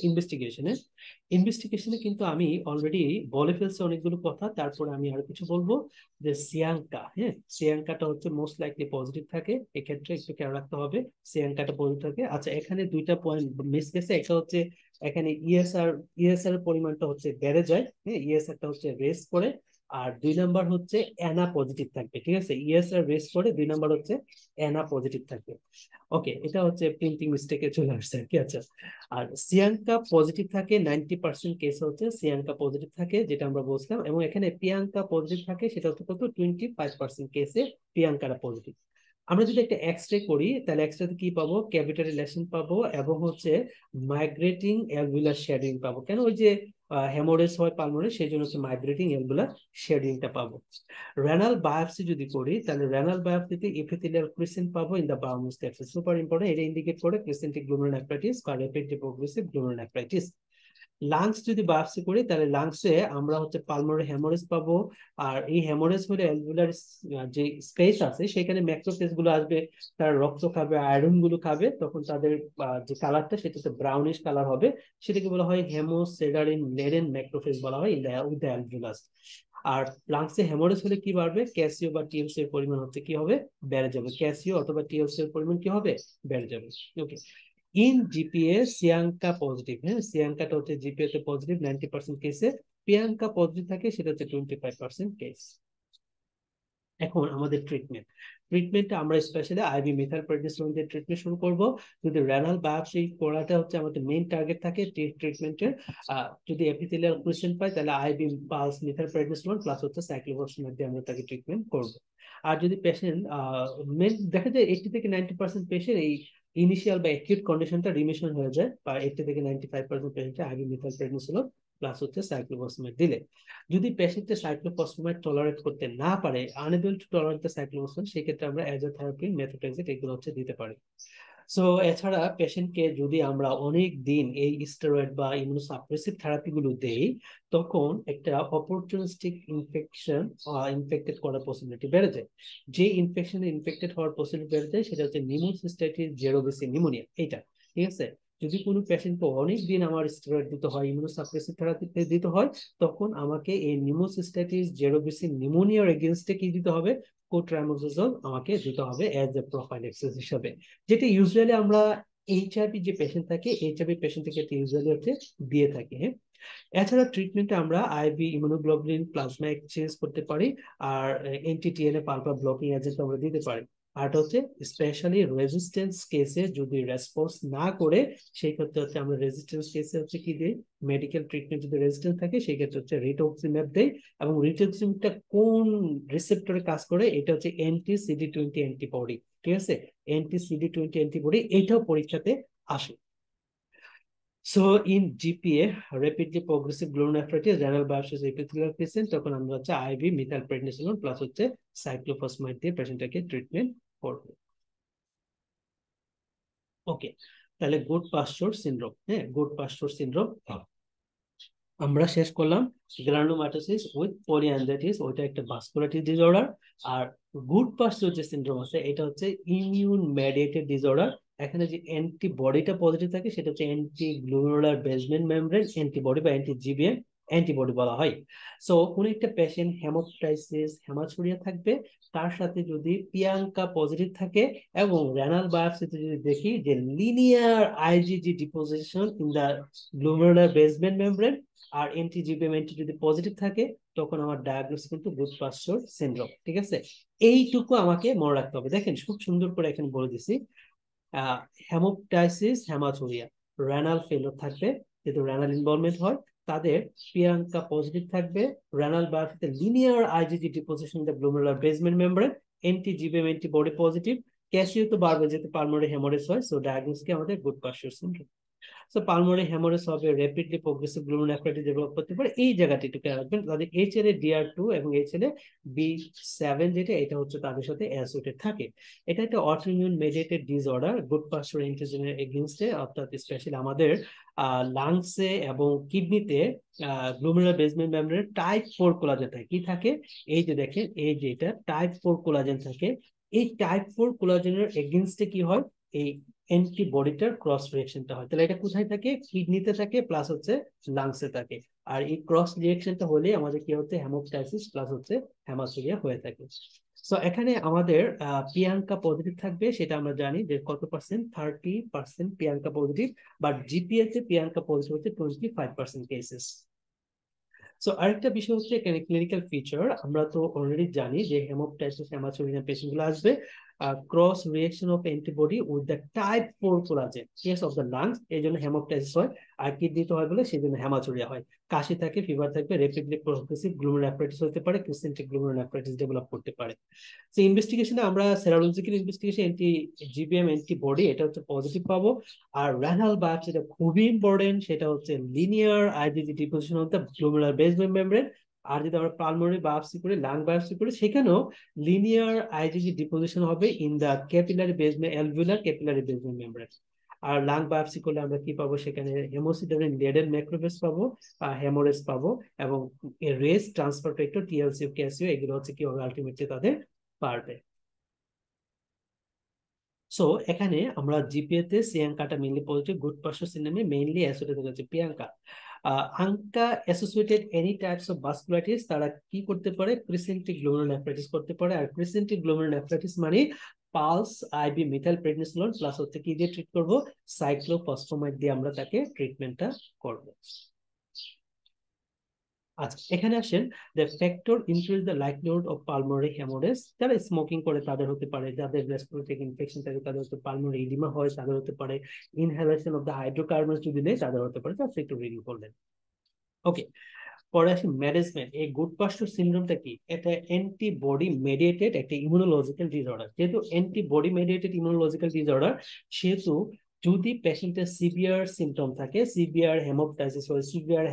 ইনভেস্টিগেশনে কিন্তু আমি অলরেডি বলে ফেলছি অনেকগুলো কথা, তারপরে আমি আরো কিছু বলবো। যে সিয়াঙ্কা, হ্যাঁ, সিয়াঙ্কাটা হচ্ছে মোস্ট লাইকলি পজিটিভ থাকে, এক্ষেত্রে একটু খেয়াল রাখতে হবে। সিয়াঙ্কাটা পজিটিভ থাকে। আচ্ছা, এখানে দুইটা পয়েন্ট মিস গেছে। একটা হচ্ছে এখানে ইএসআর এর পরিমাণটা হচ্ছে বেড়ে যায়, হ্যাঁ, ইএসআরটা হচ্ছে রেস করে। আর 2 নাম্বার হচ্ছে এনা পজিটিভ থাকবে, ঠিক আছে, ইএসআর রেস করে, 2 নাম্বার হচ্ছে এনা পজিটিভ থাকবে। ওকে, এটা হচ্ছে প্রিন্টিং মিস্টেকে চলে আসছে আর কি। আচ্ছা, আর সিয়াঙ্কা পজিটিভ থাকে 90% কেস হচ্ছে সিয়াঙ্কা পজিটিভ থাকে, যেটা আমরা বলছিলাম। এবং এখানে প্রিয়াঙ্কা পজিটিভ থাকে, সেটা হচ্ছে কত, 25% কেসে প্রিয়াঙ্কারা পজিটিভ। আমরা যদি একটা এক্স রে করি তাহলে এক্স রেতে কি পাবো, ক্যাভিটারি লেশন পাবো এবং হচ্ছে মাইগ্রেটিং অ্যালভিউলার শেডিং পাবো। কেন, ওই যে হেমোরেজ হয় পালমোনে, সেই জন্য হচ্ছে মাইগ্রেটিং অ্যালভিউলার শেডিংটা পাবো। রেনাল বায়োপসি যদি করি তাহলে রেনাল বায়োপসিতে এপিথেলিয়াল ক্রিসেন্ট পাবো in the Bowman's capsule. Super important, এটা ইন্ডিকেট করে ক্রিসেন্টিক গ্লোমেরুলোনেফ্রাইটিস বা র্যাপিডলি প্রোগ্রেসিভ গ্লোমেরুলোনেফ্রাইটিস। লাংস যদি বায়োপসি করি তাহলে লাংসে আমরা হচ্ছে পালমোনারি হেমোরেজ পাবো। আর এই হেমোরেজ হলে অ্যালভিউলার যে স্পেস আছে সেখানে ম্যাক্রোফেজ গুলো আসবে, তারা রক্ত খাবে, আয়রন গুলো খাবে, তখন তাদের যে কালারটা সেটা হচ্ছে ব্রাউনিশ কালার হবে। সেটাকে বলা হয় হেমোসেডারিন লেডেন ম্যাক্রোফেজ বলা হয় উইথ দ্য অ্যালভিউলাস। আর লাংসে হেমোরেজ হলে কি বাড়বে, ক্যাসিও বা টিএলসি এর পরিমাণ হচ্ছে কি হবে, বেড়ে যাবে। ক্যাসিও অথবা টিএলসি এর পরিমাণ কি হবে, বেড়ে যাবে। ওকে, ইন জিপিএ সিয়াঙ্কা পজিটিভ, হ্যাঁ, সিয়াঙ্কাটা হচ্ছে জিপিএ তে পজিটিভ 90% কেসে, প্রিয়াঙ্কা পজিটিভ থাকে সেটা হচ্ছে 25% কেস। এখন আমাদের ট্রিটমেন্টটা আমরা স্পেশালি আইভি মিথাইলপ্রেডনিসোলোন দিয়ে ট্রিটমেন্ট শুরু করব। যদি রেনাল বায়োপসি করাটা হচ্ছে আমাদের মেইন টার্গেট থাকে ট্রিটমেন্টের, যদি এপিথেলিয়াল ক্রিসেন্ট পাই তাহলে আইভি পালস মিথাইলপ্রেডনিসোলোন প্লাস হচ্ছে সাইক্লোফসফেনাইড দিয়ে আমরা তাকে ট্রিটমেন্ট করব। আর যদি পেশেন্ট মেন দেখা যায় 80 থেকে 90% পেশেন্ট এই ইনিশিয়াল বা অ্যাকিউট কন্ডিশনটা রিমিশন হয়ে যায়, বা 80 থেকে 95% পেশেন্টে আইভি মিথাইলপ্রেডনিসোলোন প্লাস হচ্ছে সাইক্লোফসফেনাইড দিলে। যদি পেশেন্টে সাইক্লোফসফেনাইড টলারেট করতে না পারে, আনএবল টু টলারেট দ্য সাইক্লোফসফেনাইড, সেক্ষেত্রে আমরা অ্যাজোথেরাপি, মেথোট্রেক্সেট এগুলো হচ্ছে দিতে পারি। সো এছাড়া পেশেন্টকে যদি আমরা অনেক দিন এই স্টেরয়েড বা ইমিউনোসাপ্রেসিভ থেরাপি গুলো দেই, তখন একটা অপরচুনিস্টিক ইনফেক্টেড করার পসিবিলিটি বেড়ে যায়। যে ইনফেকশনে ইনফেক্টেড হওয়ার পসিবিলিটি বেড়ে যায় সেটা হচ্ছে নিমোসিস্টাইটিস জেরোবেসি নিউমোনিয়া, এইটা, ঠিক আছে। যদি কোনো পেশেন্টকে অনেক দিন আমার স্টেরয়েড দিতে হয়, ইমিউনোসাপ্রেসিভ থেরাপি দিতে হয়, তখন আমাকে এই নিমোসিস্টাইটিস জেরোবেসি নিউমোনিয়ার এগেইনস্টে কি দিতে হবে, কোট্রাইমোক্সোজল আমাকে দিতে হবে অ্যাজ এ প্রোফাইল্যাক্সিস হিসাবে, যেটা ইউজুয়ালি আমরা এইচআইভি যে পেশেন্ট থাকে, এইচআইভি পেশেন্ট থেকে ইউজুয়ালি হচ্ছে দিয়ে থাকি, হ্যাঁ। এছাড়া ট্রিটমেন্টে আমরা আইভি ইমিউনোগ্লোবুলিন প্লাজমা এক্সচেঞ্জ করতে পারি, আর এনটিটিএনএ পালপা ব্লকিং এজেন্ট আমরা দিতে পারি। আর হচ্ছে স্পেশালি রেজিস্ট্যান্স কেসে যদি রেসপন্স না করে, সেই ক্ষেত্রে হচ্ছে আমরা রেজিস্ট্যান্স কেসে হচ্ছে কি দিই, মেডিকেল ট্রিটমেন্ট যদি রেজিস্ট্যান্স থাকে সেই ক্ষেত্রে হচ্ছে রিটুক্সিম্যাব দেই। এবং রিটুক্সিম্যাবটা কোন রিসেপ্টরে কাজ করে, এটা হচ্ছে anti-CD20 অ্যান্টিবডি, ঠিক আছে, anti-CD20 অ্যান্টিবডি, এটাও পরীক্ষাতে আসে। So in GPA rapidly progressive glomerulonephritis renal biopsy epithelial crescent, তখন আমরা হচ্ছে আইভি মিথাইলপ্রেডনিসোলোন প্লাস হচ্ছে সাইক্লোফসফেনাইড দিয়ে পেশেন্টটাকে ট্রিটমেন্ট করব। ওকে, তাহলে গুড পাস্চর সিনড্রোম, হ্যাঁ, গুড পাস্চর সিনড্রোম আমরা শেষ করলাম। গ্রানুলোমাটোসিস উইথ পলিঅ্যানজাইটিস, ওইটা একটা ভাস্কুলারিটি ডিসঅর্ডার। আর গুড পাস্চর যে সিনড্রোম আছে এটা হচ্ছে ইমিউন মেডিয়েটেড ডিসঅর্ডার। এখানে যে অ্যান্টিবডিটা পজিটিভ থাকে সেটা হচ্ছে anti glomerular basement membrane antibody বা অ্যান্টি জিবিএম অ্যান্টিবডি বলা হয়। সো কোন একটা পেশেন্ট হেমোপ্টাইসিস হেমাচুরিয়া থাকবে, তার সাথে যদি প্রিয়াঙ্কা পজিটিভ থাকে এবং রেনাল বায়োপসিতে যদি দেখি যে linear IgG deposition in the glomerular basement membrane আর এনটিজিবিএম এনটি যদি পজিটিভ থাকে, তখন আমার ডায়াগনোসিস কিন্তু গুড পাস্চর সিনড্রোম, ঠিক আছে। এইটুকু আমাকে মনে রাখতে হবে। দেখেন খুব সুন্দর করে এখানে বলে দিছি, হেমোপটাইসিস হেমাচুরিয়া, রেনাল ফেলোর থাকবে, যেহেতু রেনাল ইনভলভমেন্ট হয়, তাদের প্রিয়াঙ্কা পজিটিভ থাকবে, রেনাল বায়োপসিতে linear IgG deposition the glomerular basement membrane, anti GBM antibody positive, KCO তো বাড়বে যেহেতু পালমোনারি হেমোরেজ হয়। সো ডায়াগনোসিস আমাদের Goodpasture syndrome. So pulmonary haemorrhage হবে, র্যাপিডলি প্রোগ্রেসিভ গ্লোমেরুলোনেফ্রাইটিস ডেভেলপ করতে পারে, এই জায়গাটা একটু খেয়াল রাখবেন। তাদের HLA DR2 এবং HLA B7 যেটা, এটা হচ্ছে তাদের সাথে অ্যাসোসিয়েটেড থাকে। এটা একটা অটোইমিউন মেডিয়েটেড ডিসঅর্ডার গুড পাস্চর অ্যান্টিজেনের এগেইনস্টে, অর্থাৎ স্পেশালি আমাদের লাংসে এবং কিডনিতে গ্লোমেরুলার বেসমেন্ট মেমব্রেনে টাইপ 4 কোলাজেন থাকে। কি থাকে, এই যে দেখেন, এই যে এটা টাইপ 4 কোলাজেন থাকে। এই টাইপ 4 কোলাজেনের এগেইনস্টে কি হয়, এই অ্যান্টিবডিটার ক্রস রিঅ্যাকশনটা হয়। তাহলে এটা কোথায় থাকে? কিডনিতে থাকে প্লাস হচ্ছে লাংসে থাকে। আর এই ক্রস রিঅ্যাকশনটা হলে আমাদের কি হচ্ছে? হেমোপটাইসিস প্লাস হচ্ছে হেমাটোরিয়া হয়ে থাকে। সো এখানে আমাদের প্রিয়াঙ্কা পজিটিভ থাকবে, সেটা আমরা জানি যে কত percent, 30% Priyanka positive, but GPA তে প্রিয়াঙ্কা পজিটিভ হচ্ছে 25% কেসেস। সো আরেকটা বিষয় হচ্ছে এখানে ক্লিনিক্যাল ফিচার। আমরা তো অলরেডি জানি যে হেমোপটাইসিস হেমাটোরিয়া পেশেন্ট গুলো আসবে cross reaction of antibody with the type 4 collagen case of the lungs, এই জন্য হেমোপটাইসিস হয়। আর কিডনিতে হয় বলে সেই জন্য হেমাটোরিয়া হয়। কাশি থাকে, ফিভার থাকবে, র্যাপিডলি প্রগ্রেসিভ গ্লোমেরুলাইটিস হতে পারে, ক্রিসেন্টিক গ্লোমেরুলাইটিস ডেভেলপ করতে পারে। তো ইনভেস্টিগেশনে আমরা সেরালজিক্যাল ইনভেস্টিগেশন অ্যান্টি জিবিএম অ্যান্টিবডি এটা হচ্ছে পজিটিভ পাবো। আর রেনাল বায়োপসি যেটা খুবই ইম্পর্টেন্ট, সেটা হচ্ছে linear IgG deposition of the glomerular basement membrane. আর যদি আমরা পালমোনারি বায়োপসি করি, লাং বায়োপসি করি, সেখানেও লিনিয়ার আইজিজি ডিপোজিশন হবে in the capillary basement, alveolar capillary basement membrane. আর লাং বায়োপসি করলে আমরা কি পাবো? সেখানে হেমোসিডারিন লেডেন ম্যাক্রোফেজ পাবো, হেমোরেজ পাবো, এবং race transfer factor TLC Casio এগুলো হচ্ছে কি হবে? আলটিমেটলি তাদের পারবে। সো এখানে আমরা জিপিএ তে প্রিয়াঙ্কাটা মেইনলি পজিটিভ, গুড পার্সন সিন্ড্রোমে মেইনলি অ্যাসোসিয়েটেড হচ্ছে P ANCA. ANCA associated any types of vasculitis, তারা কি করতে পারে? প্রিসেন্টিক গ্লোমেরুলাইটিস করতে পারে। আর প্রিসেন্টিক গ্লোমেরুলাইটিস মানে pulse IV methyl prednisolone plus হচ্ছে কি দিয়ে ট্রিট করব? সাইক্লোফসফেমাইড দিয়ে আমরা তাকে ট্রিটমেন্টটা করব। আচ্ছা, এখানে আসেন the factor increase the likelihood of pulmonary haemorrhage. যারা স্মোকিং করে তাদের হতে পারে, যাদের রেসপিরেটরি ইনফেকশন থাকে তাদের হতে পালমোনারি এডিমা হয়, তাদের হতে পারে ইনহেলেশন অফ দ্য হাইড্রোকার্বনস যদি নেই তাদের হতে পারে। জাস্ট একটু রিডিং করলেন। ওকে, পরে আসি ম্যানেজমেন্ট। এই গুড পাস্টার সিনড্রোমটা কি? এটা অ্যান্টিবডি মেডিয়েটেড একটা ইমিউনোলজিক্যাল ডিসঅর্ডার। যেহেতু অ্যান্টিবডি মেডিয়েটেড ইমিউনোলজিক্যাল ডিসঅর্ডার, সেহেতু যদি পেশেন্টের সিভিয়ার সিমটম থাকে, সিভিয়ার হেমোপটাইসিস হয়, সিভিয়ার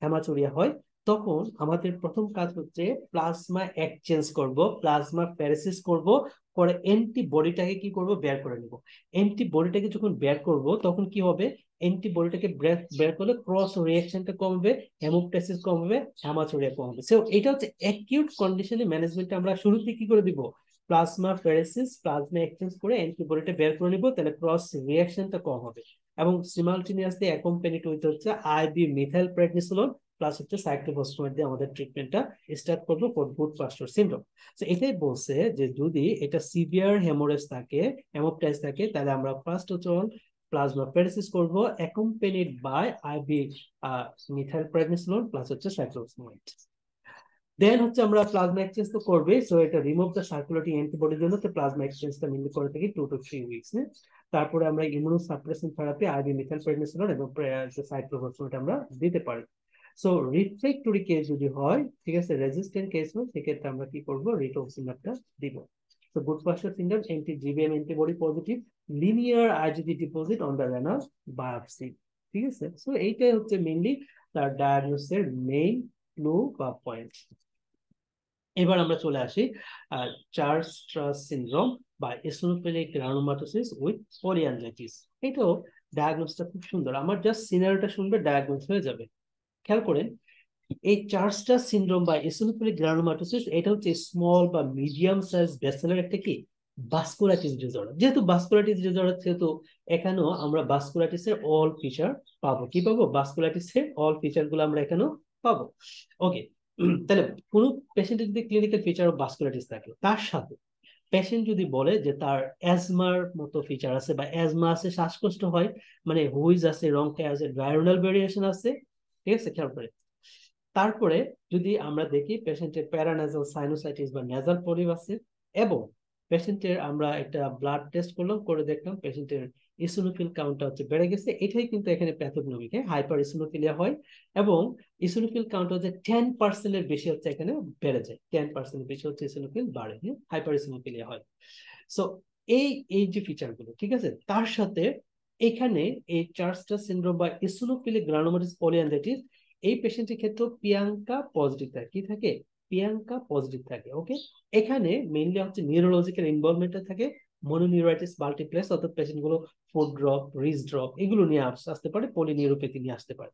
হেমাচুরিয়া হয়, তখন আমাদের প্রথম কাজ হচ্ছে প্লাজমা এক্সচেঞ্জ করব, প্লাজমা প্যারেসিস করব, পরে অ্যান্টিবডিটাকে কি করব? বের করে নিব। অ্যান্টিবডিটাকে যখন বের করব তখন কি হবে? অ্যান্টিবডিটাকে বের করলে ক্রস রিঅ্যাকশনটা কমবে, হেমোপটাইসিস কমবে, হেমাটোরিয়া কমবে। সো এটা হচ্ছে অ্যাকিউট কন্ডিশনে ম্যানেজমেন্টে আমরা শুরুতে কি করে দিব? প্লাজমা ফেরেসিস, প্লাজমা এক্সচেঞ্জ করে অ্যান্টিবডিটা বের করে নিব, তাহলে ক্রস রিঅ্যাকশনটা কম হবে। এবং সিমালটেনিয়াসলি অ্যাকম্পানিড উইথ হচ্ছে আইবি মিথাইল প্রেডনিসোলোন প্লাস হচ্ছে সাইক্লোফসফেমাইড দিয়ে আমাদের ট্রিটমেন্টটা স্টার্ট করবো ফর গুড পাস্টার সিনড্রোম। তো এটাই বলছে যে যদি এটা সিভিয়ার হেমোরেজ থাকে, হেমোপটাইস থাকে, তাহলে আমরা ফার্স্ট হচ্ছে প্লাজমা ফেরেসিস করব accompanied by IV methyl prednisolone plus হচ্ছে সাইক্লোফসফেমাইড। দেন হচ্ছে আমরা প্লাজমা এক্সচেঞ্জ তো করবে, সো এটা রিমুভ দ্য সার্কুলেটিং অ্যান্টিবডির জন্য তো প্লাজমা এক্সচেঞ্জটা মিলি করে থাকি 2 to 3 উইকস। তারপরে আমরা immunosuppression therapy IV methyl prednisolone এবং সাইক্লোফসফেমাইড আমরা দিতে পারি। সো রিফ্লেক্টরি কেস যদি হয়, ঠিক আছে, রেজিস্ট্যান্ট কেস হয়, সেক্ষেত্রে আমরা কি করব? রিটোক্সিমাবটা দিব। So good posture syndrome, anti-GBM antibody positive, linear IgG deposit on the renal biopsy, ঠিক আছে। সো এইটাই হচ্ছে মেইনলি তার ডায়াগনোসিসের মেইন ক্লু বা পয়েন্ট। এবার আমরা চলে আসি চার্লস স্ট্রাস সিনড্রোম বা ইসোনোফিলিক গ্রানুলোমাটোসিস উইথ পলিঅ্যাঞ্জাইটিস। এটাও ডায়াগনোসটা খুব সুন্দর, আমার জাস্ট সিনারিওটা শুনবে ডায়াগনোস হয়ে যাবে। খেয়াল করেন, এই চার্লস সিনড্রোম বা ইসোনোফিলিক গ্রানুলোমাটোসিস এটা হচ্ছে স্মল বা মিডিয়াম সাইজ ভেসেলের একটা কি ভাস্কুলাইটিস ডিসঅর্ডার। যেহেতু ভাস্কুলাইটিস ডিসঅর্ডার, সেহেতু এখানেও আমরা ভাস্কুলাইটিসের অল ফিচার পাবো। কি পাবো? ভাস্কুলাইটিসের অল ফিচার গুলো আমরা এখানেও পাবো। ওকে, তাহলে কোন পেশেন্টের যদি ক্লিনিক্যাল ফিচার অফ ভাস্কুলাইটিস থাকে, তার সাথে পেশেন্ট যদি বলে যে তার অ্যাজমার মতো ফিচার আছে বা অ্যাজমা আছে, শ্বাসকষ্ট হয়, মানে হুইজ আছে, রংটা আছে, ডায়রোনাল ভেরিয়েশন আছে, ঠিক আছে, খেয়াল করে। তারপরে যদি আমরা দেখি পেশেন্টের প্যারানাজাল সাইনোসাইটিস বা নেজাল পলিপ আছে, এবং পেশেন্টের আমরা একটা ব্লাড টেস্ট করলাম, করে দেখলাম পেশেন্টের ইসোনোফিল কাউন্টটা হচ্ছে বেড়ে গেছে, এটাই কিন্তু এখানে প্যাথোজেনিক হাইপার ইসোনোফিলিয়া হয়। এবং ইসোনোফিল কাউন্ট হচ্ছে 10% এর বেশি হচ্ছে এখানে বেড়ে যায়, 10% বেশি হচ্ছে ইসোনোফিল বাড়ে, হাইপার ইসোনোফিলিয়া হয়। সো এই এই যে ফিচার গুলো, ঠিক আছে, তার সাথে এখানে এই চার্লস সিনড্রোম বা ইসোনোফিলিক গ্রানুলোমাটোসিস পলিঅ্যাঞ্জাইটিস, এই পেশেন্টের ক্ষেত্রে প্রিয়াঙ্কা পজিটিভ থাকে। কি থাকে? প্রিয়াঙ্কা পজিটিভ থাকে। ওকে, এখানে মেইনলি হচ্ছে নিউরোলজিক্যাল ইনভলভমেন্ট থাকে, মনোনিউরাইটিস মাল্টিপ্লেক্স, অর্থাৎ পেশেন্ট গুলো ফুড ড্রপ, রিজ ড্রপ এগুলো নিয়ে আসতে পারে, পলিনিউরোপ্যাথি নিয়ে আসতে পারে।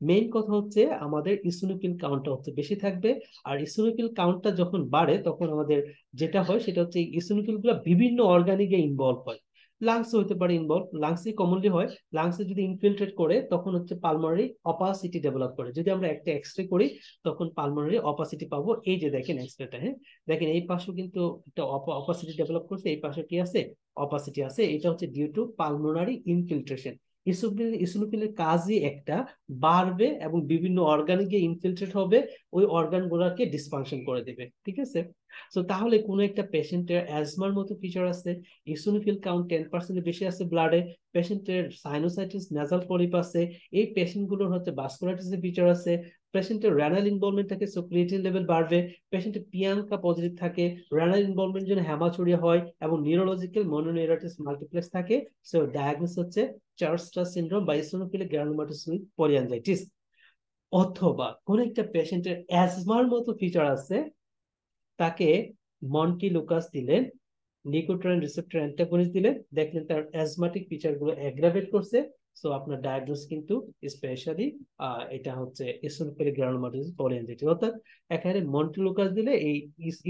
মেইন কথা হচ্ছে আমাদের ইসোনোফিল কাউন্টটা হচ্ছে বেশি থাকবে। আর ইসোনোফিল কাউন্টটা যখন বাড়ে তখন আমাদের যেটা হয় সেটা হচ্ছে ইসোনোফিল গুলো বিভিন্ন অর্গানে গিয়ে ইনভলভ হয়। লাংসে হতে পারে ইনভলভ, লাংসে কমনলি হয়। লাংসে যদি ইনফিলট্রেট করে তখন হচ্ছে পালমোনারি অপাসিটি ডেভেলপ করে। যদি আমরা একটা এক্সরে করি তখন পালমোনারি অপাসিটি পাবো। এই যে দেখেন এক্সরেটা, হ্যাঁ দেখেন এই পাশেও কিন্তু একটা অপাসিটি ডেভেলপ করছে, এই পাশে কি আছে, অপাসিটি আছে। এটা হচ্ছে ডিউ টু পালমোনারি ইনফিলট্রেশন। ইসোনোফিলের কাজই একটা, বাড়বে এবং বিভিন্ন অর্গানে গিয়ে ইনফিলট্রেট হবে, ওই অর্গান গুলাকে ডিসফাংশন করে দেবে, ঠিক আছে। তো তাহলে কোন একটা পেশেন্টের অ্যাজমার মতো ফিচার আছে, ইসোনোফিল কাউন্ট 10% বেশি আছে ব্লাডে, পেশেন্টের সাইনোসাইটিস নাসাল পলিপ আছে, এই পেশেন্ট গুলোর হচ্ছে ভাস্কুলাইটিসের ফিচার আছে, পেশেন্টের রেনাল ইনভলভমেন্ট থাকে সো ক্রিয়েটিন লেভেল বাড়বে, পেশেন্টের পিয়াঙ্কা পজিটিভ থাকে, রেনাল ইনভলভমেন্ট জন্য হ্যামাচুরিয়া হয়, এবং নিউরোলজিক্যাল মনোনিউরাইটিস মাল্টিপ্লেক্স থাকে। সো ডায়াগনোস হচ্ছে চার্লস সিনড্রোম বা ইসোনোফিলিক গ্রানুলোমাটোস উইথ পলিঅ্যানজাইটিস। অথবা কোন একটা পেশেন্টের অ্যাজমার মতো ফিচার আছে, তাকে মন্টি লুকাস দিলেন, নিকোটিন রিসেপ্টর অ্যান্টাগনিস্ট দিলেন, দেখলেন তার অ্যাজমাটিক ফিচার গুলো অ্যাগ্রাভেট করছে। সো আপনার ডায়াগনোস কিন্তু স্পেশালি এটা হচ্ছে ইসোনোফিলিক গ্রানুলোমাটোসিস পলিঅ্যানজাইটিস। অর্থাৎ এখানে মন্টি লুকাস দিলে এই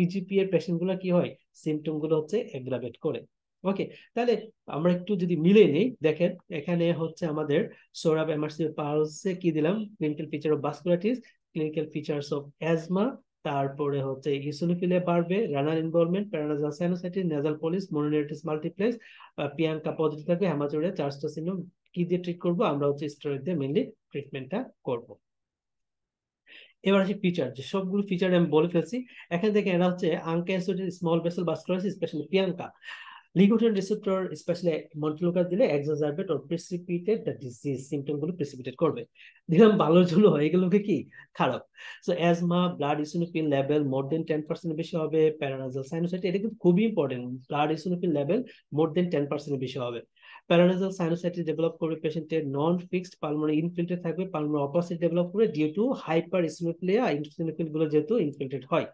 ইজিপি এর পেশেন্ট গুলো কি হয়, সিমটম গুলো হচ্ছে অ্যাগ্রাভেট করে। ওকে, তাহলে আমরা একটু যদি মিলে নিই, দেখেন এখানে হচ্ছে আমাদের সোরাব এমআরসি পালসে কি দিলাম, clinical feature of vasculitis, clinical features of asthma, তারপরে হচ্ছে ইসোনোফিলিয়া বাড়বে, renal involvement, paranasal sinusitis, nasal polyps, mononeuritis multiplex, P ANCA positive থাকবে, হ্যামাচুরিয়া, চার্লস সিনড্রোম। কি দিয়ে ট্রিট করব, আমরা হচ্ছে স্টেরয়েড দিয়ে মেইনলি ট্রিটমেন্টটা করব। এবার আসি ফিচার, যে সবগুলো ফিচার আমি বলে ফেলছি। এখানে দেখেন এটা হচ্ছে ANCA associated small vessel vasculitis, specially P ANCA. Leukotriene receptor specially montelukast দিলে exacerbate or precipitate the disease, symptom গুলো প্রিসিপিটেট করবে। দিলাম ভালোর জন্য, এগুলোকে কি খারাপ। So asthma, blood eosinophil level more than 10% বেশি হবে, প্যারানাসাল সাইনোসাইটিস, এটা কিন্তু খুবই important, blood eosinophil level more than 10% বেশি হবে। প্যারানাসাল সাইনোসাইটিস ডেভেলপ করবে, পেশেন্টের নন ফিক্সড পালমোনারি ইনফিল্ট্রেট থাকবে, পালমোনারি অপাসিটি ডেভেলপ করবে due to hyper eosinophilia, eosinophil গুলো যেহেতু ইনফিল্ট্রেট হয়।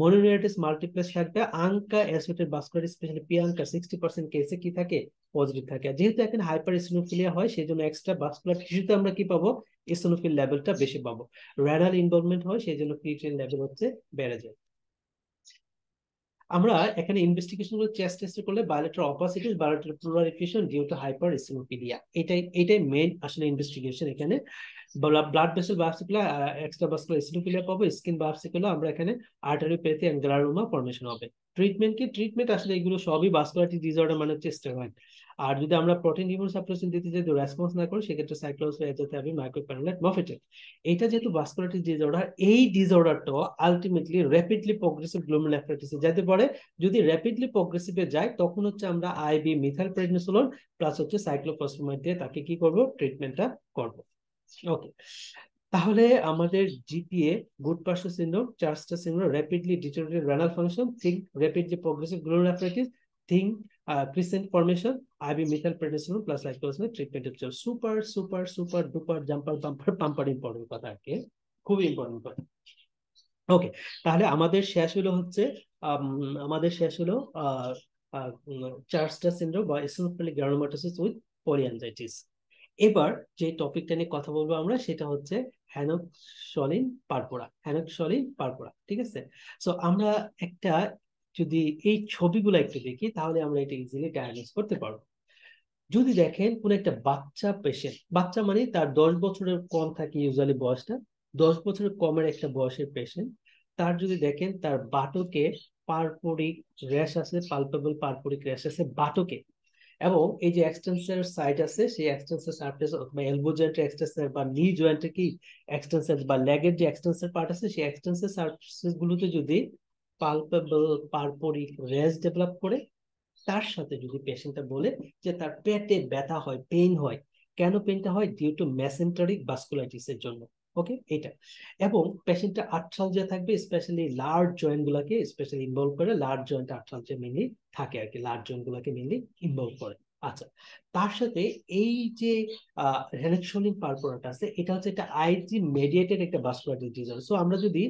মনোনিউরিটিস মাল্টিপ্লেক্স থাকবে, আঙ্কা অ্যাসোসিয়েটেড ভাস্কুলার স্পেশালি পিয়াঙ্কা 60% কেসে কি থাকে, পজিটিভ থাকে। যেহেতু এখানে হাইপার ইসোনোফিলিয়া হয় সেই জন্য এক্সট্রা ভাস্কুলার টিস্যুতে আমরা কি পাবো, ইসোনোফিল লেভেলটা বেশি পাবো। রেনাল ইনভলভমেন্ট হয় সেই জন্য ক্রিয়েটিন লেভেল হচ্ছে বেড়ে যায়। আমরা এখানে ইনভেস্টিগেশন গুলো চেস্ট টেস্ট করলে bilateral opacities, bilateral pleural effusion due to hyper eosinophilia, এটাই মেইন আসলে ইনভেস্টিগেশন। এখানে ব্লাড ভেসেল বায়োপসি করলে এক্সট্রা ভাস্কুলার ইসোনোফিলিয়া পাবো, স্কিন বায়োপসি করলে আমরা এখানে আর্টারিওপ্যাথি এন্ড গ্রানুলোমা ফর্মেশন হবে। ট্রিটমেন্ট কি, ট্রিটমেন্ট আসলে এগুলো সবই ভাস্কুলারিটি ডিসঅর্ডার মানে হচ্ছে স্টেরয়েড। আর যদি আমরা প্রোটিন ইমিউনোসাপ্রেশন দিতে যদি রেসপন্স না করি সেক্ষেত্রে সাইক্লোসোএজাথেরাপি, মাইক্রোপ্যারালাইট, মফেটেট। এটা যেহেতু ভাস্কুলারিটি ডিসঅর্ডার, এই ডিসঅর্ডারটা আলটিমেটলি র্যাপিডলি প্রোগ্রেসিভ গ্লোমেরুলারনেফ্রাইটিসে যেতে পারে। যদি র্যাপিডলি প্রোগ্রেসিভে যায় তখন হচ্ছে আমরা আইবি মিথাইল প্রেডনিসোলোন প্লাস হচ্ছে সাইক্লোফসফেমাইড দিয়ে তাকে কি করব, ট্রিটমেন্টটা করব। ওকে, তাহলে আমাদের GPA, good person syndrome, Charles syndrome, rapidly deteriorated renal function, think rapidly progressive glomerulonephritis, think crescent formation, IV methyl prednisolone plus cyclophosphamide, treatment হচ্ছে super super super duper jumper bumper pumper important কথা আর কি, খুবই important কথা। ওকে, তাহলে আমাদের শেষ হলো হচ্ছে আমাদের শেষ হলো চার্লস সিনড্রোম বা ইসোনোফিলিক গ্রানুলোমাটোসিস উইথ পলিঅ্যানজাইটিস। এবার যে টপিকটা নিয়ে কথা বলবো আমরা সেটা হচ্ছে হ্যানক্সলিন পারপোরা, হ্যানক্সলিন পারপোরা, ঠিক আছে। সো আমরা একটা যদি এই ছবিগুলো একটু দেখি তাহলে আমরা এটা ইজিলি ডায়াগনোস করতে পারবো। যদি দেখেন কোন একটা বাচ্চা পেশেন্ট, বাচ্চা মানে তার 10 বছরের কম থাকে ইউজুয়ালি বয়সটা, 10 বছরের কমের একটা বয়সের পেশেন্ট, তার যদি দেখেন তার বাটকে পারপোরিক র্যাশ আছে, পালপেবল পারপোরিক র্যাশ আছে বাটকে, এবং এই যে এক্সটেন্সর সাইট আছে সেই এক্সটেন্সর সারফেস অথবা এলবো জয়েন্টের এক্সটেন্সর বা নি জয়েন্টের কি এক্সটেন্সর বা লেগের যে এক্সটেন্সর পার্ট আছে সেই এক্সটেন্সর সারফেস গুলোতে যদি পালপেবল পারপোরিক র্যাশ ডেভেলপ করে, তার সাথে যদি পেশেন্টটা বলে যে তার পেটে ব্যথা হয়, পেইন হয়, কেন পেইনটা হয়, ডিউ টু মেসেন্টারিক ভাস্কুলাইটিস এর জন্য। ওকে, এটা, এবং পেশেন্টটা আর্থ্রালজিয়া থাকবে, স্পেশালি লার্জ জয়েন্ট গুলাকে স্পেশালি ইনভলভ করে, লার্জ জয়েন্ট আর্থ্রালজিয়া মেইনলি থাকে আর কি, লার্জ জয়েন্ট গুলাকে মেইনলি ইনভলভ করে। আচ্ছা, তার সাথে এই যে হ্যানক্সলিন পারপোরাটা আছে, এটা হচ্ছে একটা আইজি মেডিয়েটেড একটা ভাস্কুলাইটিস ডিসঅর্ডার। সো আমরা যদি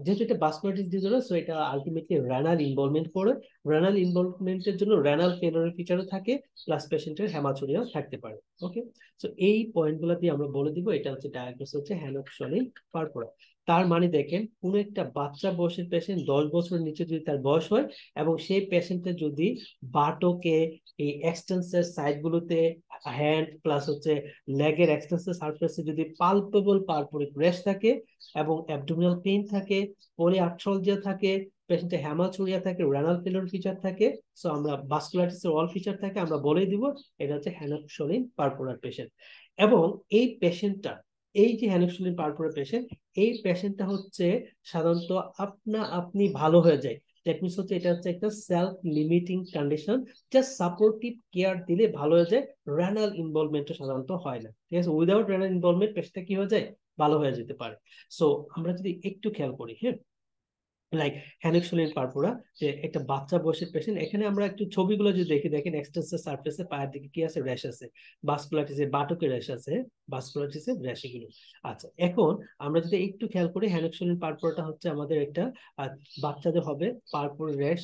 যেহেতু এটা ভাস্কুলাইটিস ডিসঅর্ডার, সো এটা আলটিমেটলি রেনাল ইনভলভমেন্ট করে, রেনাল ইনভলভমেন্টের জন্য রেনাল ফেলিওরের ফিচারও থাকে, প্লাস পেশেন্টের হ্যামাচুরিয়াও থাকতে পারে। ওকে, সো এই পয়েন্টগুলো দিয়ে আমরা বলে দিব এটা হচ্ছে ডায়াগনোস হচ্ছে হ্যানক্সলিন পারপোরা। তার মানে দেখেন কোন একটা বাচ্চা বয়সের পেশেন্ট 10 বছরের নিচে যদি তার বয়স হয় এবং সেই পেশেন্টের যদি বাটোকে এই এক্সটেন্সর সাইড গুলোতে হ্যান্ড প্লাস হচ্ছে লেগের এক্সটেন্সর সারফেসে যদি পালপেবল পারপোরিক রেশ থাকে এবং অ্যাবডোমিনাল পেইন থাকে, পলিআর্থ্রালজিয়া থাকে, পেশেন্টের হ্যামাচুরিয়া থাকে, রেনাল ফেলিওর ফিচার থাকে, সো আমরা ভাস্কুলাইটিসের অল ফিচার থাকে, আমরা বলে দিব এটা হচ্ছে হ্যানাপসোলিন পারপোরার পেশেন্ট। এবং এই পেশেন্টটা, এই যে হ্যানাপসোলিন পারপোরার পেশেন্ট, এই পেশেন্টটা হচ্ছে সাধারণত আপনি ভালো হয়ে যায়। দ্যাট মিনস হচ্ছে এটা হচ্ছে একটা self limiting condition, just supportive care দিলে ভালো হয়ে যায়, রেনাল ইনভলভমেন্ট সাধারণত হয় না, ঠিক আছে। উইদাউট রেনাল ইনভলভমেন্ট পেশেন্টটা কি হয়ে যায়, ভালো হয়ে যেতে পারে। সো আমরা যদি একটু খেয়াল করি, হ্যাঁ, লাইক হ্যানিক্সোলিন পারপুরা, যে একটা বাচ্চা বয়সের পেশেন্ট, এখানে আমরা একটু ছবিগুলো যদি দেখি, দেখেন এক্সটেন্সর সারফেসে পায়ের দিকে কি আছে, র্যাশ আছে, ভাস্কুলাইটিসে বাটকে র্যাশ আছে, ভাস্কুলাইটিসে র্যাশ এগুলো। আচ্ছা, এখন আমরা যদি একটু খেয়াল করি, হ্যানিক্সোলিন পারপুরাটা হচ্ছে আমাদের একটা বাচ্চাদের হবে পারপুর র্যাশ,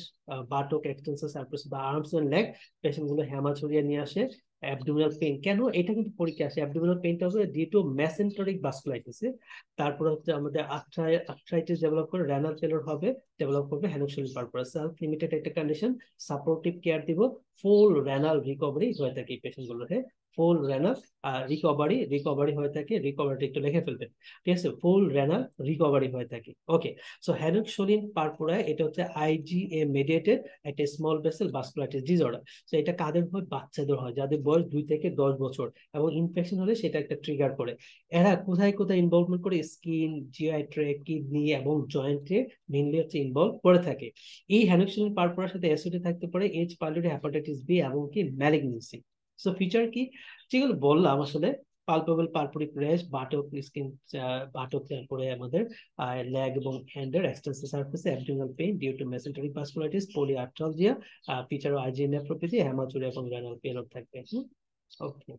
বাটক এক্সটেন্সর সারফেস বা আর্মস এন্ড লেগ, পেশেন্ট গুলো হ্যামাচুরিয়া নিয়ে আসে, অ্যাবডোমিনাল পেইন। কেন এটা কিন্তু পরীক্ষা আসে, অ্যাবডোমিনাল পেইনটা হবে ডিউ টু মেসেন্টেরিক ভাস্কুলাইটিসে। তারপরে হচ্ছে আমাদের আর্থ্রাইটিস ডেভেলপ করে, রেনাল ফেলিওর হবে, ডেভেলপ করবে হ্যানিক্সোলিন পারপোরা। সেলফ লিমিটেড একটা কন্ডিশন, সাপোর্টিভ কেয়ার দিব, ফুল রেনাল রিকভারি হয়ে থাকে এই পেশেন্ট গুলোর, ফুল রেনাল রিকভারি হয়ে থাকে, রিকভারিটা একটু লিখে ফেলবেন, ঠিক আছে, ফুল রেনাল রিকভারি হয়ে থাকে। ওকে, সো হ্যানিক্সোলিন পারপোরা এটা হচ্ছে আইজিএ মেডিয়েটেড একটা স্মল ভেসেল ভাস্কুলাইটিস ডিসঅর্ডার। তো এটা কাদের হয়, বাচ্চাদের হয়, যাদের বয়স 2 থেকে 10 বছর, এবং ইনফেকশন হলে সেটা একটা ট্রিগার করে। এরা কোথায় কোথায় ইনভলভমেন্ট করে, স্কিন, জিআই ট্র্যাক্ট, কিডনি এবং জয়েন্টে মেইনলি হচ্ছে ইনভলভ করে থাকে। এই হ্যানিক্সোলিন পারপোরার সাথে অ্যাসোসিয়েটেড থাকতে পারে এইচ পাইলোরি, হেপাটাইটিস বি এবং কি ম্যালিগনেন্সি। সো ফিচার কি, যেগুলো বললাম আসলে, palpable purpuric rash, buttock skin, buttock, তারপরে আমাদের লেগ এবং হ্যান্ডের এক্সটেন্সর সারফেসে abdominal pain due to mesenteric vasculitis, polyarthralgia, feature ও আইজিএন নেফ্রোপ্যাথি, হ্যামাচুরিয়া এবং রেনাল ফেলিওর থাকবে। ওকে,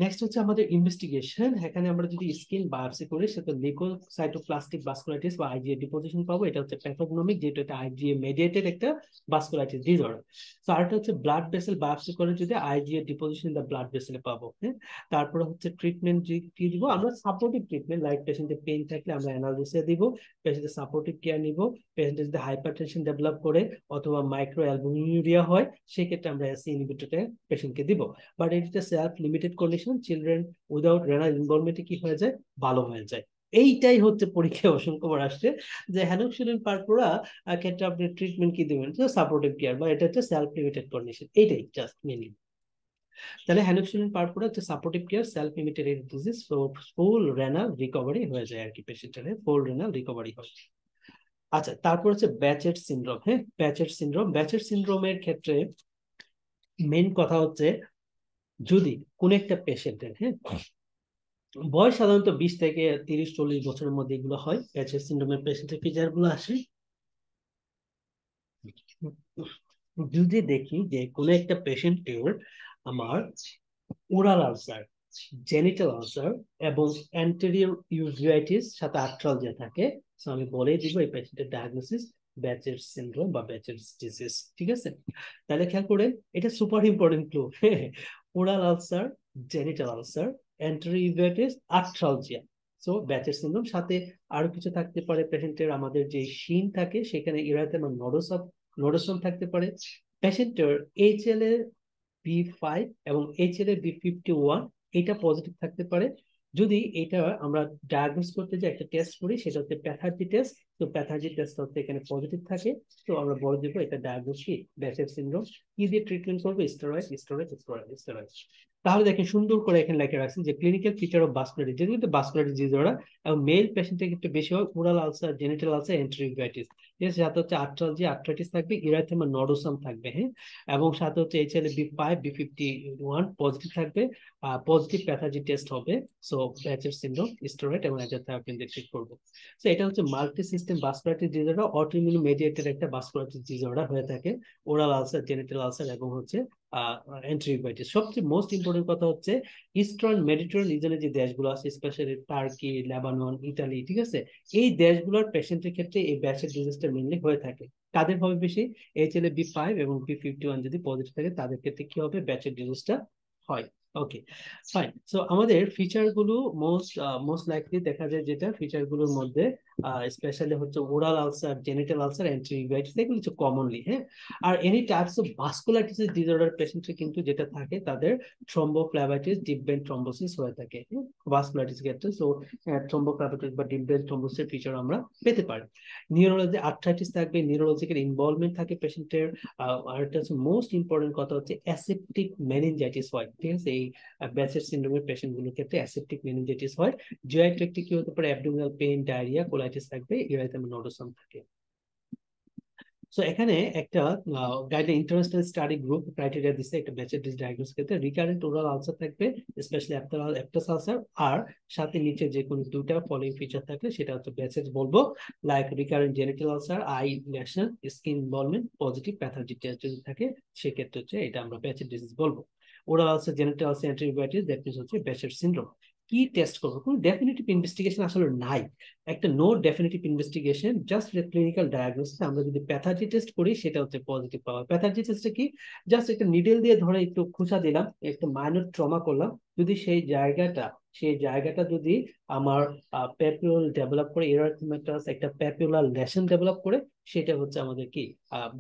নেক্সট হচ্ছে আমাদের ইনভেস্টিগেশন। এখানে আমরা যদি স্কিন বায়োপসি করি, সেটা লিউকোসাইটোপ্লাস্টিক ভাস্কুলাইটিস বা আইজিএ ডিপোজিশন পাবো। এটা হচ্ছে প্যাথোগনোমিক, যেটা এটা আইজিএ মেডিয়েটেড একটা ভাস্কুলাইটিস ডিসঅর্ডার। তো আরেকটা হচ্ছে ব্লাড ভেসেল বায়োপসি করে যদি আইজিএ ডিপোজিশন দা ব্লাড ভেসেলে পাবো, হ্যাঁ। তারপরে হচ্ছে ট্রিটমেন্ট কি দিব আমরা, সাপোর্টিভ ট্রিটমেন্ট, লাইক পেশেন্টের পেইন থাকলে আমরা অ্যানালজেসিয়া দিব, পেশেন্টের সাপোর্টিভ কেয়ার নিব, পেশেন্টের যদি হাইপারটেনশন ডেভেলপ করে অথবা মাইক্রো অ্যালবুমিনুরিয়া হয়, সেক্ষেত্রে আমরা এসি ইনহিবিটরটা পেশেন্টকে দিব। বাট এটা self limited condition, children without renal ইনভলভমেন্টে কি হয়ে যায়, ভালো হয়ে যায়। এইটাই হচ্ছে পরীক্ষায় অসংখ্যবার আসছে, যে হ্যানিক্সোলিন পারপোরা ক্ষেত্রে আপনি ট্রিটমেন্ট কি দিবেন, সাপোর্টিভ কেয়ার, বা এটা হচ্ছে সেলফ লিমিটেড কন্ডিশন, এইটাই জাস্ট মেনলি। তাহলে হ্যানিক্সোলিন পারপোরা হচ্ছে supportive care, self limited disease, full renal recovery হয়ে যায় আর কি, পেশেন্টের ফুল রেনাল রিকভারি হয়। আচ্ছা, তারপর হচ্ছে ব্যাচেট সিনড্রোম, হ্যাঁ, ব্যাচেট সিনড্রোমের ক্ষেত্রে মেইন কথা হচ্ছে, যদি কোন একটা পেশেন্টের, হ্যাঁ, বয়স সাধারণত 20 থেকে 30-40 বছরের মধ্যে এগুলো হয়, প্যাচের সিন্ড্রোমের পেশেন্টের ফিচার গুলো আসে। যদি দেখি যে কোন একটা পেশেন্টের আমার ওরাল আলসার, জেনিটাল আলসার এবং অ্যান্টেরিয়র ইউভিআইটিস সাথে আর্থ্রালজিয়া থাকে, তো আমি বলেই দিব এই পেশেন্টের ডায়াগনোসিস ব্যাচের সিনড্রোম বা ব্যাচের ডিজিজ, ঠিক আছে। তাহলে খেয়াল করেন, এটা super important clue, oral ulcer, genital ulcer, anterior uveitis, arthralgia, so Behcet's syndrome. সাথে আরো কিছু থাকতে পারে, পেশেন্টের আমাদের যে শিন থাকে সেখানে ইরাতেমা নোডোসম থাকতে পারে, পেশেন্টের এইচএল বি5 এবং HLA-B51 এটা পজিটিভ থাকতে পারে। যদি এটা আমরা ডায়াগনোস করতে যে একটা টেস্ট করি, সেটা হচ্ছে প্যাথার্জি টেস্ট, তো প্যাথার্জি টেস্ট হচ্ছে এখানে পজিটিভ থাকে, তো আমরা বলে দেবো এটা ডায়াগনোস কি, ব্যাচের সিনড্রোম। কি দিয়ে ট্রিটমেন্ট করবো, স্টেরয়েড। তাহলে দেখেন সুন্দর করে এখানে লেখা রাখছি যে ক্লিনিক্যাল ফিচার অফ ভাস্কুলারিটিস, যেহেতু কিন্তু ভাস্কুলারিটিস ডিসঅর্ডার এবং মেল পেশেন্টের ক্ষেত্রে বেশি হয় ওরাল আলসার, জেনিটাল আলসার, এন্টেরিওভাইটিস, ঠিক আছে, সাথে হচ্ছে আর্থ্রাইটিস থাকবে, ইরাথেমা নোডোসাম থাকবে, হ্যাঁ, এবং সাথে হচ্ছে HLA-B5 B51 পজিটিভ থাকবে, পজিটিভ প্যাথোলজি টেস্ট হবে। সো ব্যাচের সিনড্রোম, স্টেরয়েড এবং অ্যাডজার থেরাপি দিয়ে ট্রিট করবো। সো এটা হচ্ছে multi system vasculitis disorder, autoimmune mediated একটা ভাস্কুলারিটিস ডিসঅর্ডার হয়ে থাকে, ওরাল আলসার, জেনিটাল আলসার এবং হচ্ছে এন্টেরিওভাইটিস। সবচেয়ে মোস্ট ইম্পর্টেন্ট কথা হচ্ছে ইস্টার্ন মেডিটেরিয়ান রিজনে যে দেশগুলো আছে, স্পেশালি টার্কি, লেবানন, ইতালি, ঠিক আছে, এই দেশগুলোর পেশেন্টের ক্ষেত্রে এই ব্যাচের ডিজিজটা মেনলি হয়ে থাকে। কাদের হবে বেশি, HLA-B5 এবং B51 যদি পজিটিভ থাকে, তাদের ক্ষেত্রে কি হবে, ব্যাচের ডিজিজটা হয়। Okay, fine. সো আমাদের ফিচার গুলো মোস্ট লাইকলি দেখা যায় যেটা ফিচার গুলোর মধ্যে স্পেশালি হচ্ছে ওরাল আলসার, জেনিটাল আলসার, এন্টেরিভাইটিস, এগুলো হচ্ছে কমনলি, হ্যাঁ। আর any types of vasculitis disorder পেশেন্টের কিন্তু যেটা থাকে তাদের থ্রম্বোফ্লেবাইটিস, ডিপ ভেন থ্রম্বোসিস হয়ে থাকে ভাস্কুলাইটিস ক্ষেত্রে। সো থ্রম্বোফ্লেবাইটিস বা ডিপ ভেন থ্রম্বোসিসের ফিচার আমরা পেতে পারি। নিউরোলজি আর্থ্রাইটিস থাকবে, নিউরোলজিক্যাল ইনভলভমেন্ট থাকে পেশেন্টের। আর এটা হচ্ছে মোস্ট ইম্পর্টেন্ট কথা হচ্ছে অ্যাসেপ্টিক মেনিনজাইটিস হয়, ঠিক আছে। এই ব্যাচের সিন্ড্রোমের পেশেন্ট গুলোর ক্ষেত্রে অ্যাসেপ্টিক মেনিনজাইটিস হয়। জিআই ট্র্যাক্টে কি হতে পারে, অ্যাবডোমিনাল পেইন, ডায়রিয়া, কোলাইটিস থাকবে, ইরাইথাম নোডোসাম থাকে। সো এখানে একটা guideline international study group criteria দিচ্ছে একটা ব্যাচের ডায়াগনোসিস ক্ষেত্রে। রিকারেন্ট ওরাল আলসার থাকবে, স্পেশালি অ্যাপটাস আলসার, আর সাথে নিচে যে কোনো দুটা ফলোইং ফিচার থাকলে সেটা হচ্ছে ব্যাচের বলবো, like recurrent genital ulcer, eye lesion, skin involvement, positive pathological যদি থাকে সেক্ষেত্রে হচ্ছে এটা আমরা ব্যাচের ডিজিজ বলবো। ওরাল আলসার, জেনিটাল আলসার, অ্যান্টিবায়োটিস, দ্যাট মিনস হচ্ছে ব্যাচের সিনড্রোম। কি টেস্ট করবো, কোনো ডেফিনেটিভ ইনভেস্টিগেশন আসলে নাই, একটা no definitive investigation, just clinical diagnosis. আমরা যদি প্যাথোলজি টেস্ট করি সেটা হচ্ছে পজিটিভ পাওয়া। প্যাথোলজি টেস্টে কি, জাস্ট একটা নিডেল দিয়ে ধরে একটু খুঁচা দিলাম, একটা মাইনর ট্রমা করলাম, যদি সেই জায়গাটা যদি আমার প্যাপিউল ডেভেলপ করে, এরাথমেটাস একটা প্যাপিউলার লেশন ডেভেলপ করে, সেটা হচ্ছে আমাদের কি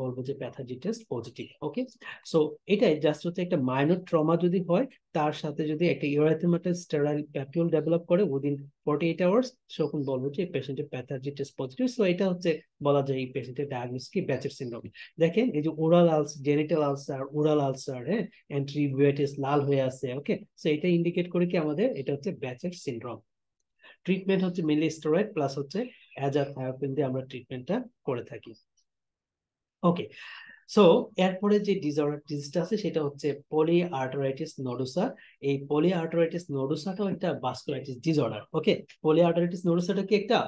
বলবো যে প্যাথোলজি টেস্ট পজিটিভ। ওকে, সো এটাই জাস্ট হচ্ছে একটা মাইনর ট্রমা যদি হয়, তার সাথে যদি একটা ইউরাথমেটাস স্টেরাইল প্যাপিউল ডেভেলপ করে উইদিন 48 আওয়ার্স, তখন বলবো যে পেশেন্টের প্যাথোলজি টেস্ট পজিটিভ। সো এটা হচ্ছে বলা যায় এই পেশেন্টের ডায়াগনোসিস কি ব্যাচের সিনড্রোম। দেখেন এই যে oral ulcer, genital ulcer, oral ulcer, হ্যাঁ, এন্ট্রিভিউটাইটিস লাল হয়ে আছে, ওকে। সো এটা ইন্ডিকেট করে কি আমাদের এটা হচ্ছে ব্যাচের সিনড্রোম। ট্রিটমেন্ট হচ্ছে মেনলি স্টেরয়েড প্লাস হচ্ছে অ্যাজাথায়োপিন দিয়ে আমরা ট্রিটমেন্টটা করে থাকি। ওকে, সো এরপরে যে ডিজিজটা আছে সেটা হচ্ছে পলি আর্টারাইটিস নোডোসা। এই পলি আর্টারাইটিস নোডোসাটাও একটা ভাস্কুলাইটিস ডিসঅর্ডার। ওকে, পলি আর্টারাইটিস নোডোসাটা কি একটা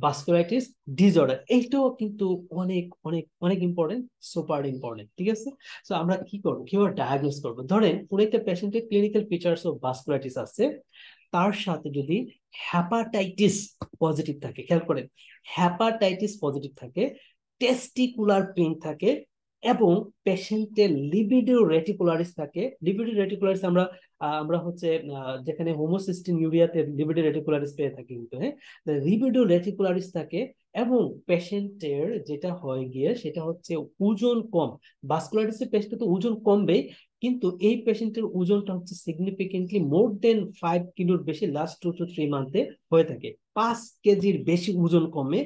ভাস্কুলাইটিস ডিসঅর্ডার। এইটাও কিন্তু অনেক অনেক অনেক ইম্পর্টেন্ট, সুপার ইম্পর্টেন্ট, ঠিক আছে। সো আমরা কি করবো, কিভাবে ডায়াগনোস করবো? ধরেন কোন একটা পেশেন্টের ক্লিনিক্যাল ফিচার্স অফ ভাস্কুলাইটিস আছে, তার সাথে যদি হ্যাপাটাইটিস পজিটিভ থাকে, খেয়াল করেন, হ্যাপাটাইটিস পজিটিভ থাকে, টেস্টিকুলার পেইন থাকে, এবং পেশেন্টের লিবিডো রেটিকুলারিস থাকে। লিবিডো রেটিকুলারিস আমরা আমরা হচ্ছে যেখানে হোমোসিস্টিন ইউরিয়াতে লিবিডো রেটিকুলারিস পেয়ে থাকি কিন্তু, হ্যাঁ, লিবিডো রেটিকুলারিস থাকে। এবং পেশেন্টের যেটা হয় গিয়ে সেটা হচ্ছে ওজন কম। ভাস্কুলারিটিসের পেশেন্টের তো ওজন কমবেই, কিন্তু এই পেশেন্টের ওজনটা হচ্ছে সিগনিফিকেন্টলি মোর দেন 5 কিলোর বেশি লাস্ট 2 to 3 মান্থে হয়ে থাকে। 5 কেজির বেশি ওজন কমে,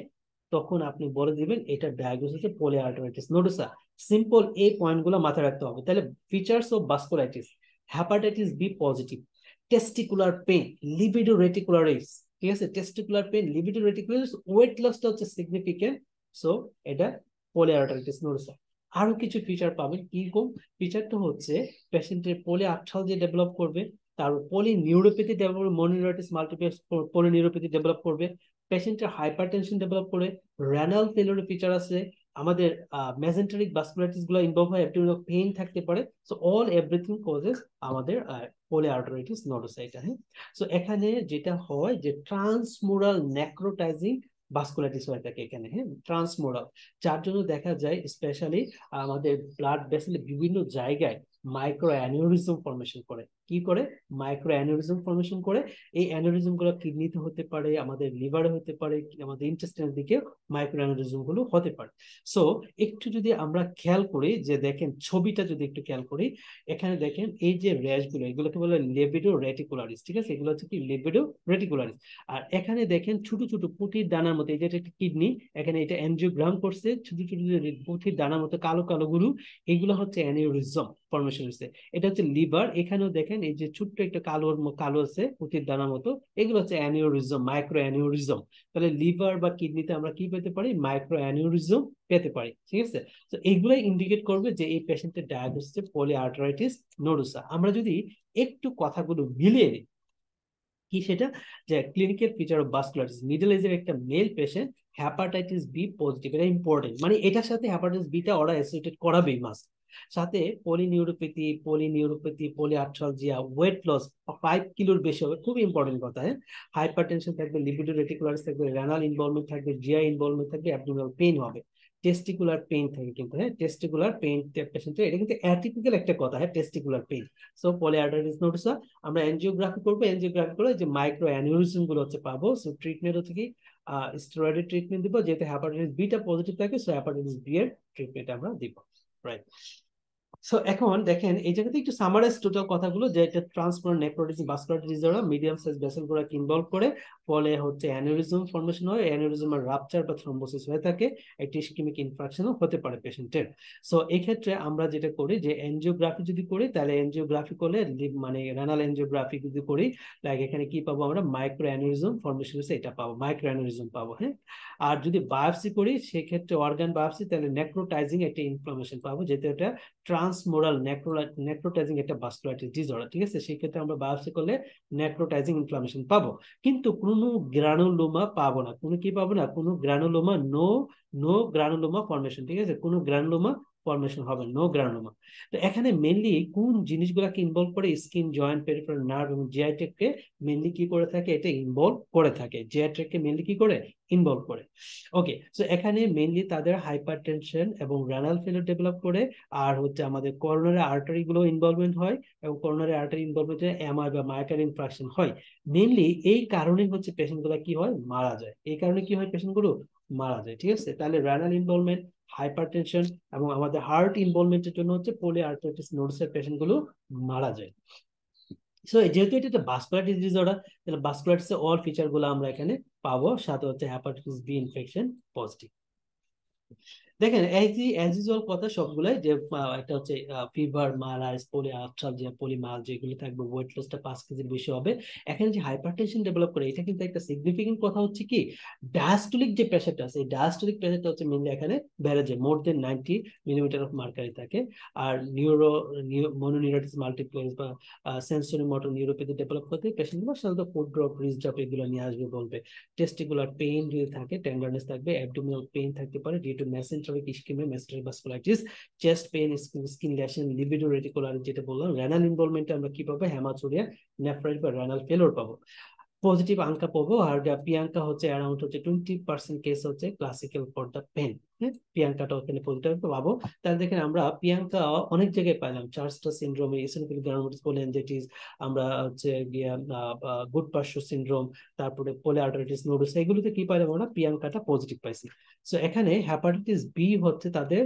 তখন আপনি বলে দিবেন এটা ডায়াগনোসিস হচ্ছে পলিআর্টারাইটিস নোডোসা। সিম্পল এই পয়েন্টগুলো মাথায় রাখতে হবে। তাহলে features of vasculitis: hepatitis B positive, testicular pain, livedo reticularis, ঠিক আছে, testicular pain, livedo reticularis, weight লসটা হচ্ছে সিগনিফিকেন্ট। সো এটা পলিআর্টারাইটিস নোডোসা। আরো কিছু ফিচার পাবেন, কি কম ফিচারটা হচ্ছে পেশেন্টের পলি আর্থালজি ডেভেলপ করবে, তার পলি নিউরোপ্যাথি ডেভেলপ করবে, মনোনিউরাইটিস মাল্টিপ্লেক্স পলি নিউরোপ্যাথি ডেভেলপ করবে, পেশেন্টের হাইপারটেনশন ডেভেলপ করে, রেনাল ফেলিওর ফিচার আছে, আমাদের মেজেন্টারিক ভাস্কুলাইটিস গুলো ইনভলভ হয়, অ্যাবডোমিনাল পেইন থাকতে পারে। সো অল এভরিথিং কজেস আমাদের পলিআর্টারাইটিস নোডোসা এটা, হ্যাঁ। সো এখানে যেটা হয় যে ট্রান্সমুরাল নেক্রোটাইজিং ভাস্কুলাইটিস হয়ে থাকে এখানে, হ্যাঁ, ট্রান্সমুরাল, যার জন্য দেখা যায় স্পেশালি আমাদের ব্লাড ভেসেলে বিভিন্ন জায়গায় মাইক্রো অ্যানিউরিজম ফর্মেশন করে। কি করে? মাইক্রো অ্যানিউরিজম ফর্মেশন করে। এই অ্যানিউরিজম গুলো কিডনিতে হতে পারে, আমাদের লিভারে হতে পারে, আমাদের ইন্টেস্টাইনের দিকে মাইক্রো অ্যানিউরিজম গুলো হতে পারে। সো একটু যদি আমরা খেয়াল করি যে দেখেন ছবিটা যদি একটু খেয়াল করি, এখানে দেখেন এই যে র্যাশ গুলো, এগুলোকে বলে লিবিডো রেটিকুলারিস, ঠিক আছে, এগুলো হচ্ছে কি লিবিডো রেটিকুলারিস। আর এখানে দেখেন ছোট ছোট পুঁতির দানার মতো, এই যে একটা কিডনি, এখানে এটা এনজিওগ্রাম করছে, ছোট ছোট পুঁতির দানার মতো কালো কালো গুলো, এগুলো হচ্ছে অ্যানিউরিজম ফর্মেশন হচ্ছে। এটা হচ্ছে লিভার, এখানেও দেখেন এই যে ছোট্ট একটা কালো আছে পুঁতির দানার মতো, এগুলো হচ্ছে অ্যানিউরিজম, মাইক্রো অ্যানিউরিজম। তাহলে লিভার বা কিডনিতে আমরা কি পেতে পারি? মাইক্রো অ্যানিউরিজম পেতে পারি, ঠিক আছে। তো এইগুলাই ইন্ডিকেট করবে যে এই পেশেন্টের ডায়াগনোসিস পলিআর্টারাইটিস নোডোসা। আমরা যদি একটু কথাগুলো মিলিয়ে নিই, কি সেটা, যে clinical feature of vasculitis, middle এজের একটা male patient, hepatitis B positive, এটা ইম্পর্টেন্ট, মানে এটার সাথে হেপাটাইটিস বিটা ওরা অ্যাসোসিয়েটেড করাবেই মাস্ট। সাথে পলিনিউরোপ্যাথি, পলিআর্থ্রালজিয়া, ওয়েট লস 5 কিলোর বেশি হবে, খুব ইম্পর্টেন্ট কথা, হ্যাঁ। হাইপারটেনশন থাকবে, লিপিডো রেটিকুলারিস থাকবে, রেনাল ইনভলভমেন্ট থাকবে, জিআই ইনভলভমেন্ট থাকবে, অ্যাবডোমিনাল পেইন হবে। টেস্টিকুলার পেইন থাকে কিন্তু, হ্যাঁ, টেস্টিকুলার পেইন পেশেন্টের, এটা কিন্তু অ্যাটিপিক্যাল একটা কথা, হ্যাঁ, টেস্টিকুলার পেইন। সো পলিআর্টারিটিস নোডোসা আমরা এনজিওগ্রাফি করবো, এনজিওগ্রাফি করে যে মাইক্রো অ্যানিউরিজম গুলো হচ্ছে পাবো। সো ট্রিটমেন্ট হচ্ছে কি স্টেরয়েড ট্রিটমেন্ট দিব, যেহেতু হেপাটাইটিস বি টা পজিটিভ থাকে, সো হেপাটাইটিস বি এর ট্রিটমেন্ট আমরা দিব, রাইট। সো এখন দেখেন এই জায়গাতে একটু সামারাইজ টোটাল কথাগুলো, যে এটা transparent necrotising vascular disorder medium size vessel গুলোকে ইনভলভ করে, ফলে হচ্ছে অ্যানিউরিজম ফর্মেশন হয়, অ্যানিউরিজম আর রাপচার বা থ্রম্বোসিস হয়ে থাকে, একটি ইসকেমিক ইনফ্রাকশনও হতে পারে পেশেন্টের। সো এই ক্ষেত্রে আমরা যেটা করি যে এনজিওগ্রাফি যদি করি, তাহলে এনজিওগ্রাফি করলে মানে রেনাল এনজিওগ্রাফি যদি করি, লাইক এখানে কি পাবো আমরা, মাইক্রো অ্যানিউরিজম ফর্মেশন হচ্ছে এটা পাবো, মাইক্রো অ্যানিউরিজম পাবো, হ্যাঁ। আর যদি বায়োপসি করি সেক্ষেত্রে অর্গান বায়োপসি, তাহলে নেক্রোটাইজিং একটা ইনফ্লামেশন পাবো, যেহেতু এটা ট্রান্সমোরাল নেক্রোটাইজিং একটা ভাস্কুলাইটিস ডিসঅর্ডার, ঠিক আছে। সেই ক্ষেত্রে আমরা বায়োপসি করলে নেক্রোটাইজিং ইনফ্লামেশন পাবো, কিন্তু কোনো গ্রানুলোমা পাবো না, কোনো কি পাবো না, কোনো গ্রানুলোমা, নো গ্রানুলোমা ফর্মেশন, ঠিক আছে, কোনো গ্রানুলোমা ফর্মেশন হবে, নো গ্রানুলোমা। তো এখানে মেইনলি কোন জিনিসগুলোকে ইনভলভ করে, স্কিন, জয়েন্ট, পেরিফেরাল নার্ভ এবং জিআই ট্র্যাক্টকে মেইনলি কি করে থাকে, এটা ইনভলভ করে থাকে, জিআই ট্র্যাক্টকে মেইনলি কি করে ইনভলভ করে। ওকে, সো এখানে মেইনলি তাদের হাইপারটেনশন এবং রেনাল ফেলিওর ডেভেলপ করে, আর হচ্ছে আমাদের করোনারি আর্টারি গুলো ইনভলভমেন্ট হয়, এবং করোনারি আর্টারি ইনভলভমেন্টে এমআই বা মায়োকার্ড ইনফ্রাকশন হয়। মেইনলি এই কারণে হচ্ছে পেশেন্ট গুলো কি হয়, মারা যায়, এই কারণে কি হয়, পেশেন্ট গুলো মারা যায়, ঠিক আছে। তাহলে রেনাল ইনভলভমেন্ট, হাইপারটেনশন এবং আমাদের হার্ট ইনভলভমেন্টের জন্য হচ্ছে পলিআর্টারিটিস নোডোসের পেশেন্ট গুলো মারা যায়। সো যেহেতু এটা একটা ভাস্কুলাইটিস ডিসঅর্ডার, তাহলে ভাস্কুলাইটিসের অল ফিচার গুলো আমরা এখানে পাবো, সাথে হচ্ছে হেপাটাইটিস বি ইনফেকশন পজিটিভ। দেখেন অ্যাজ ইউজুয়াল কথা সবগুলাই, যে একটা হচ্ছে ফিভার, মালাইস, পলিআর্থ্রালজিয়া, পলিমাল, যেগুলো থাকবে, ওয়েট লসটা 5 কেজির বেশি হবে। এখানে যে হাইপারটেনশন ডেভেলপ করে, এটা কিন্তু একটা সিগনিফিকেন্ট কথা হচ্ছে কি, ডায়াস্টোলিক যে প্রেশারটা আছে, এই ডায়াস্টোলিক প্রেশারটা হচ্ছে মেনলি এখানে বেড়ে যায়, মোর দেন 90 মিলিমিটার অফ মার্কারি থাকে। আর মনোনিউরোটিস মাল্টিপ্লেক্স বা সেন্সরি মোটর নিউরোপ্যাথি ডেভেলপ করতে পেশেন্টগুলো সাধারণত ফুড ড্রপ, রিচ ড্রপ এগুলো নিয়ে আসবে বলবে। টেস্টিকুলার পেইন যদি থাকে, টেন্ডারনেস থাকবে, অ্যাবডোমিনাল পেইন থাকতে পারে due to mesenteric ischaemia, mesenteric vasculitis, chest pain, skin lesion, livedo reticular, যেটা বললাম। রেনাল ইনভলভমেন্টে আমরা কি পাবো, হেমাচুরিয়া, নেফ্রাইট বা রেনাল ফেলোর পাবো, পজিটিভ আঙ্কা পাবো। আর পিয়াঙ্কা হচ্ছে অ্যারাউন্ড হচ্ছে 20% কেস হচ্ছে ক্লাসিক্যাল ফর দ্য পেন, হ্যাঁ, পিয়াঙ্কাটা ওখানে পজিটিভ পাবো। তাহলে দেখেন আমরা পিয়াঙ্কা অনেক জায়গায় পাইলাম, চার্লসটা সিনড্রোম, ইসোনোফিলিক গ্রানুলোমাটোস পলিঅ্যাঞ্জাইটিস, আমরা হচ্ছে গিয়া গুড পার্শ্বর সিনড্রোম, তারপরে পলিআর্টারিটিস নোডোসা, এগুলোতে কি পাইলাম আমরা, পিয়াঙ্কাটা পজিটিভ পাইছি। সো এখানে হেপাটাইটিস বি হচ্ছে তাদের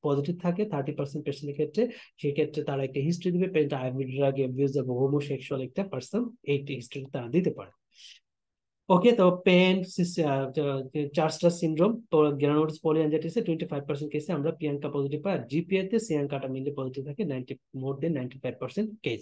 পজিটিভ থাকে 30% পেশেন্টের ক্ষেত্রে, সেক্ষেত্রে তারা একটা হিস্ট্রি দিবে, পেশেন্ট আইভি ড্রাগ অ্যাবিউজ এবং হোমোসেক্সুয়াল একটা পার্সন, এই হিস্ট্রি তারা দিতে পারে। ওকে, তো পেন, চার্লসটার সিনড্রোম, তো গ্রানুলোমাটোস পলিঅ্যাঞ্জাইটিসে 25% কেসে আমরা পিয়াঙ্কা পজিটিভ পাই, আর জিপিএ তে সিয়াঙ্কাটা মিলে পজিটিভ থাকে 90, মোর দেন 95% case.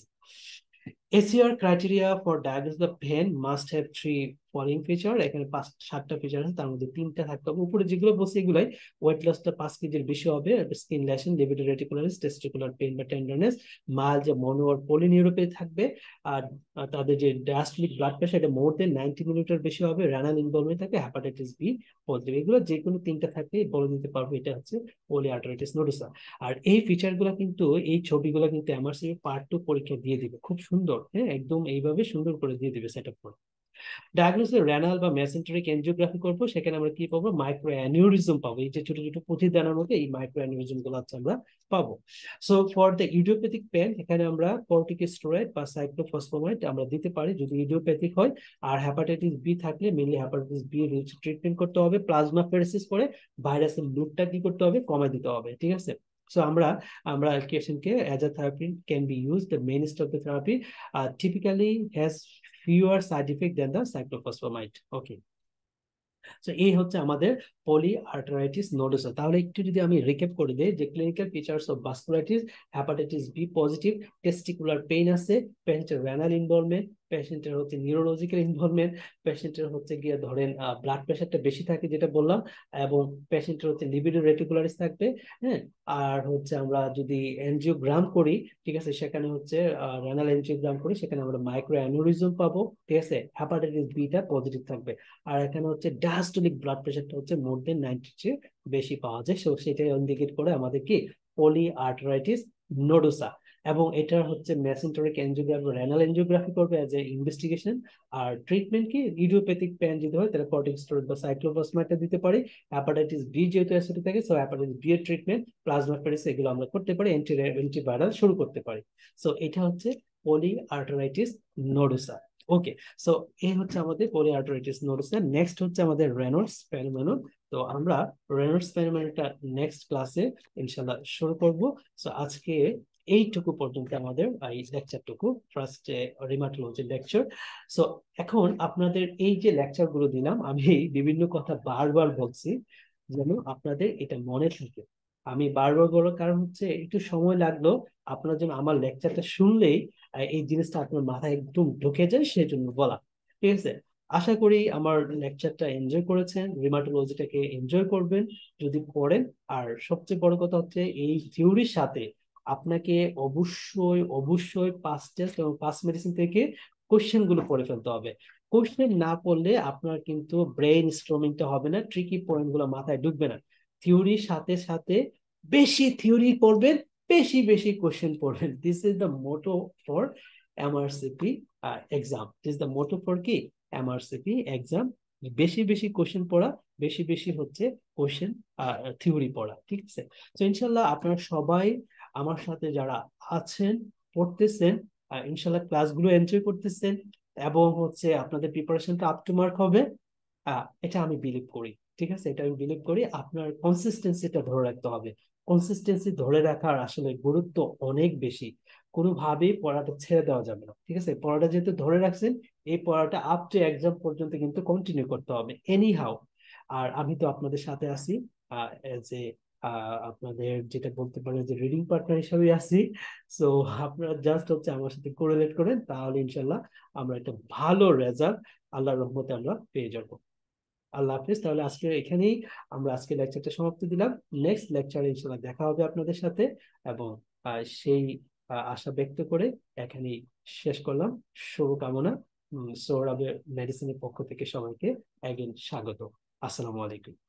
ACR criteria for diagnosis of pain must have 3 following feature, এখানে 7টা ফিচার আছে, তার মধ্যে 3টা থাকতে হবে। উপরে যেগুলো বলছি এগুলাই, ওয়েট লসটা 5 কেজির বেশি হবে, skin lesion, libido reticularis, testicular pain বা টেন্ডারনেস, মাইল্ড যে মনো আর পলিনিউরোপ্যাথি থাকবে, আর তাদের যে ডায়াস্টোলিক ব্লাড প্রেশার এটা মোর দেন 90 মিলিমিটার বেশি হবে, রেনাল ইনভলভমেন্ট থাকবে, হেপাটাইটিস বি পজিটিভ, এগুলো যে কোনো 3টা থাকলে বলে দিতে পারবো এটা হচ্ছে পলিআর্টারিটিস নোডোসা। আর এই ফিচার গুলো কিন্তু, এই ছবিগুলো কিন্তু এমআরসিপি পার্ট 2 পরীক্ষা দিয়ে দিবে, খুব সুন্দর, হ্যাঁ, একদম এইভাবে সুন্দর করে দিয়ে দিবে সেট আপ করে। ডায়াগনোসিস রেনাল বা মেসেন্টেরিক এনজিওগ্রাফি করবো, সেখানে আমরা কি পাবো, মাইক্রো অ্যানিউরিজম পাবো, এই যে ছোট ছোট প্রতিদানের মধ্যে এই মাইক্রো অ্যানিউরিজম গুলো হচ্ছে আমরা পাবো। So for the idiopathic PAN, এখানে আমরা কর্টিকোস্টেরয়েড বা সাইক্লোফসফামাইড আমরা দিতে পারি যদি ইডিওপ্যাথিক হয়। আর হেপাটাইটিস বি থাকলে মেইনলি হেপাটাইটিস বি ট্রিটমেন্ট করতে হবে, প্লাজমা ফেরেসিস করে ভাইরাসের লুটটা কি করতে হবে, কমাই দিতে হবে, ঠিক আছে। সো আমরা পেশেন্টকে as a therapy can be use, the mainstay of the therapy typically has fewer side effect than the cyclophosphamide. Okay. So এই হচ্ছে আমাদের পলিআর্টারাইটিস নোডোসা। তাহলে একটু যদি আমি রিক্যাপ করে দিই, যে clinical features of vasculitis, hepatitis B positive, testicular pain আছে, পেশেন্টের রেনাল ইনভলভমেন্ট, পেশেন্টের হচ্ছে নিউরোলজিক্যাল ইনভলভমেন্ট, পেশেন্টের হচ্ছে গিয়ে ধরেন ব্লাড প্রেশারটা বেশি থাকে যেটা বললাম, এবং পেশেন্টের হচ্ছে লিবিডো রেটিকুলারিস থাকবে, হ্যাঁ। আর হচ্ছে আমরা যদি এনজিওগ্রাম করি, ঠিক আছে, সেখানে হচ্ছে রেনাল এনজিওগ্রাম করি, সেখানে আমরা মাইক্রো অ্যানিউরিজম পাবো, ঠিক আছে, হেপাটাইটিস বিটা পজিটিভ থাকবে। আর এখানে হচ্ছে ডায়াস্টোলিক ব্লাড প্রেশারটা হচ্ছে মোর দেন 90 চেয়ে বেশি পাওয়া যায়, সো সেটা ইন্ডিকেট করে আমাদের কি পলিআর্টারাইটিস নোডোসা। এবং এটা হচ্ছে মেসেন্টেরিক এনজিওগ্রাফি, রেনাল এনজিওগ্রাফি করবে অ্যাজ এ ইনভেস্টিগেশন। আর ট্রিটমেন্ট কি, ইডিওপ্যাথিক পেন যদি হয় তাহলে কর্টিকোস্টেরয়েড বা সাইক্লোফসফেটটা দিতে পারি। হেপাটাইটিস বি যেহেতু অ্যাসিড থাকে, সো হেপাটাইটিস বি এর ট্রিটমেন্ট, প্লাজমাফেরেসিস এগুলো আমরা করতে পারি, অ্যান্টিভাইরাল শুরু করতে পারি। সো এটা হচ্ছে পলি আর্টারাইটিস নোডোসা। ওকে, সো এই হচ্ছে আমাদের পলি আর্টারাইটিস নোডোসা। নেক্সট হচ্ছে আমাদের রেনল্ডস ফেনোমেনন। তো আমরা রেনল্ডস ফেনোমেননটা নেক্সট ক্লাসে ইনশাআল্লাহ শুরু করব। সো আজকে এইটুকু পর্যন্ত আমাদের এই লেকচারটুকু, ফার্স্ট রিমাটোলজি লেকচার। সো এখন আপনাদের এই যে লেকচার গুলো দিলাম, আমি বিভিন্ন কথা বারবার বলছি যেন আপনাদের এটা মনে থাকে। আমি বারবার বলার কারণ হচ্ছে একটু সময় লাগলো আপনার জন্য, আমার লেকচারটা শুনলেই এই জিনিসটা আপনার মাথায় একদম ঢুকে যায়, সেজন্য বলা। ঠিক আছে, আশা করি আমার লেকচারটা এনজয় করেছেন, রিমাটোলজিটাকে এনজয় করবেন যদি পড়েন। আর সবচেয়ে বড় কথা হচ্ছে এই থিওরির সাথে আপনাকে অবশ্যই অবশ্যই পাস্ট টেস্ট এবং পাস্ট মেডিসিন থেকে কোশ্চেন গুলো পড়ে ফেলতে হবে। কোশ্চেন না পড়লে আপনার কিন্তু ব্রেইন স্ট্রমিংটা হবে না, ট্রিকি পয়েন্ট গুলো মাথায় ঢুকবে না। থিওরির সাথে সাথে বেশি থিওরি পড়বেন, বেশি বেশি কোশ্চেন পড়বেন। This is the motto for MRCP exam. This is the motto for কি, এমআরসিপি এক্সাম। বেশি বেশি কোশ্চেন পড়া, বেশি বেশি হচ্ছে কোশ্চেন থিওরি পড়া। ঠিক আছে, তো ইনশাল্লাহ আপনারা সবাই আমার সাথে যারা আছেন, পড়তেছেন, ইনশাল্লাহ ক্লাসগুলো এনজয় করতেছেন, এবং হচ্ছে আপনাদের প্রিপারেশনটা আপ টু মার্ক হবে। এটা আমি বিলিভ করি। ঠিক আছে, এটা আমি বিলিভ করি। আপনার কনসিস্টেন্সিটা ধরে রাখতে হবে। কনসিস্টেন্সি ধরে রাখার আসলে গুরুত্ব অনেক বেশি। কোনোভাবেই পড়াটা ছেড়ে দেওয়া যাবে না। ঠিক আছে, পড়াটা যেহেতু ধরে রাখছেন, এই পড়াটা আপ টু এক্সাম পর্যন্ত কিন্তু কন্টিনিউ করতে হবে এনি হাউ। আর আমি তো আপনাদের সাথে আছি এজ এ, আপনাদের যেটা বলতে পারেন যে রিডিং পার্টনার হিসেবে আছি। সো আপনারা জাস্ট হচ্ছে আমার সাথে কোরিলেট করেন, তাহলে ইনশাল্লাহ আমরা একটা ভালো রেজাল্ট আল্লাহর রহমতে আমরা পেয়ে যাব। আল্লাহ হাফিজ। তাহলে আজকে এখানেই আমরা আজকে লেকচারটা সমাপ্তি দিলাম। নেক্সট লেকচারে ইনশাল্লাহ দেখা হবে আপনাদের সাথে, এবং সেই আশা ব্যক্ত করে এখানেই শেষ করলাম। শুভকামনা। সৌরভের মেডিসিনের পক্ষ থেকে সবাইকে এগেন স্বাগত। আসসালামু আলাইকুম।